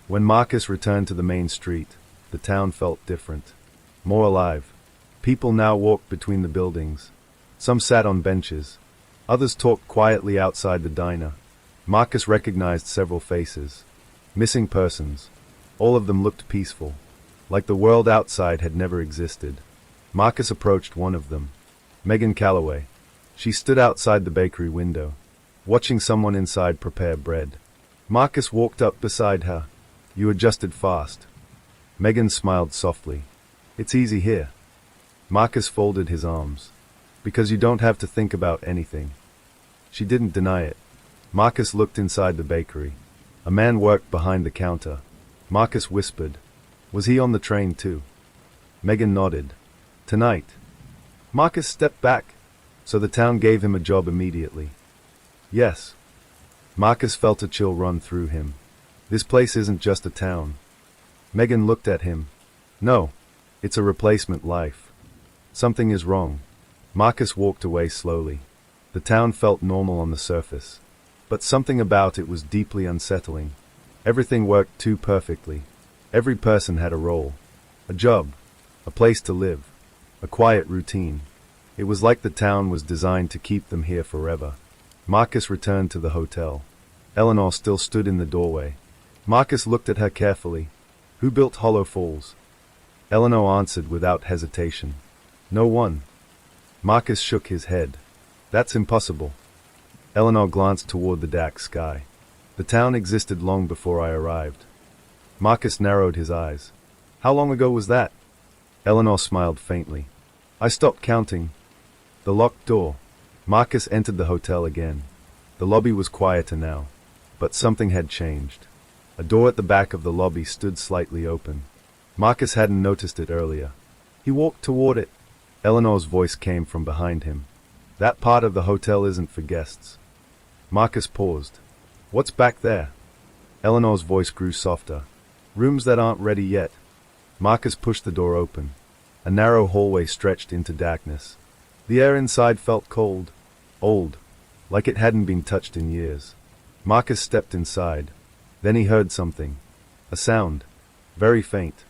When Marcus returned to the main street, the town felt different. More alive. People now walked between the buildings. Some sat on benches. Others talked quietly outside the diner. Marcus recognized several faces. Missing persons. All of them looked peaceful. Like the world outside had never existed. Marcus approached one of them. Megan Calloway. She stood outside the bakery window, watching someone inside prepare bread. Marcus walked up beside her. "You adjusted fast." Megan smiled softly. "It's easy here." Marcus folded his arms. "Because you don't have to think about anything." She didn't deny it. Marcus looked inside the bakery. A man worked behind the counter. Marcus whispered, "Was he on the train too?" Megan nodded. "Tonight." Marcus stepped back. "So the town gave him a job immediately." "Yes." Marcus felt a chill run through him. This place isn't just a town. Megan looked at him. "No, it's a replacement life. Something is wrong." Marcus walked away slowly. The town felt normal on the surface, but something about it was deeply unsettling. Everything worked too perfectly. Every person had a role, a job, a place to live, a quiet routine. It was like the town was designed to keep them here forever. Marcus returned to the hotel. Eleanor still stood in the doorway. Marcus looked at her carefully. "Who built Hollow Falls?" Eleanor answered without hesitation. "No one." Marcus shook his head. "That's impossible." Eleanor glanced toward the dark sky. "The town existed long before I arrived." Marcus narrowed his eyes. "How long ago was that?" Eleanor smiled faintly. I stopped counting. The locked door. Marcus entered the hotel again. The lobby was quieter now, but something had changed. A door at the back of the lobby stood slightly open. Marcus hadn't noticed it earlier. He walked toward it. Eleanor's voice came from behind him. That part of the hotel isn't for guests. Marcus paused. What's back there? Eleanor's voice grew softer. Rooms that aren't ready yet. Marcus pushed the door open. A narrow hallway stretched into darkness. The air inside felt cold, old, like it hadn't been touched in years. Marcus stepped inside. Then he heard something. A sound. Very faint.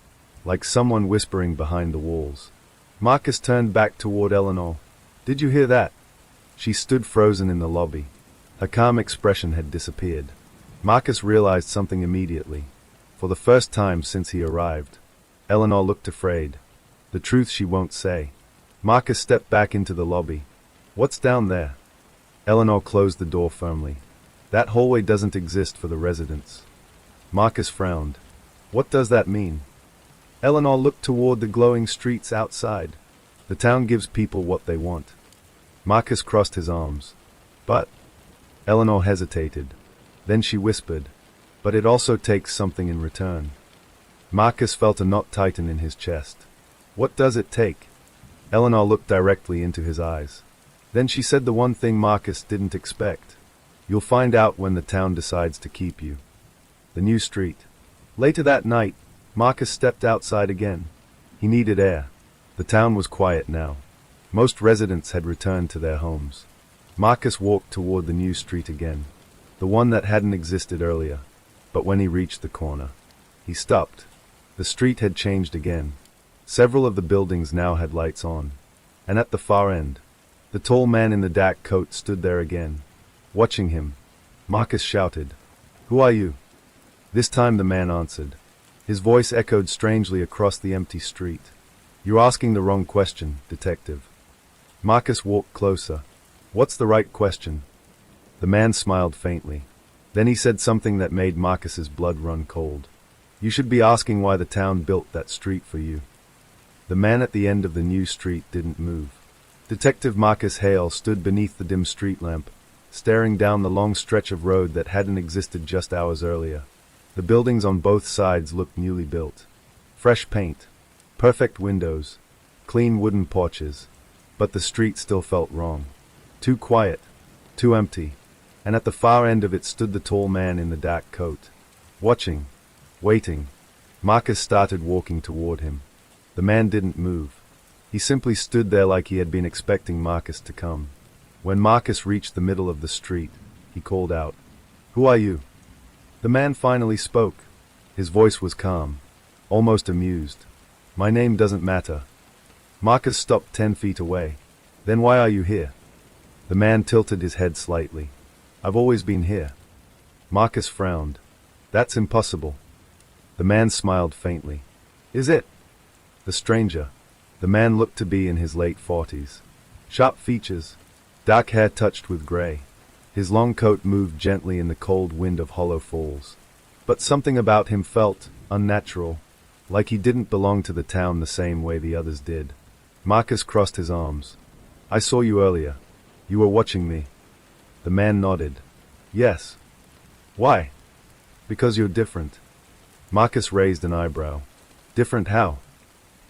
Like someone whispering behind the walls. Marcus turned back toward Eleanor. Did you hear that? She stood frozen in the lobby. Her calm expression had disappeared. Marcus realized something immediately. For the first time since he arrived, Eleanor looked afraid. The truth she won't say. Marcus stepped back into the lobby. What's down there? Eleanor closed the door firmly. That hallway doesn't exist for the residents. Marcus frowned. What does that mean? Eleanor looked toward the glowing streets outside. The town gives people what they want. Marcus crossed his arms. But... Eleanor hesitated. Then she whispered, but it also takes something in return. Marcus felt a knot tighten in his chest. What does it take? Eleanor looked directly into his eyes. Then she said the one thing Marcus didn't expect. You'll find out when the town decides to keep you. The new street. Later that night, Marcus stepped outside again. He needed air. The town was quiet now. Most residents had returned to their homes. Marcus walked toward the new street again, the one that hadn't existed earlier. But when he reached the corner, he stopped. The street had changed again. Several of the buildings now had lights on. And at the far end, the tall man in the dark coat stood there again. Watching him, Marcus shouted, "Who are you?" This time the man answered. His voice echoed strangely across the empty street. "You're asking the wrong question, detective." Marcus walked closer. "What's the right question?" The man smiled faintly. Then he said something that made Marcus's blood run cold. "You should be asking why the town built that street for you." The man at the end of the new street didn't move. Detective Marcus Hale stood beneath the dim street lamp, staring down the long stretch of road that hadn't existed just hours earlier. The buildings on both sides looked newly built. Fresh paint, perfect windows, clean wooden porches. But the street still felt wrong. Too quiet, too empty. And at the far end of it stood the tall man in the dark coat. Watching, waiting. Marcus started walking toward him. The man didn't move. He simply stood there like he had been expecting Marcus to come. When Marcus reached the middle of the street, he called out, "Who are you?" The man finally spoke. His voice was calm, almost amused. "My name doesn't matter." Marcus stopped 10 feet away. "Then why are you here?" The man tilted his head slightly. "I've always been here." Marcus frowned. "That's impossible." The man smiled faintly. "Is it?" The stranger. The man looked to be in his late 40s. Sharp features, dark hair touched with gray. His long coat moved gently in the cold wind of Hollow Falls. But something about him felt unnatural, like he didn't belong to the town the same way the others did. Marcus crossed his arms. "I saw you earlier. You were watching me." The man nodded. "Yes." "Why?" "Because you're different." Marcus raised an eyebrow. "Different how?"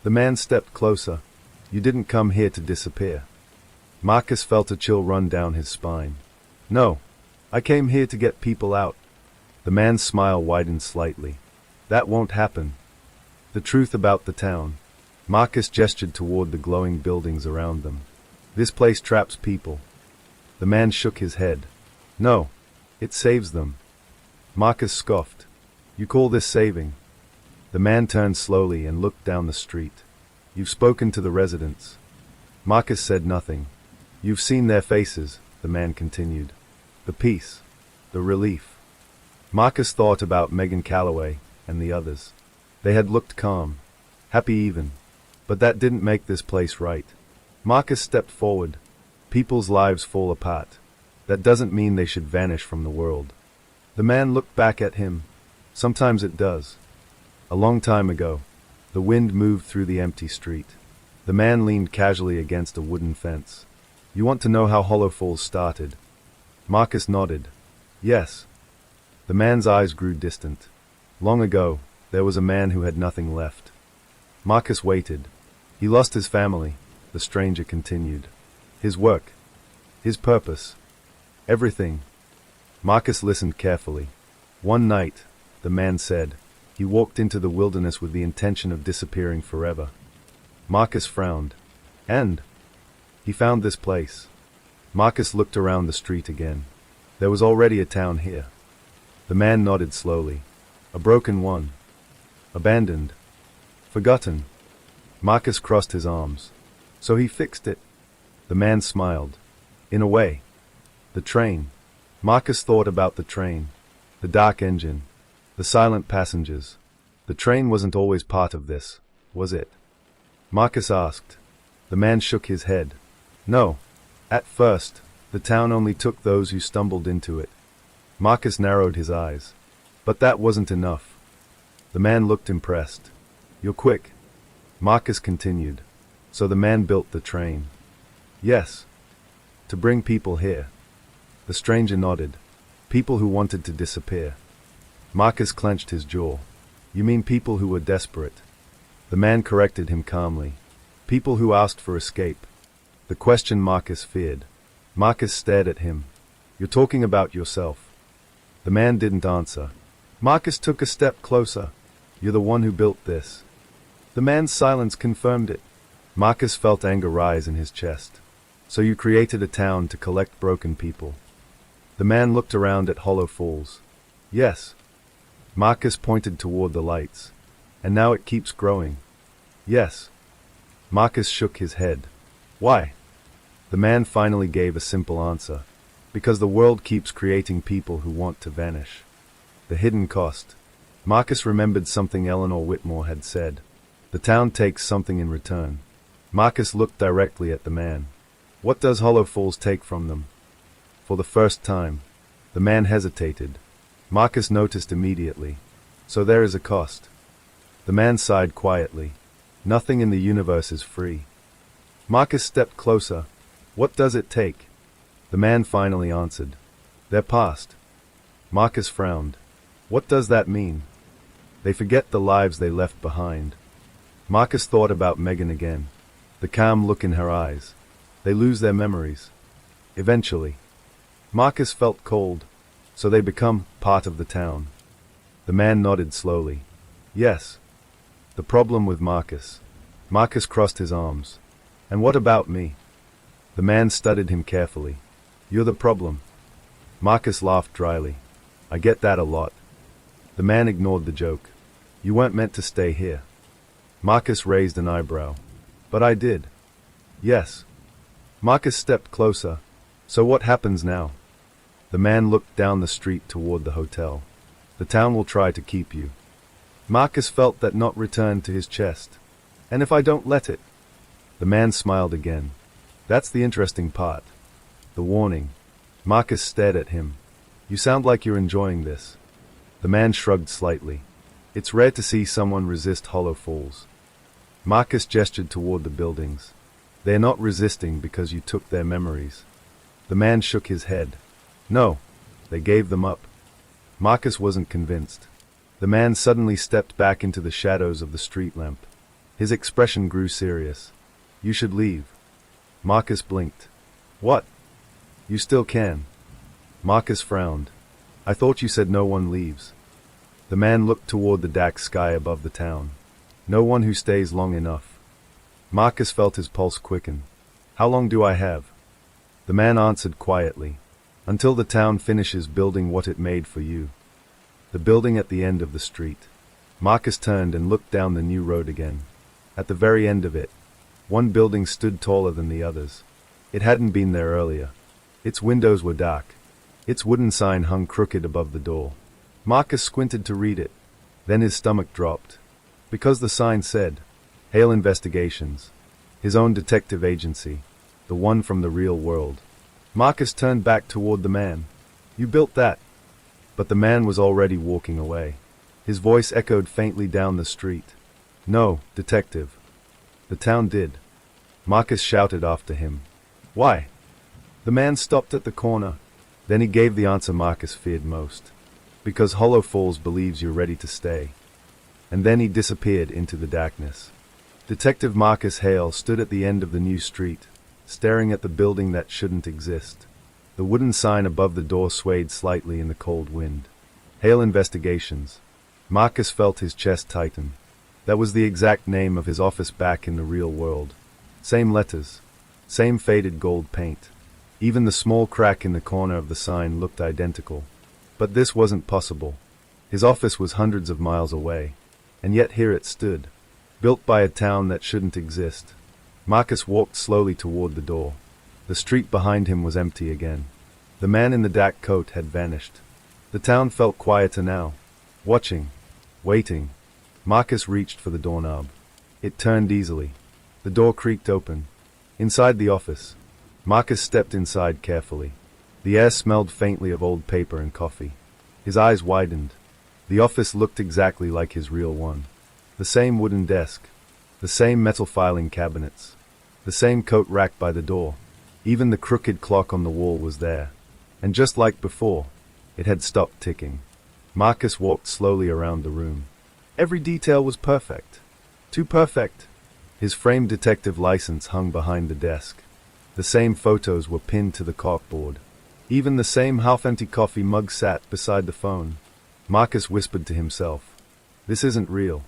The man stepped closer. "You didn't come here to disappear." Marcus felt a chill run down his spine. "No. I came here to get people out." The man's smile widened slightly. "That won't happen." "The truth about the town." Marcus gestured toward the glowing buildings around them. "This place traps people." The man shook his head. "No. It saves them." Marcus scoffed. "You call this saving?" The man turned slowly and looked down the street. "You've spoken to the residents." Marcus said nothing. "You've seen their faces," the man continued. "The peace. The relief." Marcus thought about Megan Calloway and the others. They had looked calm, happy even. But that didn't make this place right. Marcus stepped forward. People's lives fall apart. That doesn't mean they should vanish from the world. The man looked back at him. "Sometimes it does. A long time ago." The wind moved through the empty street. The man leaned casually against a wooden fence. You want to know how Hollow Falls started? Marcus nodded. Yes. The man's eyes grew distant. Long ago, there was a man who had nothing left. Marcus waited. He lost his family, the stranger continued. His work. His purpose. Everything. Marcus listened carefully. One night, the man said, he walked into the wilderness with the intention of disappearing forever. Marcus frowned. And? He found this place. Marcus looked around the street again. There was already a town here. The man nodded slowly. A broken one. Abandoned. Forgotten. Marcus crossed his arms. So he fixed it. The man smiled. In a way. The train. Marcus thought about the train. The dark engine. The silent passengers. The train wasn't always part of this, was it? Marcus asked. The man shook his head. No. At first, the town only took those who stumbled into it. Marcus narrowed his eyes. But that wasn't enough. The man looked impressed. You're quick. Marcus continued. So the man built the train. Yes. To bring people here. The stranger nodded. People who wanted to disappear. Marcus clenched his jaw. You mean people who were desperate? The man corrected him calmly. People who asked for escape. The question Marcus feared. Marcus stared at him. You're talking about yourself. The man didn't answer. Marcus took a step closer. You're the one who built this. The man's silence confirmed it. Marcus felt anger rise in his chest. So you created a town to collect broken people. The man looked around at Hollow Falls. Yes. Marcus pointed toward the lights. And now it keeps growing. Yes. Marcus shook his head. Why? The man finally gave a simple answer. Because the world keeps creating people who want to vanish. The hidden cost. Marcus remembered something Eleanor Whitmore had said. The town takes something in return. Marcus looked directly at the man. What does Hollow Falls take from them? For the first time, the man hesitated. Marcus noticed immediately. So there is a cost. The man sighed quietly. Nothing in the universe is free. Marcus stepped closer. What does it take? The man finally answered. Their past. Marcus frowned. What does that mean? They forget the lives they left behind. Marcus thought about Megan again. The calm look in her eyes. They lose their memories. Eventually. Marcus felt cold. So they become part of the town. The man nodded slowly. Yes. The problem with Marcus. Marcus crossed his arms. And what about me? The man studied him carefully. You're the problem. Marcus laughed dryly. I get that a lot. The man ignored the joke. You weren't meant to stay here. Marcus raised an eyebrow. But I did. Yes. Marcus stepped closer. So what happens now? The man looked down the street toward the hotel. The town will try to keep you. Marcus felt that knot return to his chest. And if I don't let it? The man smiled again. That's the interesting part. The warning. Marcus stared at him. You sound like you're enjoying this. The man shrugged slightly. It's rare to see someone resist Hollow Falls. Marcus gestured toward the buildings. They're not resisting because you took their memories. The man shook his head. No, they gave them up. Marcus wasn't convinced. The man suddenly stepped back into the shadows of the street lamp. His expression grew serious. You should leave. Marcus blinked. What? You still can. Marcus frowned. I thought you said no one leaves. The man looked toward the dark sky above the town. No one who stays long enough. Marcus felt his pulse quicken. How long do I have? The man answered quietly. Until the town finishes building what it made for you. The building at the end of the street. Marcus turned and looked down the new road again. At the very end of it, one building stood taller than the others. It hadn't been there earlier. Its windows were dark. Its wooden sign hung crooked above the door. Marcus squinted to read it. Then his stomach dropped. Because the sign said, Hale Investigations. His own detective agency. The one from the real world. Marcus turned back toward the man. You built that. But the man was already walking away. His voice echoed faintly down the street. No, detective. The town did. Marcus shouted after him. Why? The man stopped at the corner. Then he gave the answer Marcus feared most. Because Hollow Falls believes you're ready to stay. And then he disappeared into the darkness. Detective Marcus Hale stood at the end of the new street, staring at the building that shouldn't exist. The wooden sign above the door swayed slightly in the cold wind. Hale Investigations. Marcus felt his chest tighten. That was the exact name of his office back in the real world. Same letters. Same faded gold paint. Even the small crack in the corner of the sign looked identical. But this wasn't possible. His office was hundreds of miles away. And yet here it stood. Built by a town that shouldn't exist. Marcus walked slowly toward the door. The street behind him was empty again. The man in the dark coat had vanished. The town felt quieter now. Watching. Waiting. Marcus reached for the doorknob. It turned easily. The door creaked open. Inside the office. Marcus stepped inside carefully. The air smelled faintly of old paper and coffee. His eyes widened. The office looked exactly like his real one. The same wooden desk. The same metal filing cabinets. The same coat rack by the door. Even the crooked clock on the wall was there. And just like before, it had stopped ticking. Marcus walked slowly around the room. Every detail was perfect. Too perfect. His framed detective license hung behind the desk. The same photos were pinned to the corkboard. Even the same half-empty coffee mug sat beside the phone. Marcus whispered to himself, "This isn't real."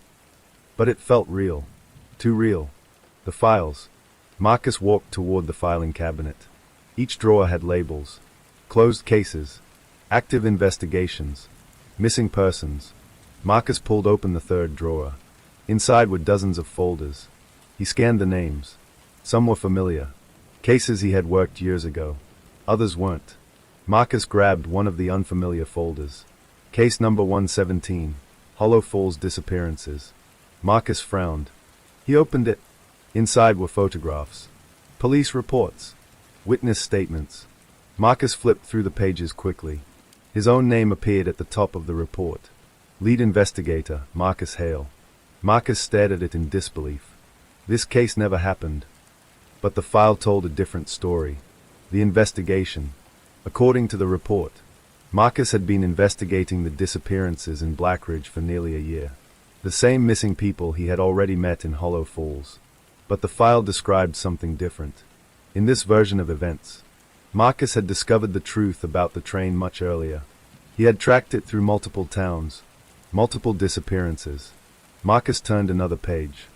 But it felt real. Too real. The files. Marcus walked toward the filing cabinet. Each drawer had labels. Closed cases. Active investigations. Missing persons. Marcus pulled open the third drawer. Inside were dozens of folders. He scanned the names. Some were familiar. Cases he had worked years ago. Others weren't. Marcus grabbed one of the unfamiliar folders. Case number 117. Hollow Falls Disappearances. Marcus frowned. He opened it. Inside were photographs. Police reports. Witness statements. Marcus flipped through the pages quickly. His own name appeared at the top of the report. Lead investigator, Marcus Hale. Marcus stared at it in disbelief. This case never happened. But the file told a different story. The investigation. According to the report, Marcus had been investigating the disappearances in Blackridge for nearly a year. The same missing people he had already met in Hollow Falls. But the file described something different. In this version of events, Marcus had discovered the truth about the train much earlier. He had tracked it through multiple towns, multiple disappearances. Marcus turned another page.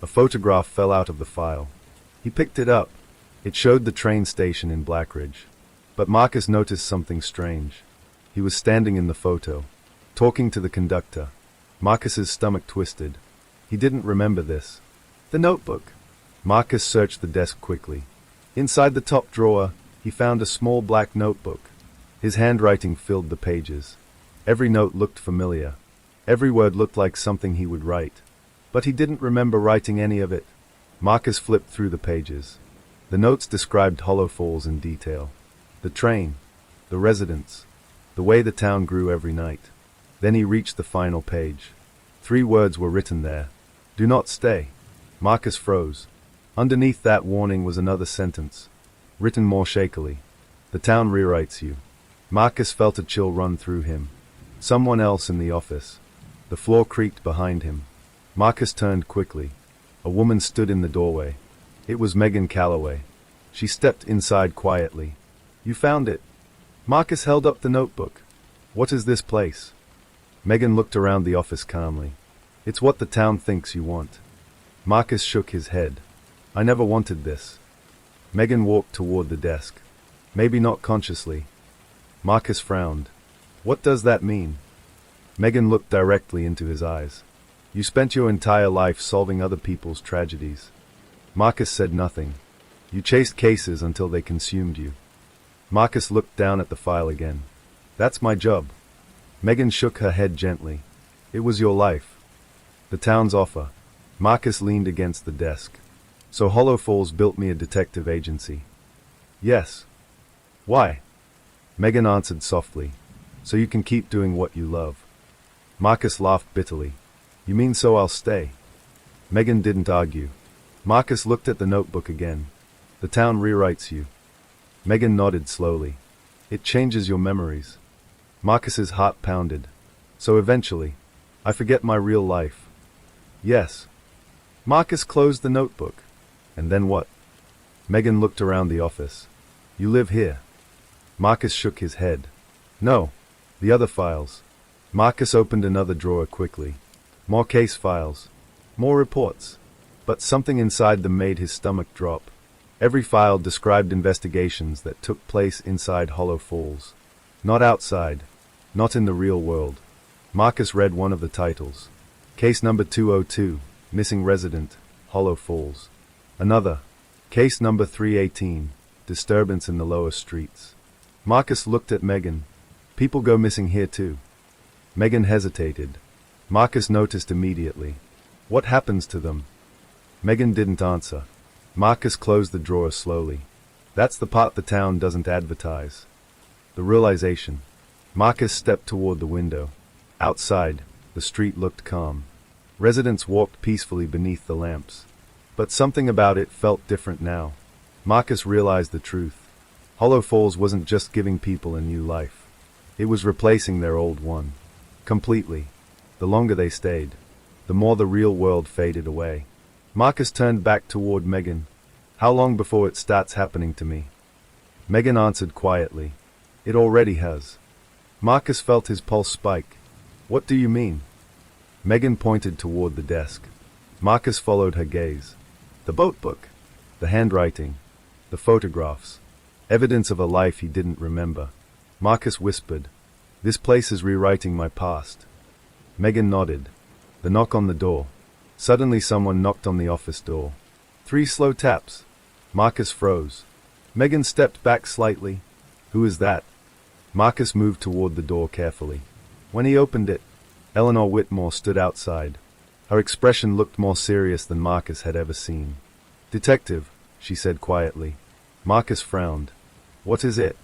A photograph fell out of the file. He picked it up. It showed the train station in Blackridge. But Marcus noticed something strange. He was standing in the photo, talking to the conductor. Marcus's stomach twisted. He didn't remember this. The notebook. Marcus searched the desk quickly. Inside the top drawer, he found a small black notebook. His handwriting filled the pages. Every note looked familiar. Every word looked like something he would write. But he didn't remember writing any of it. Marcus flipped through the pages. The notes described Hollow Falls in detail. The train, the residents, the way the town grew every night. Then he reached the final page. 3 words were written there. Do not stay. Marcus froze. Underneath that warning was another sentence, written more shakily. The town rewrites you. Marcus felt a chill run through him. Someone else in the office. The floor creaked behind him. Marcus turned quickly. A woman stood in the doorway. It was Megan Calloway. She stepped inside quietly. You found it. Marcus held up the notebook. What is this place? Megan looked around the office calmly. It's what the town thinks you want. Marcus shook his head. I never wanted this. Megan walked toward the desk. Maybe not consciously. Marcus frowned. What does that mean? Megan looked directly into his eyes. You spent your entire life solving other people's tragedies. Marcus said nothing. You chased cases until they consumed you. Marcus looked down at the file again. That's my job. Megan shook her head gently. It was your life. The town's offer. Marcus leaned against the desk. So Hollow Falls built me a detective agency. Yes. Why? Megan answered softly. So you can keep doing what you love. Marcus laughed bitterly. You mean so I'll stay? Megan didn't argue. Marcus looked at the notebook again. The town rewrites you. Megan nodded slowly. It changes your memories. Marcus's heart pounded. So eventually, I forget my real life. Yes. Marcus closed the notebook. And then what? Megan looked around the office. You live here. Marcus shook his head. No. The other files. Marcus opened another drawer quickly. More case files. More reports. But something inside them made his stomach drop. Every file described investigations that took place inside Hollow Falls. Not outside. Not in the real world. Marcus read one of the titles. Case number 202, Missing Resident, Hollow Falls. Another. Case number 318, Disturbance in the Lower Streets. Marcus looked at Megan. People go missing here too. Megan hesitated. Marcus noticed immediately. What happens to them? Megan didn't answer. Marcus closed the drawer slowly. That's the part the town doesn't advertise. The realization. Marcus stepped toward the window. Outside, the street looked calm. Residents walked peacefully beneath the lamps. But something about it felt different now. Marcus realized the truth. Hollow Falls wasn't just giving people a new life. It was replacing their old one. Completely. The longer they stayed, the more the real world faded away. Marcus turned back toward Megan. How long before it starts happening to me? Megan answered quietly. It already has. Marcus felt his pulse spike. What do you mean? Megan pointed toward the desk. Marcus followed her gaze. The boat book. The handwriting. The photographs. Evidence of a life he didn't remember. Marcus whispered. This place is rewriting my past. Megan nodded. The knock on the door. Suddenly someone knocked on the office door. 3 slow taps. Marcus froze. Megan stepped back slightly. Who is that? Marcus moved toward the door carefully. When he opened it, Eleanor Whitmore stood outside. Her expression looked more serious than Marcus had ever seen. Detective, she said quietly. Marcus frowned. What is it?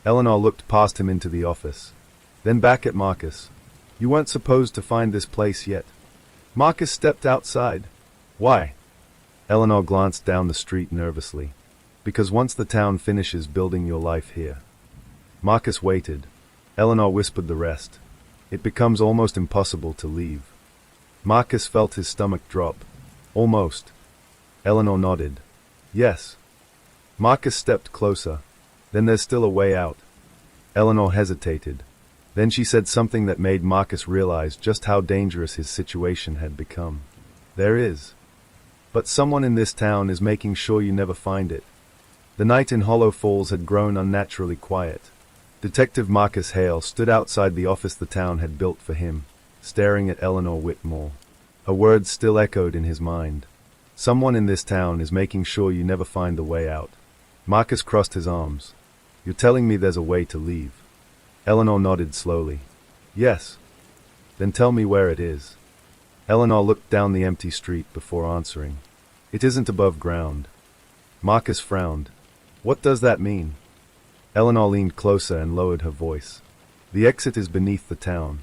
Eleanor looked past him into the office. Then back at Marcus. You weren't supposed to find this place yet. Marcus stepped outside. Why? Eleanor glanced down the street nervously. Because once the town finishes building your life here. Marcus waited. Eleanor whispered the rest. It becomes almost impossible to leave. Marcus felt his stomach drop. Almost. Eleanor nodded. Yes. Marcus stepped closer. Then there's still a way out. Eleanor hesitated. Then she said something that made Marcus realize just how dangerous his situation had become. There is. But someone in this town is making sure you never find it. The night in Hollow Falls had grown unnaturally quiet. Detective Marcus Hale stood outside the office the town had built for him, staring at Eleanor Whitmore. Her words still echoed in his mind. Someone in this town is making sure you never find the way out. Marcus crossed his arms. You're telling me there's a way to leave? Eleanor nodded slowly. Yes. Then tell me where it is. Eleanor looked down the empty street before answering. It isn't above ground. Marcus frowned. What does that mean? Eleanor leaned closer and lowered her voice. The exit is beneath the town.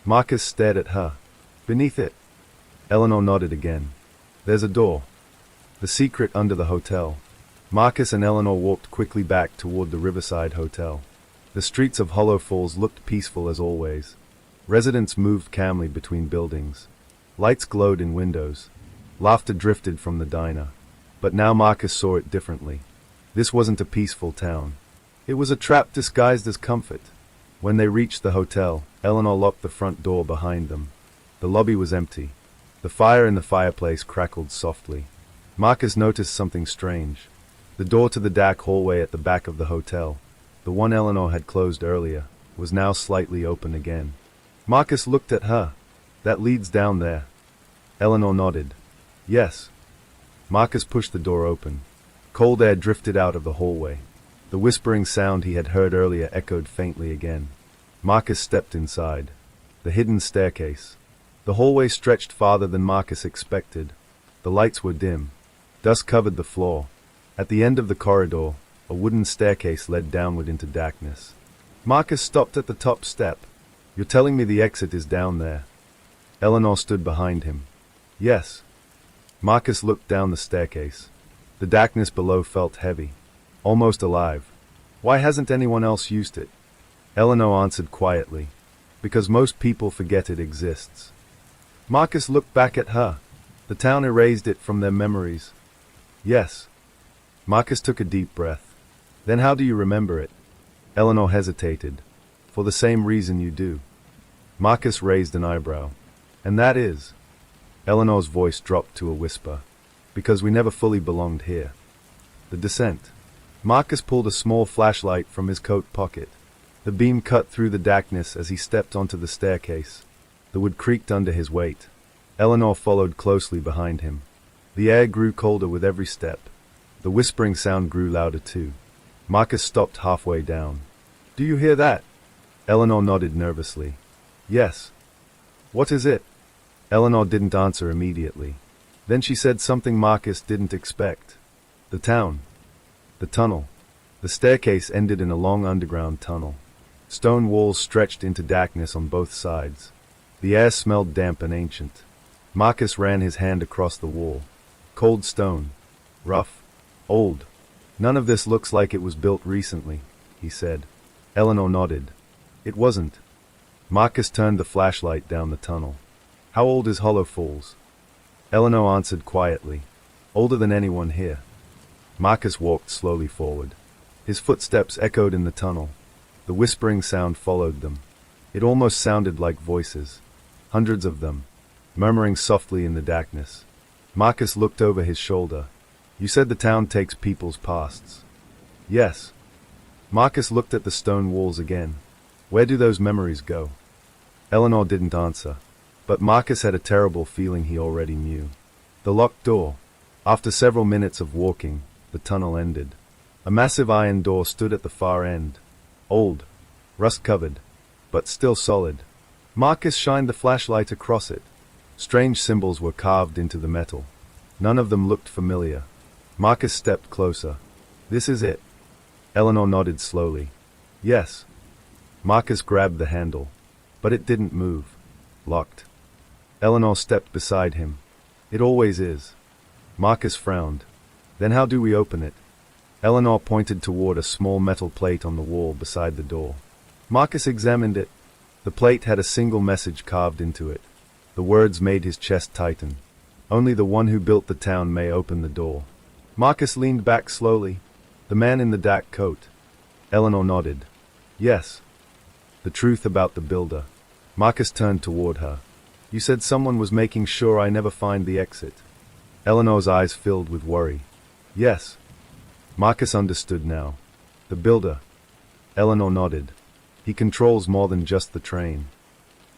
Marcus stared at her. Beneath it? Eleanor nodded again. There's a door. The secret under the hotel. Marcus and Eleanor walked quickly back toward the Riverside Hotel. The streets of Hollow Falls looked peaceful as always. Residents moved calmly between buildings. Lights glowed in windows. Laughter drifted from the diner. But now Marcus saw it differently. This wasn't a peaceful town. It was a trap disguised as comfort. When they reached the hotel, Eleanor locked the front door behind them. The lobby was empty. The fire in the fireplace crackled softly. Marcus noticed something strange. The door to the dark hallway at the back of the hotel, the one Eleanor had closed earlier, was now slightly open again. Marcus looked at her. That leads down there. Eleanor nodded. Yes. Marcus pushed the door open. Cold air drifted out of the hallway. The whispering sound he had heard earlier echoed faintly again. Marcus stepped inside. The hidden staircase. The hallway stretched farther than Marcus expected. The lights were dim. Dust covered the floor. At the end of the corridor, a wooden staircase led downward into darkness. Marcus stopped at the top step. You're telling me the exit is down there? Eleanor stood behind him. Yes. Marcus looked down the staircase. The darkness below felt heavy, almost alive. Why hasn't anyone else used it? Eleanor answered quietly. Because most people forget it exists. Marcus looked back at her. The town erased it from their memories. Yes. Marcus took a deep breath. Then how do you remember it? Eleanor hesitated. For the same reason you do. Marcus raised an eyebrow. And that is? Eleanor's voice dropped to a whisper. Because we never fully belonged here. The descent. Marcus pulled a small flashlight from his coat pocket. The beam cut through the darkness as he stepped onto the staircase. The wood creaked under his weight. Eleanor followed closely behind him. The air grew colder with every step. The whispering sound grew louder too. Marcus stopped halfway down. Do you hear that? Eleanor nodded nervously. Yes. What is it? Eleanor didn't answer immediately. Then she said something Marcus didn't expect. The town. The tunnel. The staircase ended in a long underground tunnel. Stone walls stretched into darkness on both sides. The air smelled damp and ancient. Marcus ran his hand across the wall. Cold stone. Rough. Old. None of this looks like it was built recently, he said. Eleanor nodded. It wasn't. Marcus turned the flashlight down the tunnel. How old is Hollow Falls? Eleanor answered quietly. Older than anyone here. Marcus walked slowly forward. His footsteps echoed in the tunnel. The whispering sound followed them. It almost sounded like voices. Hundreds of them, murmuring softly in the darkness. Marcus looked over his shoulder. You said the town takes people's pasts. Yes. Marcus looked at the stone walls again. Where do those memories go? Eleanor didn't answer. But Marcus had a terrible feeling he already knew. The locked door. After several minutes of walking, the tunnel ended. A massive iron door stood at the far end. Old, rust-covered, but still solid. Marcus shined the flashlight across it. Strange symbols were carved into the metal. None of them looked familiar. Marcus stepped closer. This is it. Eleanor nodded slowly. Yes. Marcus grabbed the handle. But it didn't move. Locked. Eleanor stepped beside him. It always is. Marcus frowned. Then how do we open it? Eleanor pointed toward a small metal plate on the wall beside the door. Marcus examined it. The plate had a single message carved into it. The words made his chest tighten. Only the one who built the town may open the door. Marcus leaned back slowly. The man in the dark coat. Eleanor nodded. Yes. The truth about the builder. Marcus turned toward her. You said someone was making sure I never find the exit. Eleanor's eyes filled with worry. Yes. Marcus understood now. The builder. Eleanor nodded. He controls more than just the train.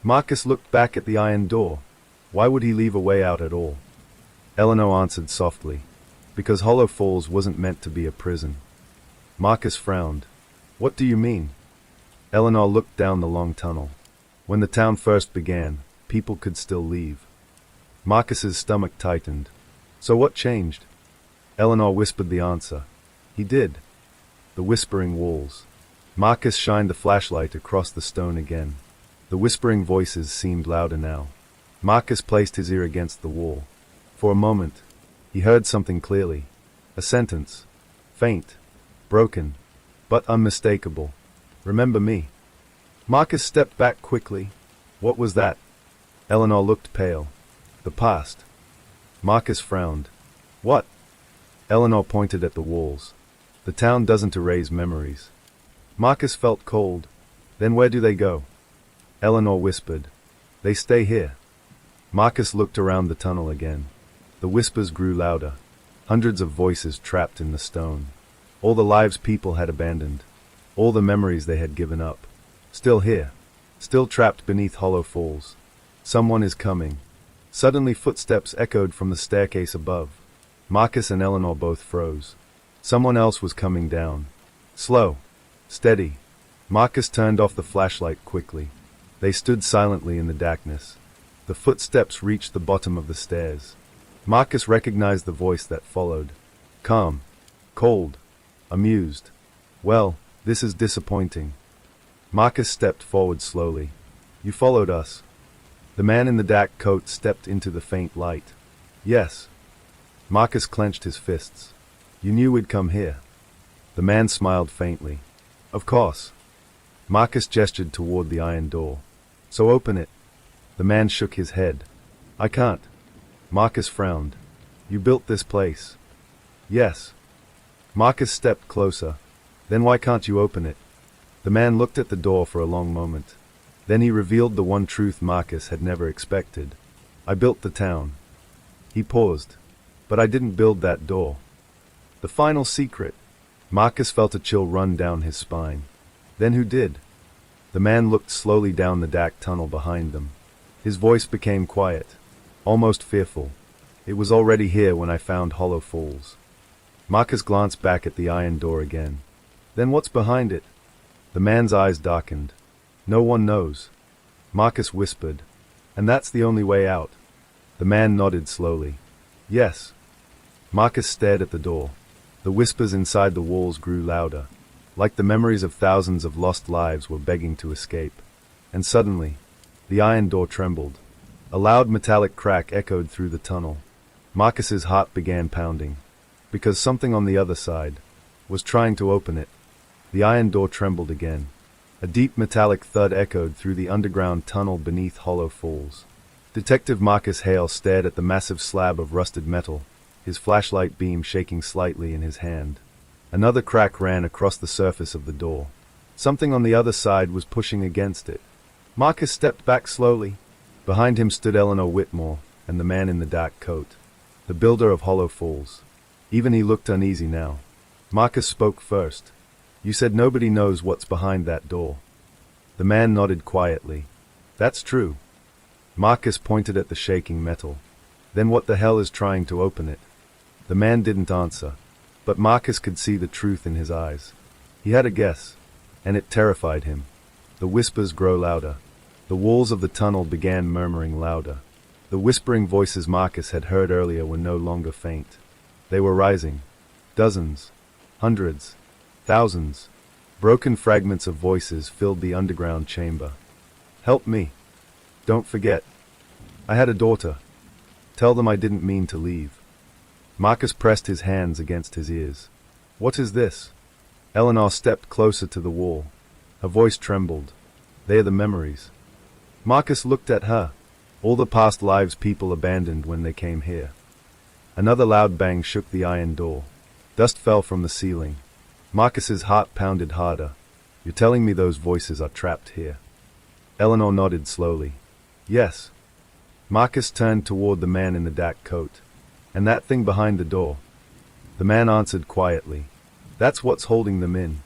Marcus looked back at the iron door. Why would he leave a way out at all? Eleanor answered softly. Because Hollow Falls wasn't meant to be a prison. Marcus frowned. What do you mean? Eleanor looked down the long tunnel. When the town first began, people could still leave. Marcus's stomach tightened. So what changed? Eleanor whispered the answer. He did. The whispering walls. Marcus shined the flashlight across the stone again. The whispering voices seemed louder now. Marcus placed his ear against the wall. For a moment, he heard something clearly. A sentence. Faint. Broken. But unmistakable. Remember me. Marcus stepped back quickly. What was that? Eleanor looked pale. The past. Marcus frowned. What? Eleanor pointed at the walls. The town doesn't erase memories. Marcus felt cold. Then where do they go? Eleanor whispered. They stay here. Marcus looked around the tunnel again. The whispers grew louder. Hundreds of voices trapped in the stone. All the lives people had abandoned. All the memories they had given up. Still here. Still trapped beneath Hollow Falls. Someone is coming. Suddenly footsteps echoed from the staircase above. Marcus and Eleanor both froze. Someone else was coming down. Slow. Steady. Marcus turned off the flashlight quickly. They stood silently in the darkness. The footsteps reached the bottom of the stairs. Marcus recognized the voice that followed. Calm. Cold. Amused. Well, this is disappointing. Marcus stepped forward slowly. You followed us. The man in the dark coat stepped into the faint light. Yes. Marcus clenched his fists. You knew we'd come here. The man smiled faintly. Of course. Marcus gestured toward the iron door. So open it. The man shook his head. I can't. Marcus frowned. You built this place. Yes. Marcus stepped closer. Then why can't you open it? The man looked at the door for a long moment. Then he revealed the one truth Marcus had never expected. I built the town. He paused. But I didn't build that door. The final secret. Marcus felt a chill run down his spine. Then who did? The man looked slowly down the dark tunnel behind them. His voice became quiet, almost fearful. It was already here when I found Hollow Falls. Marcus glanced back at the iron door again. Then what's behind it? The man's eyes darkened. No one knows. Marcus whispered. And that's the only way out. The man nodded slowly. Yes. Marcus stared at the door. The whispers inside the walls grew louder, like the memories of thousands of lost lives were begging to escape. And suddenly, the iron door trembled. A loud metallic crack echoed through the tunnel. Marcus's heart began pounding, because something on the other side was trying to open it. The iron door trembled again. A deep metallic thud echoed through the underground tunnel beneath Hollow Falls. Detective Marcus Hale stared at the massive slab of rusted metal, his flashlight beam shaking slightly in his hand. Another crack ran across the surface of the door. Something on the other side was pushing against it. Marcus stepped back slowly. Behind him stood Eleanor Whitmore and the man in the dark coat, the builder of Hollow Falls. Even he looked uneasy now. Marcus spoke first. You said nobody knows what's behind that door. The man nodded quietly. That's true. Marcus pointed at the shaking metal. Then what the hell is trying to open it? The man didn't answer, but Marcus could see the truth in his eyes. He had a guess, and it terrified him. The whispers grew louder. The walls of the tunnel began murmuring louder. The whispering voices Marcus had heard earlier were no longer faint. They were rising. Dozens, hundreds, thousands. Broken fragments of voices filled the underground chamber. Help me. Don't forget. I had a daughter. Tell them I didn't mean to leave. Marcus pressed his hands against his ears. What is this? Eleanor stepped closer to the wall. Her voice trembled. They are the memories. Marcus looked at her. All the past lives people abandoned when they came here. Another loud bang shook the iron door. Dust fell from the ceiling. Marcus's heart pounded harder. You're telling me those voices are trapped here? Eleanor nodded slowly. Yes. Marcus turned toward the man in the dark coat. And that thing behind the door? The man answered quietly. That's what's holding them in.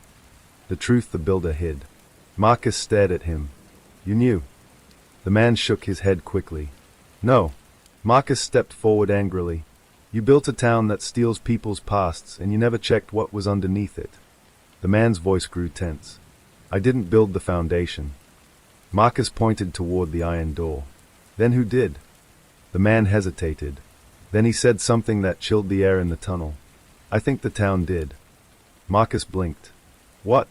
The truth the builder hid. Marcus stared at him. You knew. The man shook his head quickly. No. Marcus stepped forward angrily. You built a town that steals people's pasts and you never checked what was underneath it. The man's voice grew tense. I didn't build the foundation. Marcus pointed toward the iron door. Then who did? The man hesitated. Then he said something that chilled the air in the tunnel. I think the town did. Marcus blinked. What?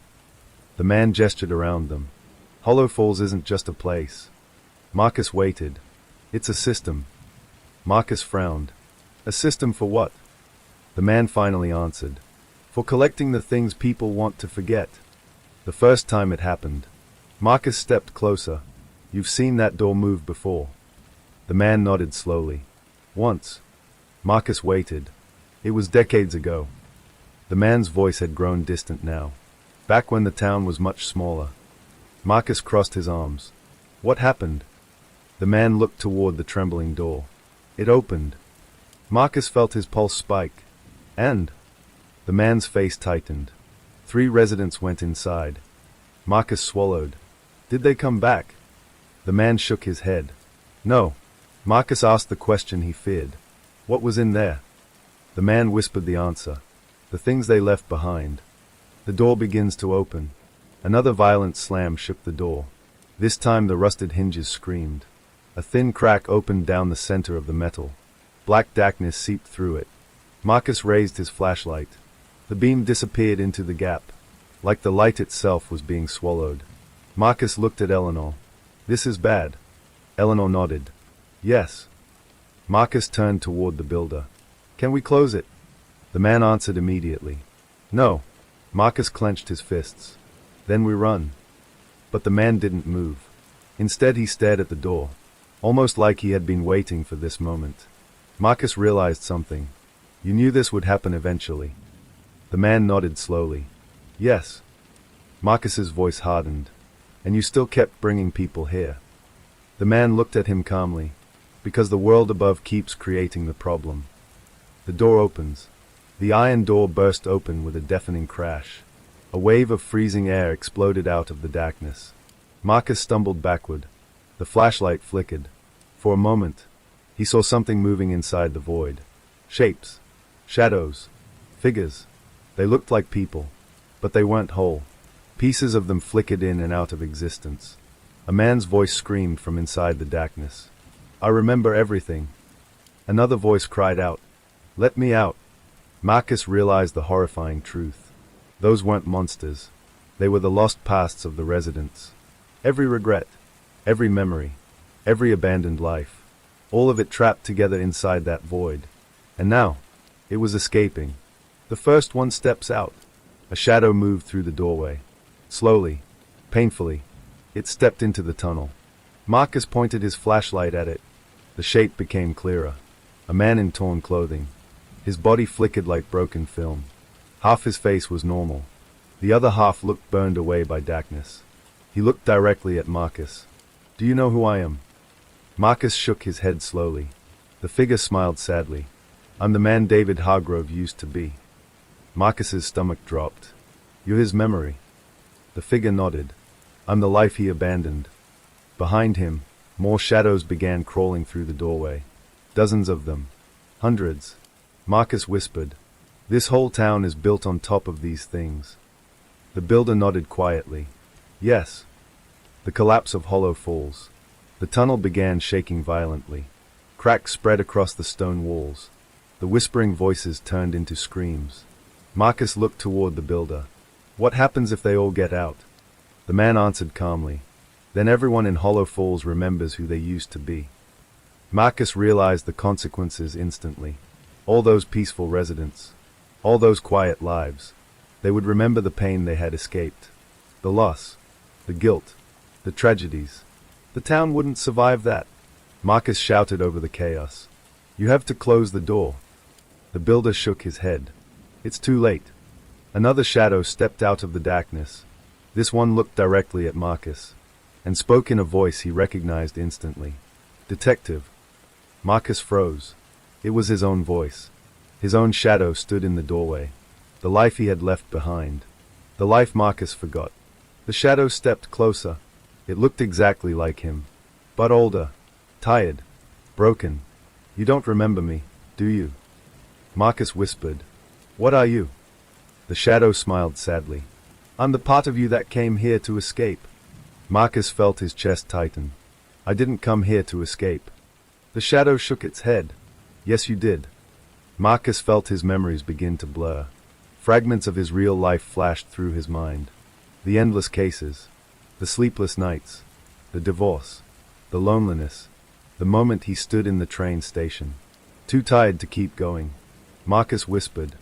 The man gestured around them. Hollow Falls isn't just a place. Marcus waited. It's a system. Marcus frowned. A system for what? The man finally answered. For collecting the things people want to forget. The first time it happened. Marcus stepped closer. You've seen that door move before. The man nodded slowly. Once. Marcus waited. It was decades ago. The man's voice had grown distant now. Back when the town was much smaller. Marcus crossed his arms. What happened? The man looked toward the trembling door. It opened. Marcus felt his pulse spike. And? The man's face tightened. 3 residents went inside. Marcus swallowed. Did they come back? The man shook his head. No. Marcus asked the question he feared. What was in there? The man whispered the answer. The things they left behind. The door begins to open. Another violent slam shook the door. This time the rusted hinges screamed. A thin crack opened down the center of the metal. Black darkness seeped through it. Marcus raised his flashlight. The beam disappeared into the gap, like the light itself was being swallowed. Marcus looked at Eleanor. This is bad. Eleanor nodded. Yes. Marcus turned toward the builder. Can we close it? The man answered immediately. No. Marcus clenched his fists. Then we run. But the man didn't move. Instead he stared at the door, almost like he had been waiting for this moment. Marcus realized something. You knew this would happen eventually. The man nodded slowly. Yes. Marcus's voice hardened. And you still kept bringing people here. The man looked at him calmly. Because the world above keeps creating the problem. The door opens. The iron door burst open with a deafening crash. A wave of freezing air exploded out of the darkness. Marcus stumbled backward. The flashlight flickered. For a moment, he saw something moving inside the void. Shapes. Shadows. Figures. They looked like people. But they weren't whole. Pieces of them flickered in and out of existence. A man's voice screamed from inside the darkness. I remember everything. Another voice cried out. Let me out. Marcus realized the horrifying truth. Those weren't monsters. They were the lost pasts of the residents. Every regret, every memory, every abandoned life, all of it trapped together inside that void. And now, it was escaping. The first one steps out. A shadow moved through the doorway. Slowly, painfully, it stepped into the tunnel. Marcus pointed his flashlight at it. The shape became clearer. A man in torn clothing. His body flickered like broken film. Half his face was normal. The other half looked burned away by darkness. He looked directly at Marcus. Do you know who I am? Marcus shook his head slowly. The figure smiled sadly. I'm the man David Hargrove used to be. Marcus's stomach dropped. You're his memory. The figure nodded. I'm the life he abandoned. Behind him, more shadows began crawling through the doorway. Dozens of them. Hundreds. Marcus whispered. This whole town is built on top of these things. The builder nodded quietly. Yes. The collapse of hollow falls. The tunnel began shaking violently. Cracks spread across the stone walls. The whispering voices turned into screams. Marcus looked toward the builder. What happens if they all get out? The man answered calmly. Then everyone in Hollow Falls remembers who they used to be. Marcus realized the consequences instantly. All those peaceful residents. All those quiet lives. They would remember the pain they had escaped. The loss. The guilt. The tragedies. The town wouldn't survive that. Marcus shouted over the chaos. You have to close the door. The builder shook his head. It's too late. Another shadow stepped out of the darkness. This one looked directly at Marcus, and spoke in a voice he recognized instantly. Detective. Marcus froze. It was his own voice. His own shadow stood in the doorway. The life he had left behind. The life Marcus forgot. The shadow stepped closer. It looked exactly like him. But older. Tired. Broken. You don't remember me, do you? Marcus whispered. What are you? The shadow smiled sadly. I'm the part of you that came here to escape. Marcus felt his chest tighten. I didn't come here to escape. The shadow shook its head. Yes, you did. Marcus felt his memories begin to blur. Fragments of his real life flashed through his mind. The endless cases. The sleepless nights. The divorce. The loneliness. The moment he stood in the train station. Too tired to keep going. Marcus whispered.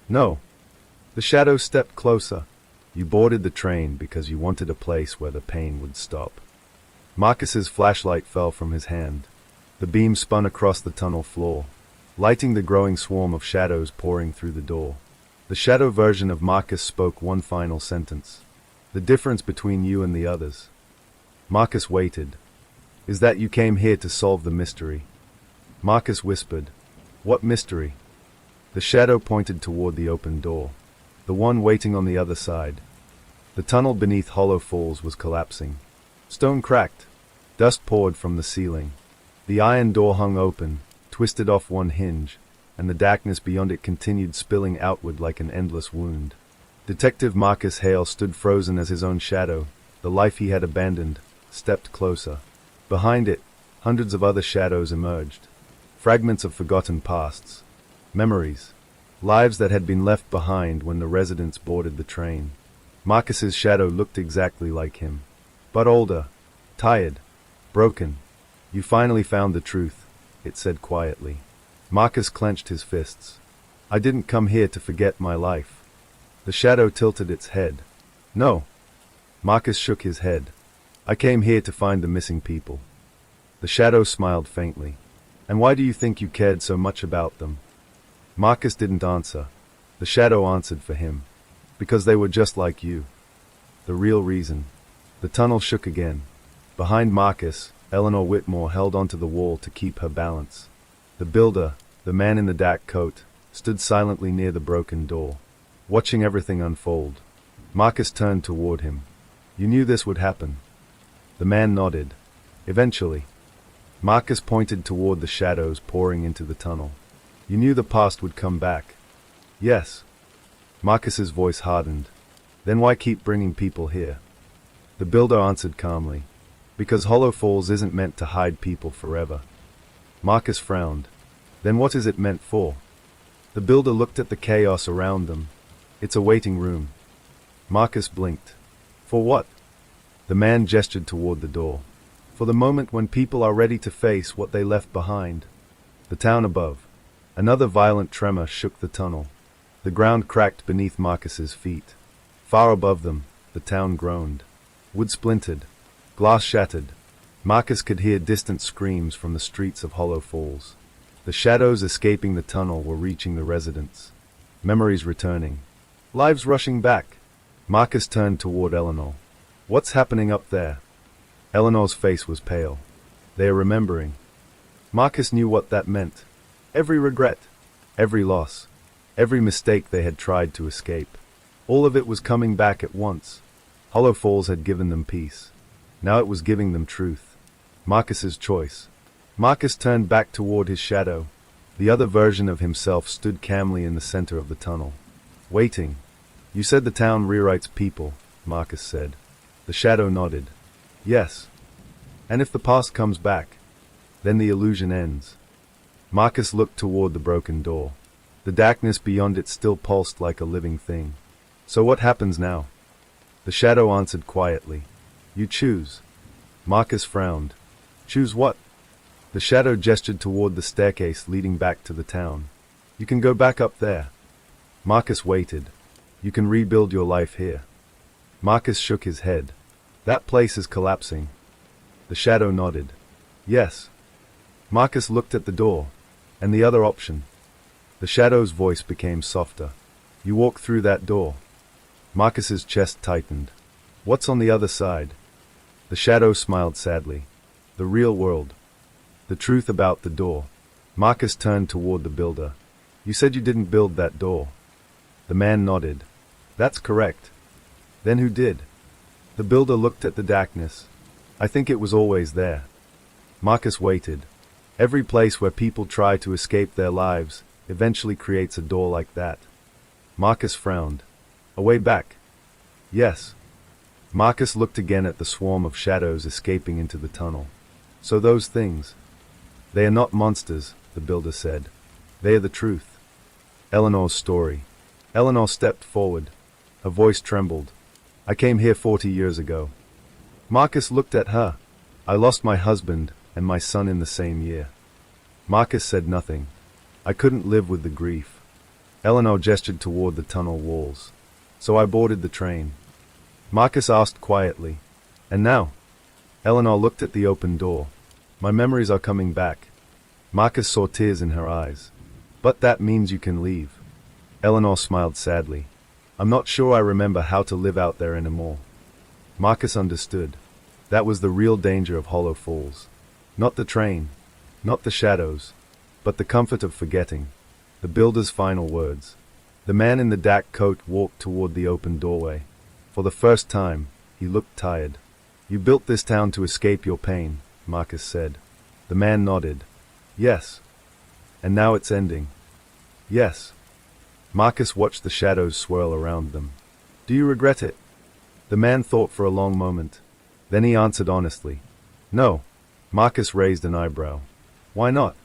No. The shadow stepped closer. You boarded the train because you wanted a place where the pain would stop. Marcus's flashlight fell from his hand. The beam spun across the tunnel floor, lighting the growing swarm of shadows pouring through the door. The shadow version of Marcus spoke one final sentence. The difference between you and the others. Marcus waited. Is that you came here to solve the mystery? Marcus whispered. What mystery? The shadow pointed toward the open door. The one waiting on the other side. The tunnel beneath Hollow Falls was collapsing. Stone cracked. Dust poured from the ceiling. The iron door hung open, twisted off one hinge, and the darkness beyond it continued spilling outward like an endless wound. Detective Marcus Hale stood frozen as his own shadow, the life he had abandoned, stepped closer. Behind it, hundreds of other shadows emerged. Fragments of forgotten pasts. Memories. Lives that had been left behind when the residents boarded the train. Marcus's shadow looked exactly like him. But older. Tired. Broken. You finally found the truth, it said quietly. Marcus clenched his fists. I didn't come here to forget my life. The shadow tilted its head. No. Marcus shook his head. I came here to find the missing people. The shadow smiled faintly. And why do you think you cared so much about them? Marcus didn't answer. The shadow answered for him. Because they were just like you. The real reason. The tunnel shook again. Behind Marcus, Eleanor Whitmore held onto the wall to keep her balance. The builder, the man in the dark coat, stood silently near the broken door, watching everything unfold. Marcus turned toward him. You knew this would happen. The man nodded. Eventually. Marcus pointed toward the shadows pouring into the tunnel. You knew the past would come back. Yes. Marcus's voice hardened. Then why keep bringing people here? The builder answered calmly. Because Hollow Falls isn't meant to hide people forever. Marcus frowned. Then what is it meant for? The builder looked at the chaos around them. It's a waiting room. Marcus blinked. For what? The man gestured toward the door. For the moment when people are ready to face what they left behind. The town above. Another violent tremor shook the tunnel. The ground cracked beneath Marcus's feet. Far above them, the town groaned. Wood splintered. Glass shattered. Marcus could hear distant screams from the streets of Hollow Falls. The shadows escaping the tunnel were reaching the residents. Memories returning. Lives rushing back. Marcus turned toward Eleanor. What's happening up there? Eleanor's face was pale. They are remembering. Marcus knew what that meant. Every regret. Every loss. Every mistake they had tried to escape. All of it was coming back at once. Hollow Falls had given them peace. Now it was giving them truth. Marcus's choice. Marcus turned back toward his shadow. The other version of himself stood calmly in the center of the tunnel. Waiting. You said the town rewrites people, Marcus said. The shadow nodded. Yes. And if the past comes back, then the illusion ends. Marcus looked toward the broken door. The darkness beyond it still pulsed like a living thing. So what happens now? The shadow answered quietly. You choose. Marcus frowned. Choose what? The shadow gestured toward the staircase leading back to the town. You can go back up there. Marcus waited. You can rebuild your life here. Marcus shook his head. That place is collapsing. The shadow nodded. Yes. Marcus looked at the door. And the other option. The shadow's voice became softer. You walk through that door. Marcus's chest tightened. What's on the other side? The shadow smiled sadly. The real world. The truth about the door. Marcus turned toward the builder. You said you didn't build that door. The man nodded. That's correct. Then who did? The builder looked at the darkness. I think it was always there. Marcus waited. Every place where people try to escape their lives eventually creates a door like that. Marcus frowned. A way back. Yes. Marcus looked again at the swarm of shadows escaping into the tunnel. So those things. They are not monsters, the builder said. They are the truth. Eleanor's story. Eleanor stepped forward. Her voice trembled. I came here 40 years ago. Marcus looked at her. I lost my husband and my son in the same year. Marcus said nothing. I couldn't live with the grief. Eleanor gestured toward the tunnel walls. So I boarded the train. Marcus asked quietly. And now? Eleanor looked at the open door. My memories are coming back. Marcus saw tears in her eyes. But that means you can leave. Eleanor smiled sadly. I'm not sure I remember how to live out there anymore. Marcus understood. That was the real danger of Hollow Falls. Not the train, not the shadows, but the comfort of forgetting. The builder's final words. The man in the dark coat walked toward the open doorway. For the first time, he looked tired. You built this town to escape your pain, Marcus said. The man nodded. Yes. And now it's ending. Yes. Marcus watched the shadows swirl around them. Do you regret it? The man thought for a long moment. Then he answered honestly. No. Marcus raised an eyebrow. Why not?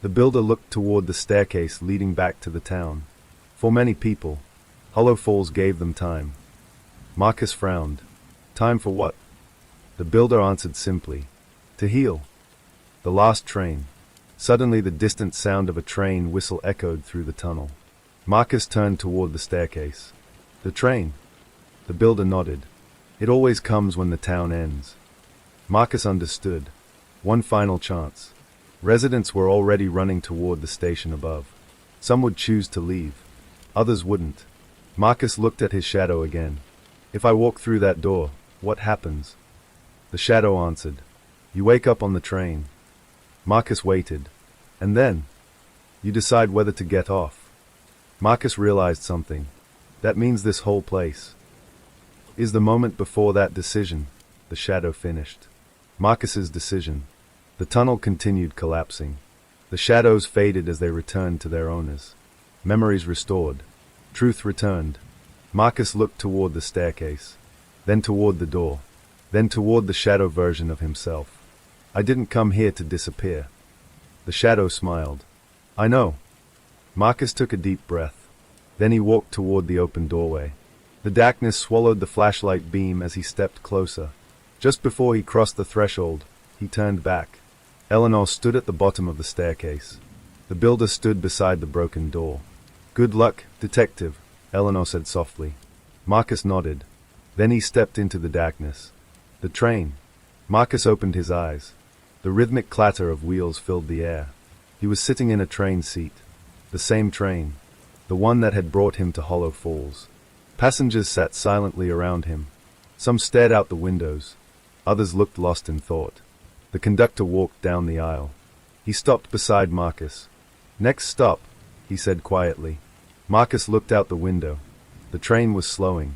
The builder looked toward the staircase leading back to the town. For many people, Hollow Falls gave them time. Marcus frowned. Time for what? The builder answered simply. To heal. The last train. Suddenly the distant sound of a train whistle echoed through the tunnel. Marcus turned toward the staircase. The train? The builder nodded. It always comes when the town ends. Marcus understood. One final chance. Residents were already running toward the station above. Some would choose to leave. Others wouldn't. Marcus looked at his shadow again. If I walk through that door, what happens? The shadow answered. You wake up on the train. Marcus waited. And then? You decide whether to get off. Marcus realized something. That means this whole place is the moment before that decision. The shadow finished. Marcus's decision. The tunnel continued collapsing. The shadows faded as they returned to their owners. Memories restored. Truth returned. Marcus looked toward the staircase, then toward the door, then toward the shadow version of himself. I didn't come here to disappear. The shadow smiled. I know. Marcus took a deep breath. Then he walked toward the open doorway. The darkness swallowed the flashlight beam as he stepped closer. Just before he crossed the threshold, he turned back. Eleanor stood at the bottom of the staircase. The builder stood beside the broken door. Good luck, detective, Eleanor said softly. Marcus nodded. Then he stepped into the darkness. The train. Marcus opened his eyes. The rhythmic clatter of wheels filled the air. He was sitting in a train seat. The same train. The one that had brought him to Hollow Falls. Passengers sat silently around him. Some stared out the windows. Others looked lost in thought. The conductor walked down the aisle. He stopped beside Marcus. Next stop, he said quietly. Marcus looked out the window. The train was slowing.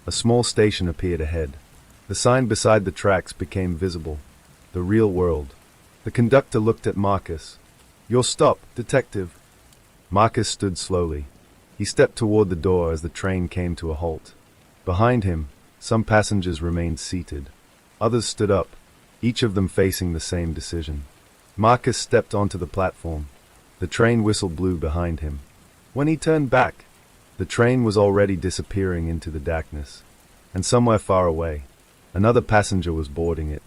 A small station appeared ahead. The sign beside the tracks became visible. The real world. The conductor looked at Marcus. Your stop, detective. Marcus stood slowly. He stepped toward the door as the train came to a halt. Behind him, some passengers remained seated. Others stood up, each of them facing the same decision. Marcus stepped onto the platform. The train whistle blew behind him. When he turned back, the train was already disappearing into the darkness. And somewhere far away, another passenger was boarding it.